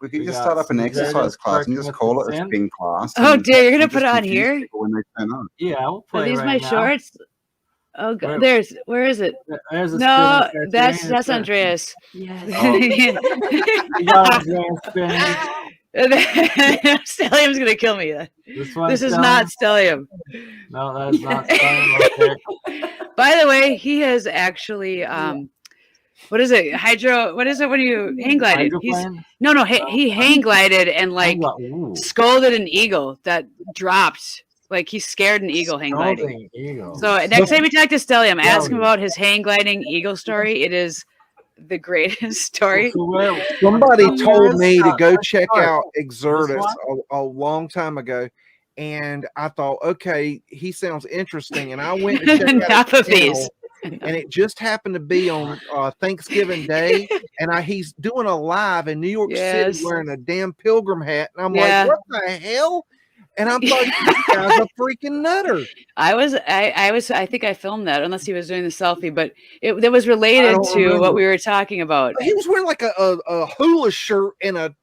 We could just start up an exercise class and just call it a spin class. Oh, dear. You're going to put it on here? When they turn up. Yeah, we'll play. Are these right my now. shorts? Oh, God. Where is it? There's a that's Andreas. Yes. Stellium's gonna kill me. This is not Stellium. No, that is not Stellium. Okay. By the way, he has actually what is it? What is it when you hang glided? He hang glided and scolded an eagle that dropped. Like he scared an eagle hang gliding. So next time we talk to Stellium, ask him about his hang gliding eagle story. It is the greatest story. Somebody told me to go check out Exertus a long time ago, and I thought, okay, he sounds interesting, and I went and checked out Half his of these. channel, and it just happened to be on Thanksgiving Day, and he's doing a live in New York City wearing a damn pilgrim hat, and I'm like, what the hell? And I'm like, this guy's a freaking nutter. I think I filmed that, unless he was doing the selfie, but it was related to what we were talking about. He was wearing like a hula shirt and a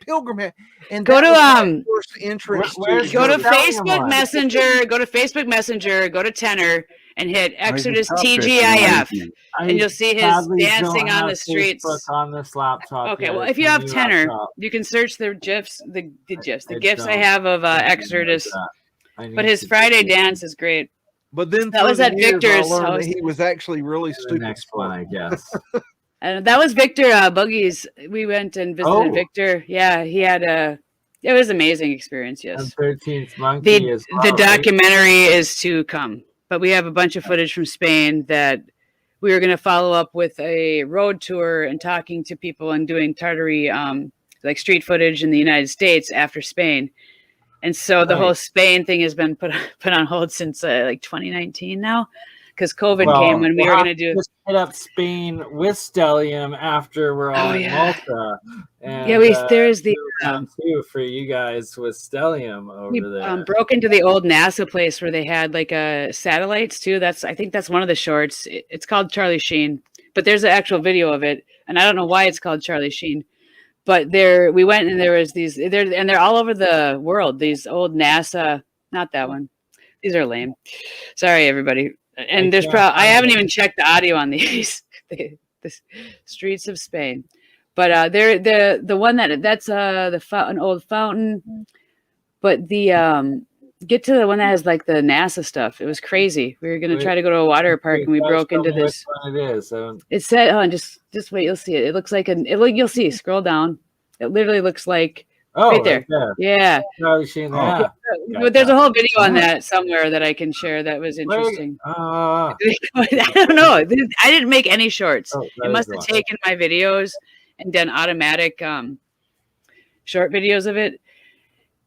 pilgrim hat. And go to first entrance. Go to Facebook Messenger. Go to Facebook Messenger. Go to Tenor and hit Exodus TGIF, and you'll see his dancing on the streets. On this laptop. Okay, well, if you have Tenor, you can search the GIFs, the GIFs I have of Exodus. But his Friday dance is great. But then that was at Victor's house. He was actually really stupid. The next one, I guess. And that was Victor Buggies. We went and visited Victor. Yeah, he had it was an amazing experience. Yes. And 13th Monkey the documentary is to come, but we have a bunch of footage from Spain that we were going to follow up with a road tour and talking to people and doing Tartary, like street footage in the United States after Spain. And so the whole Spain thing has been put on hold since like 2019 now, because COVID came when we were going to do. Just hit up Spain with Stellium after we're all in Malta. And, there's the too for you guys with Stellium over there. Broke into the old NASA place where they had like satellites too. I think that's one of the shorts. It's called Charlie Sheen, but there's an actual video of it, and I don't know why it's called Charlie Sheen. But we went and there was these and they're all over the world. These old NASA, not that one. These are lame. Sorry, everybody. And there's I haven't even checked the audio on these. the streets of Spain, but they're the one that's an old fountain. But the get to the one that has like the NASA stuff. It was crazy. We were gonna try to go to a water park and we broke into this. It is. It said, just wait, you'll see it. It looks like you'll see. Scroll down. It literally looks like right there. Yeah. But there's a whole video on that somewhere that I can share. That was interesting. I don't know. I didn't make any shorts. It must have taken my videos and done automatic short videos of it.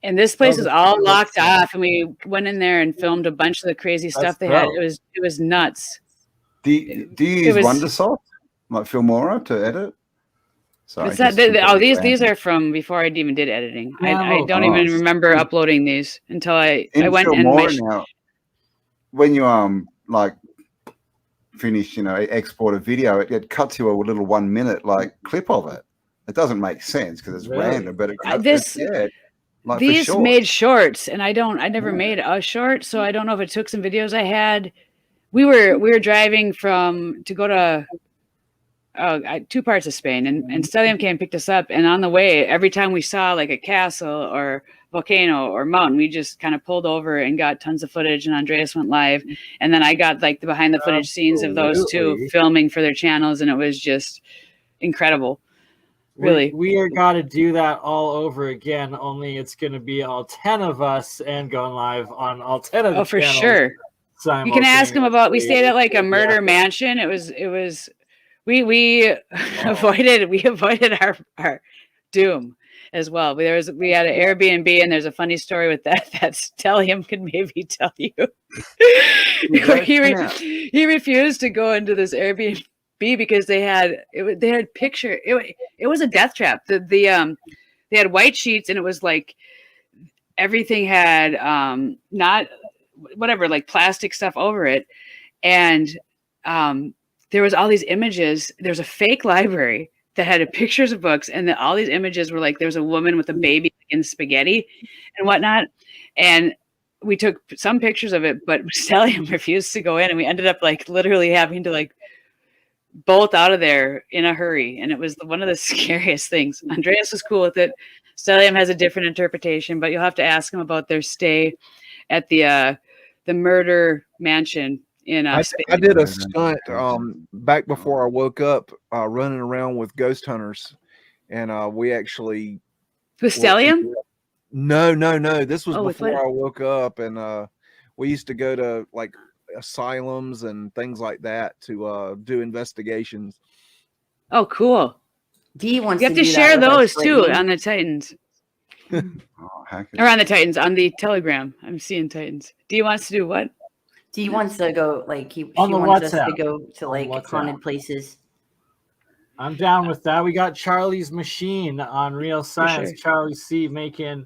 And this place is all locked off, and we went in there and filmed a bunch of the crazy stuff they had. It was nuts. Do you use Wondersoft, like Filmora, to edit? Sorry, these are from before I even did editing. I don't even remember uploading these until I went and now, when you like finish, export a video, it cuts you a little 1 minute like clip of it. It doesn't make sense because it's random, but these made shorts, and I never made a short, so I don't know if it took some videos I had. We were driving to go to two parts of Spain, and Stellium came and picked us up, and on the way, every time we saw like a castle or volcano or mountain, we just kind of pulled over and got tons of footage, and Andreas went live, and then I got like the behind the footage scenes of those two filming for their channels, and it was just incredible. Really, we are got to do that all over again. Only it's going to be all 10 of us and going live on all 10 of the channels. For sure. You can ask him about. We stayed at like a murder mansion. It was. We avoided our doom as well. We had an Airbnb, and there's a funny story with that Stellium could maybe tell you. He refused to go into this Airbnb because they had picture. It was a death trap. They had white sheets, and it was like everything had not whatever, like plastic stuff over it, and there was all these images. There's a fake library that had pictures of books, and all these images were like there was a woman with a baby in spaghetti and whatnot, and we took some pictures of it, but Stellium refused to go in, and we ended up like literally having to like bolt out of there in a hurry, and it was one of the scariest things. Andreas was cool with it. Stellium has a different interpretation, but you'll have to ask him about their stay at the murder mansion in Spain. I did a stunt back before I woke up, running around with ghost hunters, and we actually with Stellium. No. This was before I woke up, and we used to go to like asylums and things like that to do investigations. Oh, cool. Dee wants you have to share those too on the Titans. Oh, hackers. Or on the Titans, on the Telegram. I'm seeing Titans. D wants to do what? D wants to go like she On the wants us to WhatsApp. go to On like WhatsApp. haunted places. I'm down with that. We got Charlie's Machine on Real Science. sure. Charlie C making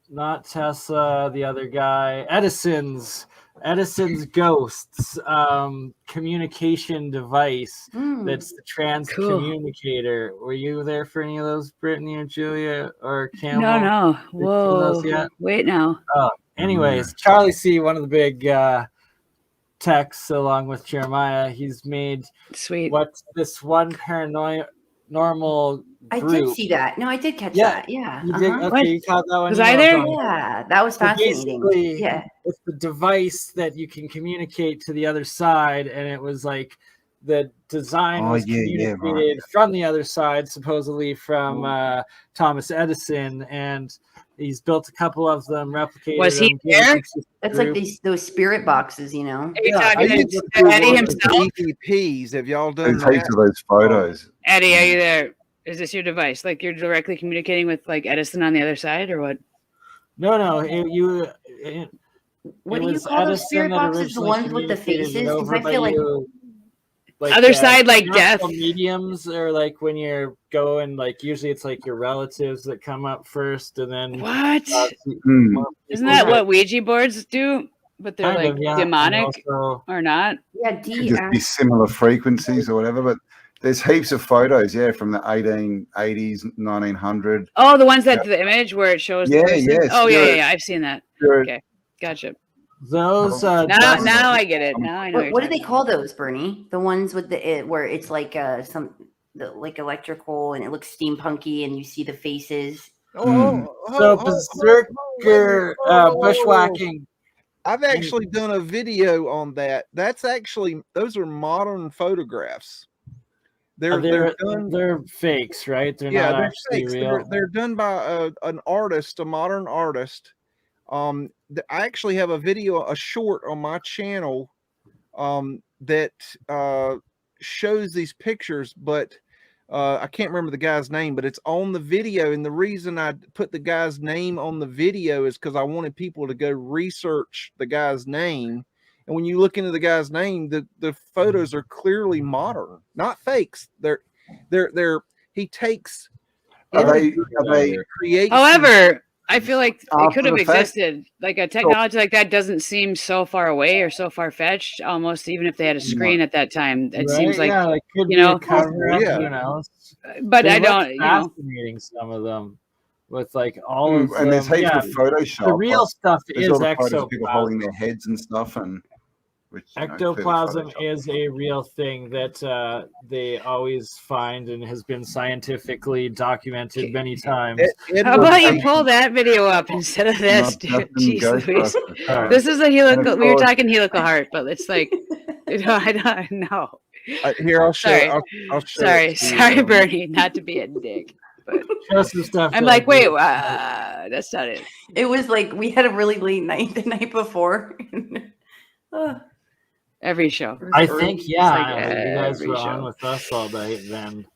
not Tesla, the other guy, Edison's Ghosts communication device. That's the trans communicator. Were you there for any of those, Brittany or Julia or Cambell? No. Whoa. Wait now. Anyways, Charlie C, one of the big techs, along with Jeremiah, he's made what's this one paranormal group. I did see that. No, I did catch that. Yeah. You did? Okay, you caught that one. Was I there? Yeah, that was fascinating. Yeah. It's the device that you can communicate to the other side, and it was like the design was communicated from the other side, supposedly from Thomas Edison, and he's built a couple of them, replicated. Was he there? It's like those spirit boxes, you know. Are you talking to Eddie himself? DVPs. Have y'all done Who takes that? those photos? Eddie, are you there? Is this your device? Like you're directly communicating with like Edison on the other side, or what? What do you call those spirit boxes? The ones with the faces? Because I feel like other side, like death mediums, or like when you're going, like usually it's like your relatives that come up first, and then what? Isn't that what Ouija boards do? But they're kind like demonic or not? Yeah, just be similar frequencies or whatever, but. There's heaps of photos, from the 1880s, 1900. Oh, the ones that the image where it shows. Yeah. Oh, yeah. I've seen that. Okay, gotcha. Those. Now I get it. Now I know. What do they call those, Bernie? The ones with where it's like like electrical and it looks steampunky and you see the faces. So berserker bushwhacking. I've actually done a video on that. Those are modern photographs. They're fakes, right? They're not actually real. They're done by an artist, a modern artist. I actually have a short on my channel that shows these pictures, but I can't remember the guy's name, but it's on the video. And the reason I put the guy's name on the video is because I wanted people to go research the guy's name. And when you look into the guy's name, the photos are clearly modern, not fakes. He takes. However, I feel like it could have existed. Like a technology like that doesn't seem so far away or so far fetched. Almost, even if they had a screen at that time, it seems like who knows? But I don't. Fascinating, some of them. With like all of and there's heaps of Photoshop. The real stuff is ectoplasm. People holding their heads and stuff, and ectoplasm is a real thing that they always find and has been scientifically documented many times. How about you pull that video up instead of this, dude? Jeez Louise. This is a helical. We were talking helical heart, but it's like, I don't know. Here, I'll show. I'll show. Sorry, Bernie, not to be a dick. But stuff I'm like, wait, that's not it. It was like we had a really late night the night before. Every show. I think, you guys were on with us all day then.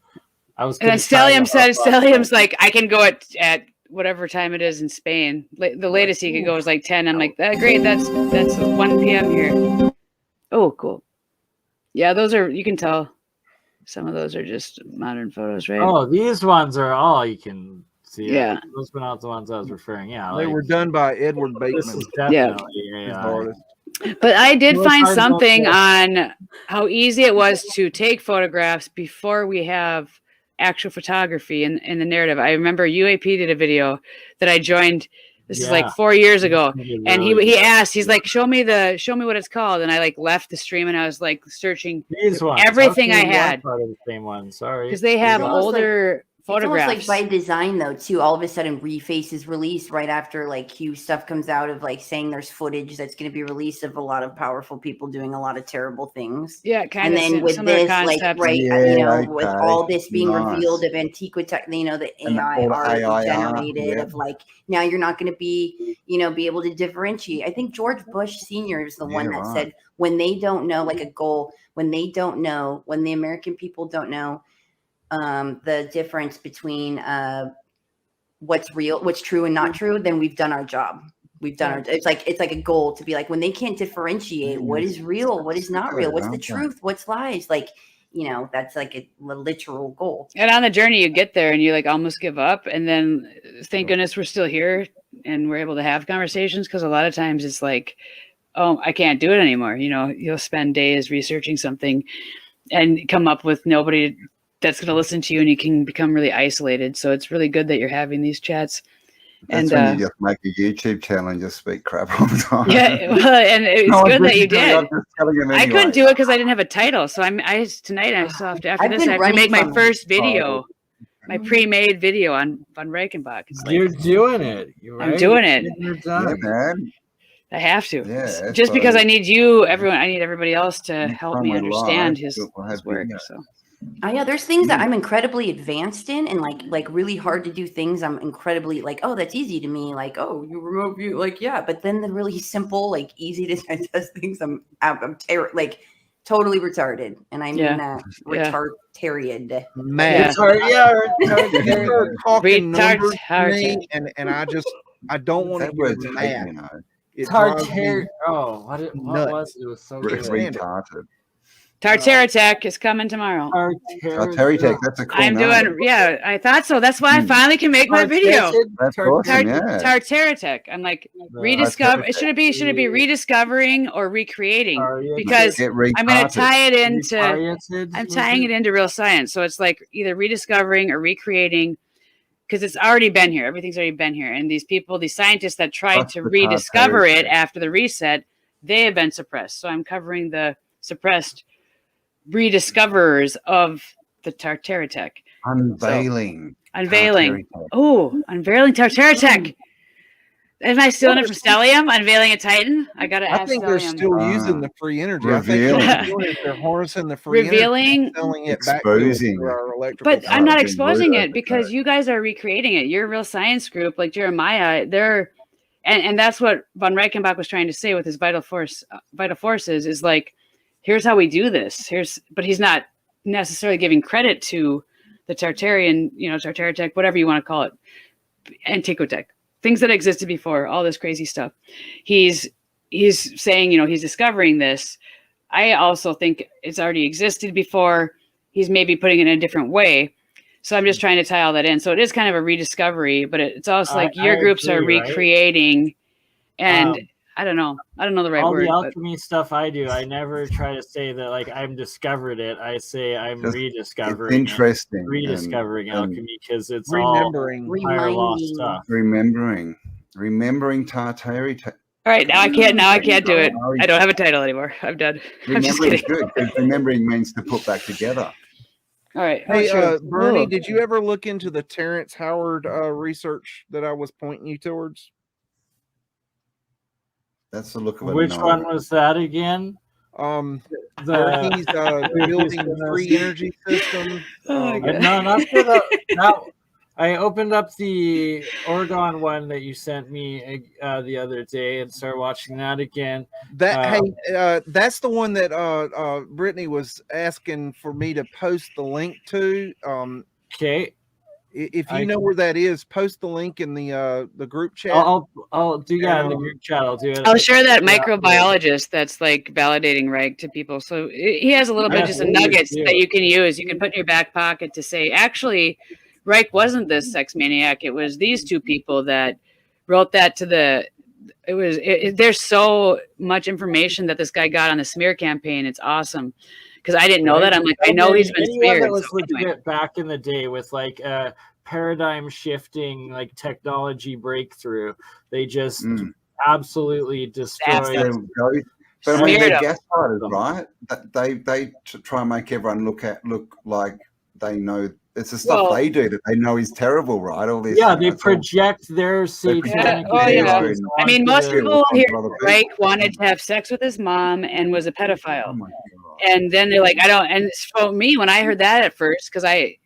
And then Stellium's like, I can go at whatever time it is in Spain. The latest he could go is like 10. I'm like, great, that's 1 p.m. here. Oh, cool. Yeah, those are, you can tell. Some of those are just modern photos, right? Oh, these ones are all you can see. Yeah. Those were not the ones I was referring. Yeah. They were done by Edward Bateman. This is definitely But I did find something on how easy it was to take photographs before we have actual photography in the narrative. I remember UAP did a video that I joined. This is like 4 years ago. And he asked, he's like, show me what it's called. And I like left the stream and I was like searching everything I had. Part of the same one. Sorry. Because they have older photographs. It's almost like by design though, too. All of a sudden Reface is released right after like Q stuff comes out of like saying there's footage that's going to be released of a lot of powerful people doing a lot of terrible things. Yeah, kind of. And then with this, like with all this being revealed of Antiquitech, the AI art generated of like now you're not going to be able to differentiate. I think George Bush Sr. is the one that said when they don't know like a goal, when they don't know, when the American people don't know, the difference between what's real, what's true and not true, then we've done our job. We've done our, it's like a goal to be like, when they can't differentiate what is real, what is not real, what's the truth, what's lies, like, you know, that's like a literal goal. And on the journey, you get there and you like almost give up. And then thank goodness we're still here and we're able to have conversations, because a lot of times it's like, oh, I can't do it anymore. You know, you'll spend days researching something and come up with nobody that's going to listen to you, and you can become really isolated. So it's really good that you're having these chats. That's when you just make a YouTube channel and just speak crap all the time. Yeah, well, and it's good that you did. I couldn't do it because I didn't have a title. So tonight I still have to, after this, I have to make my first video, my pre-made video on Reichenbach. Like, you're doing it. Right? I'm doing it. You're done. Yeah, man. I have to. Yeah, just because I need you, everyone. I need everybody else to help me understand his work. So. Oh yeah, there's things that I'm incredibly advanced in, and like really hard to do things. I'm incredibly like, oh, that's easy to me. Like, oh, you remote view, like, yeah. But then the really simple, like easy to digest things, I'm like totally retarded, and I mean that retarded. Man, retarded. And I don't want to hear that. You know. Tartar. Oh, what was it? It was so good. Retarded. Tartaritech is coming tomorrow. Tartaritech, that's a cool name. Doing, yeah, I thought so. That's why I finally can make my video. That's awesome, Tartaritech. I'm like, rediscover. Should it be rediscovering or recreating? Because I'm going to tie it into, I'm tying it into real science. So it's like either rediscovering or recreating, because it's already been here. Everything's already been here. And these people, these scientists that tried to rediscover it after the reset, they have been suppressed. So I'm covering the suppressed rediscoverers of the Tartaritech. Unveiling. Oh, unveiling Tartaritech. Am I stealing it from Stellium? Unveiling a Titan? I think they're still using the free energy. Revealing. I think they're harnessing the free energy, selling it exposing. Back to our electrical. But I'm not exposing it because you guys are recreating it. You're a real science group like Jeremiah. They're and that's what von Reichenbach was trying to say with his vital forces is like, here's how we do this. But he's not necessarily giving credit to the Tartarian, Tartaritech, whatever you want to call it, Antiquotech, things that existed before, all this crazy stuff. He's saying, he's discovering this. I also think it's already existed before. He's maybe putting it in a different way. So I'm just trying to tie all that in. So it is kind of a rediscovery, but it's also like your groups are recreating, and I don't know the right word. All the alchemy stuff I do, I never try to say that like I'm discovered it. I say I'm rediscovering. It's interesting. Rediscovering alchemy because it's remembering higher law stuff. Remembering Tartaritech. All right, now I can't do it. I don't have a title anymore. I'm done. I'm just kidding. Good. Remembering means to put back together. All right. Hey, Burneye, did you ever look into the Terrence Howard research that I was pointing you towards? That's the look of it. Which one was that again? He's building a free energy system. No, not for that. I opened up the Oregon one that you sent me the other day and started watching that again. That's the one that Britne was asking for me to post the link to. Okay. If you know where that is, post the link in the group chat. I'll do that in the group chat. I'll do it. I'll share that microbiologist that's like validating Reich to people. So he has a little bit just nuggets that you can use. You can put in your back pocket to say, actually, Reich wasn't this sex maniac. It was these two people that wrote that to the. There's so much information that this guy got on the smear campaign. It's awesome. Because I didn't know that. I'm like, I know he's been smeared. That was legit back in the day with like paradigm shifting, like technology breakthrough. They just absolutely destroyed. But I mean, they're gaslighters, right? They try and make everyone look like they know. It's the stuff they do that they know is terrible, right? All this. Yeah, they project their satanic. I mean, most people here, Reich wanted to have sex with his mom and was a pedophile. Oh my God. And then they're like, I don't. And for me, when I heard that at first, because I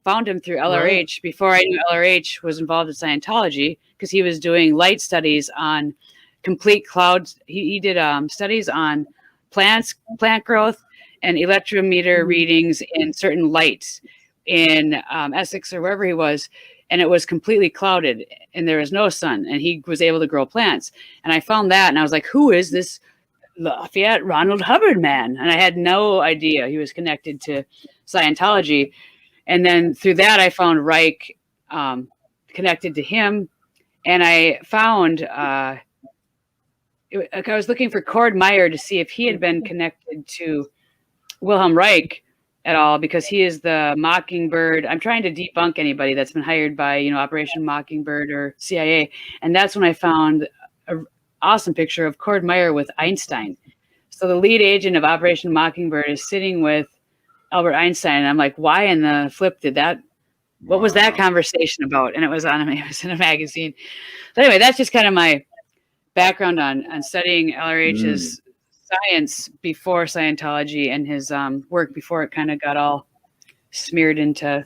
found him through LRH before I knew LRH was involved in Scientology, because he was doing light studies on complete clouds. He did studies on plants, plant growth, and electrometer readings in certain lights in Essex or wherever he was, and it was completely clouded and there was no sun, and he was able to grow plants. And I found that, and I was like, who is this Lafayette Ronald Hubbard man? And I had no idea he was connected to Scientology. And then through that, I found Reich connected to him. And I found, I was looking for Cord Meyer to see if he had been connected to Wilhelm Reich at all, because he is the Mockingbird. I'm trying to debunk anybody that's been hired by, Operation Mockingbird or CIA. And that's when I found an awesome picture of Cord Meyer with Einstein. So the lead agent of Operation Mockingbird is sitting with Albert Einstein. And I'm like, why in the flip did that? What was that conversation about? And it was in a magazine. So anyway, that's just kind of my background on studying LRH's science before Scientology, and his work before it kind of got all smeared into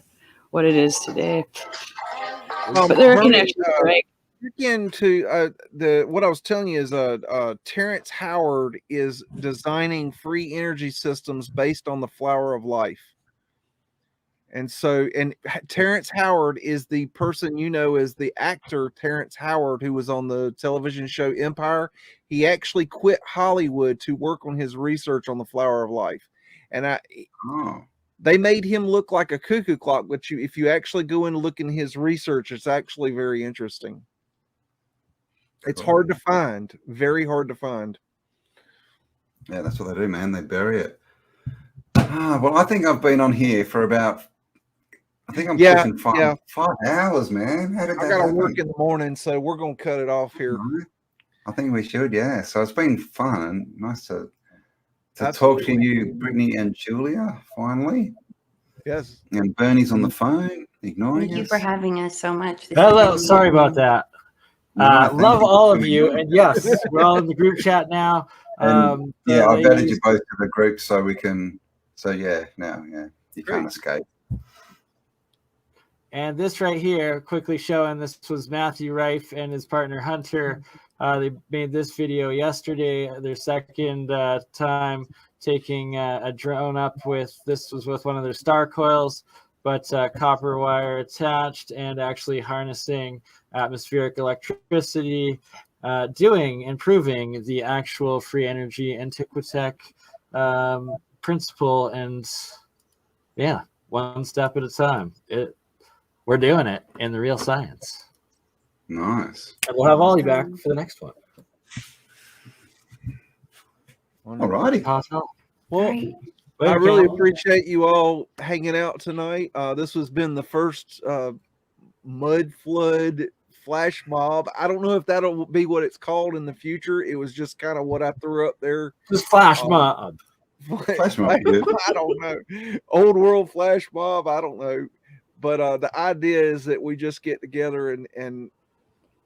what it is today. But there are connections, right? Again, to what I was telling you is Terrence Howard is designing free energy systems based on the flower of life. And Terrence Howard is the person as the actor Terrence Howard, who was on the television show Empire. He actually quit Hollywood to work on his research on the flower of life. And they made him look like a cuckoo clock, but if you actually go and look in his research, it's actually very interesting. It's hard to find, very hard to find. Yeah, that's what they do, man. They bury it. Well, I think I've been on here for about, pushing 5 hours, man. How did that got to work in the morning, so we're going to cut it off here. I think we should, yeah. So it's been fun. Nice to talk to you, Britne and Julia, finally. Yes. And Bernie's on the phone, ignoring us. Thank you for having us so much. Hello, sorry about that. Love all of you, and yes, we're all in the group chat now. I've added you both to the group so we can. So you can't escape. And this right here, quickly showing, this was Matthew Reif and his partner Hunter. They made this video yesterday, their second time taking a drone up with, this was with one of their star coils, but copper wire attached and actually harnessing atmospheric electricity, improving the actual free energy Antiquitech principle. And one step at a time. We're doing it in the real science. Nice. And we'll have Ollie back for the next one. All righty. Well, I really appreciate you all hanging out tonight. This has been the first mud flood flash mob. I don't know if that'll be what it's called in the future. It was just kind of what I threw up there. Just flash mob. Flash mob. I don't know. Old world flash mob. I don't know. But the idea is that we just get together and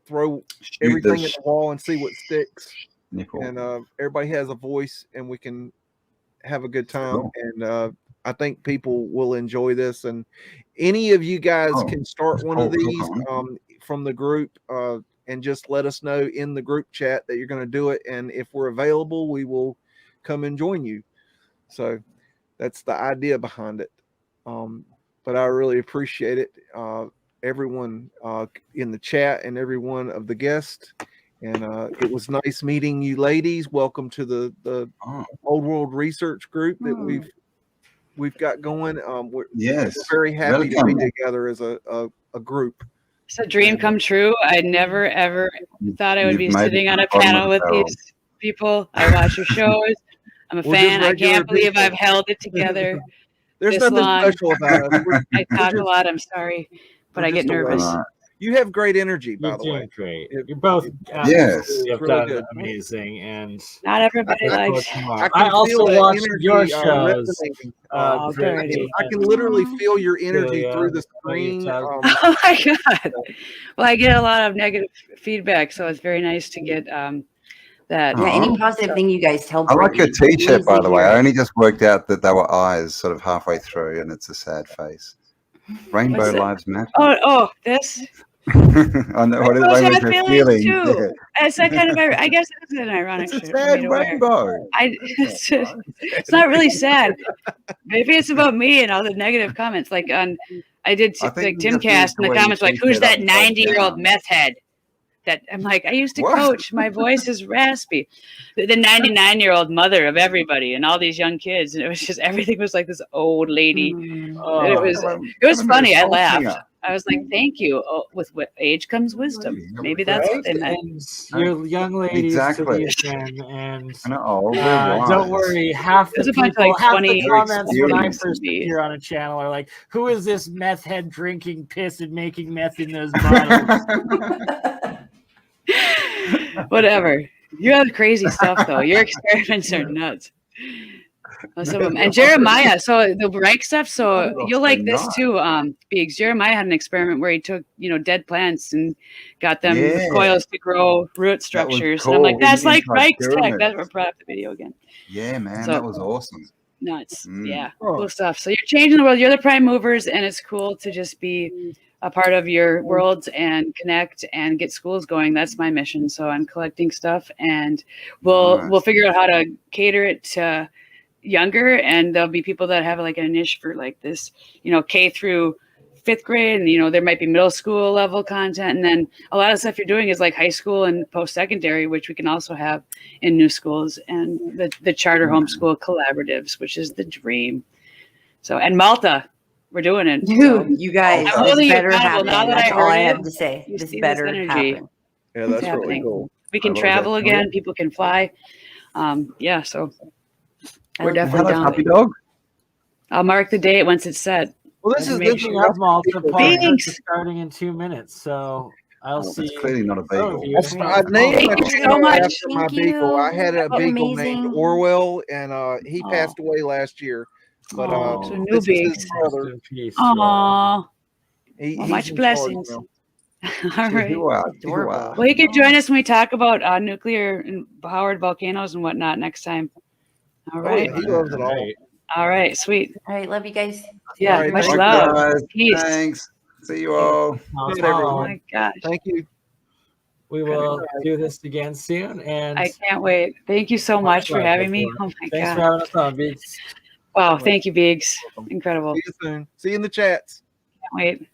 throw everything at the wall and see what sticks. Nickel. And everybody has a voice, and we can have a good time. Cool. And I think people will enjoy this. And any of you guys can start one of these from the group and just let us know in the group chat that you're going to do it. And if we're available, we will come and join you. So that's the idea behind it. But I really appreciate it. Everyone in the chat and every one of the guests. And it was nice meeting you ladies. Welcome to the Old World Research Group that we've got going. We're very happy to be together as a group. It's a dream come true. I never, ever thought I would be sitting on a panel with these people. I watch your shows. I'm a fan. I can't believe I've held it together. There's nothing special about us. I talk a lot. I'm sorry, but I get nervous. You have great energy, by the way. Great. You're both have done amazing, and not everybody likes. I also watch your shows. I can literally feel your energy through the screen. Oh my god! Well, I get a lot of negative feedback, so it's very nice to get that. Yeah, any positive thing you guys tell. I like your t-shirt, by the way. I only just worked out that they were eyes sort of halfway through, and it's a sad face. Rainbow Lives Matter. Oh, this. I know what Those have her feelings feeling. too. Yeah. It's that kind of. I guess it's an ironic. It's a shit sad for me to wear. rainbow. It's not really sad. Maybe it's about me and all the negative comments. Like I did I think like you just Timcast, need and the to comments were like, "Who's tweet it that upside 90-year-old down. meth head?" That I'm like, I used to What? coach. My voice is raspy. The 99-year-old mother of everybody and all these young kids, and it was just everything was like this old lady. And it was funny. I laughed. I was like, "Thank you." Oh, with what age comes wisdom. Maybe that's what they meant. And your young ladies Exactly. to listen, and they're don't worry, half the There's a bunch of, people, like, half 20 the comments when I experience first to be. appear on a channel are like, "Who is this meth head drinking piss and making meth in those bottles?" Whatever. You have crazy stuff though. Your experiments are nuts. Some of them. And Jeremiah, so the Reich stuff, so you'll like this too, Beags. Jeremiah had an experiment where he took, dead plants and got them with coils to grow root structures. cool. And I'm like, that's like Inside Reich's tech. pyramids. That's what brought up the video again. Yeah, man, So- that was awesome. Nuts. Yeah. Oh. Cool stuff. So you're changing the world. You're the prime movers, and it's cool to just be a part of your world and connect and get schools going. That's my mission. So I'm collecting stuff, and we'll figure out how to cater it to younger, and there'll be people that have like a niche for like this, K through 5th grade, and there might be middle school level content, and then a lot of stuff you're doing is like high school and post-secondary, which we can also have in new schools, and the charter homeschool collaboratives, which is the dream. So, and Malta, we're doing it. Dude, you guys, I'm this holding you better accountable. happen. Now that That's I all I heard have it, to say. you This see this better energy. happen. Yeah, that's really happening. cool. We can I love travel that. again. People can fly. Yeah, so we're look definitely down. Puppy dog. I'll mark the date once it's set. Well, this And is make this sure is Malta podcast Thanks. is starting in 2 minutes, so I'll see. It's clearly not a some of bagel. you. I named Thank my you so channel much. after my Thank beagle. you. I had a You're beagle amazing. named Orwell, and he Aw. passed away last year. But Aw, so new this is Beags. his brother. Aww. He's Much in charge blessings. now. All right. You are. Adorable. Well, you can join us when we talk about nuclear and powered volcanoes and whatnot next time. All Oh, right. yeah, he loves it all. All right. Sweet. All right, love you guys. Yeah. All right, Much thank you, love. guys. Peace. Thanks. See you all. Good, Oh everyone. my gosh. Thank you. We will do this again soon, and I can't wait. Thank you so much for having me. Oh my thanks for God. having us on, Beats. Wow. Thank you, Beags. Incredible. See you soon. See you in the chats. Can't wait.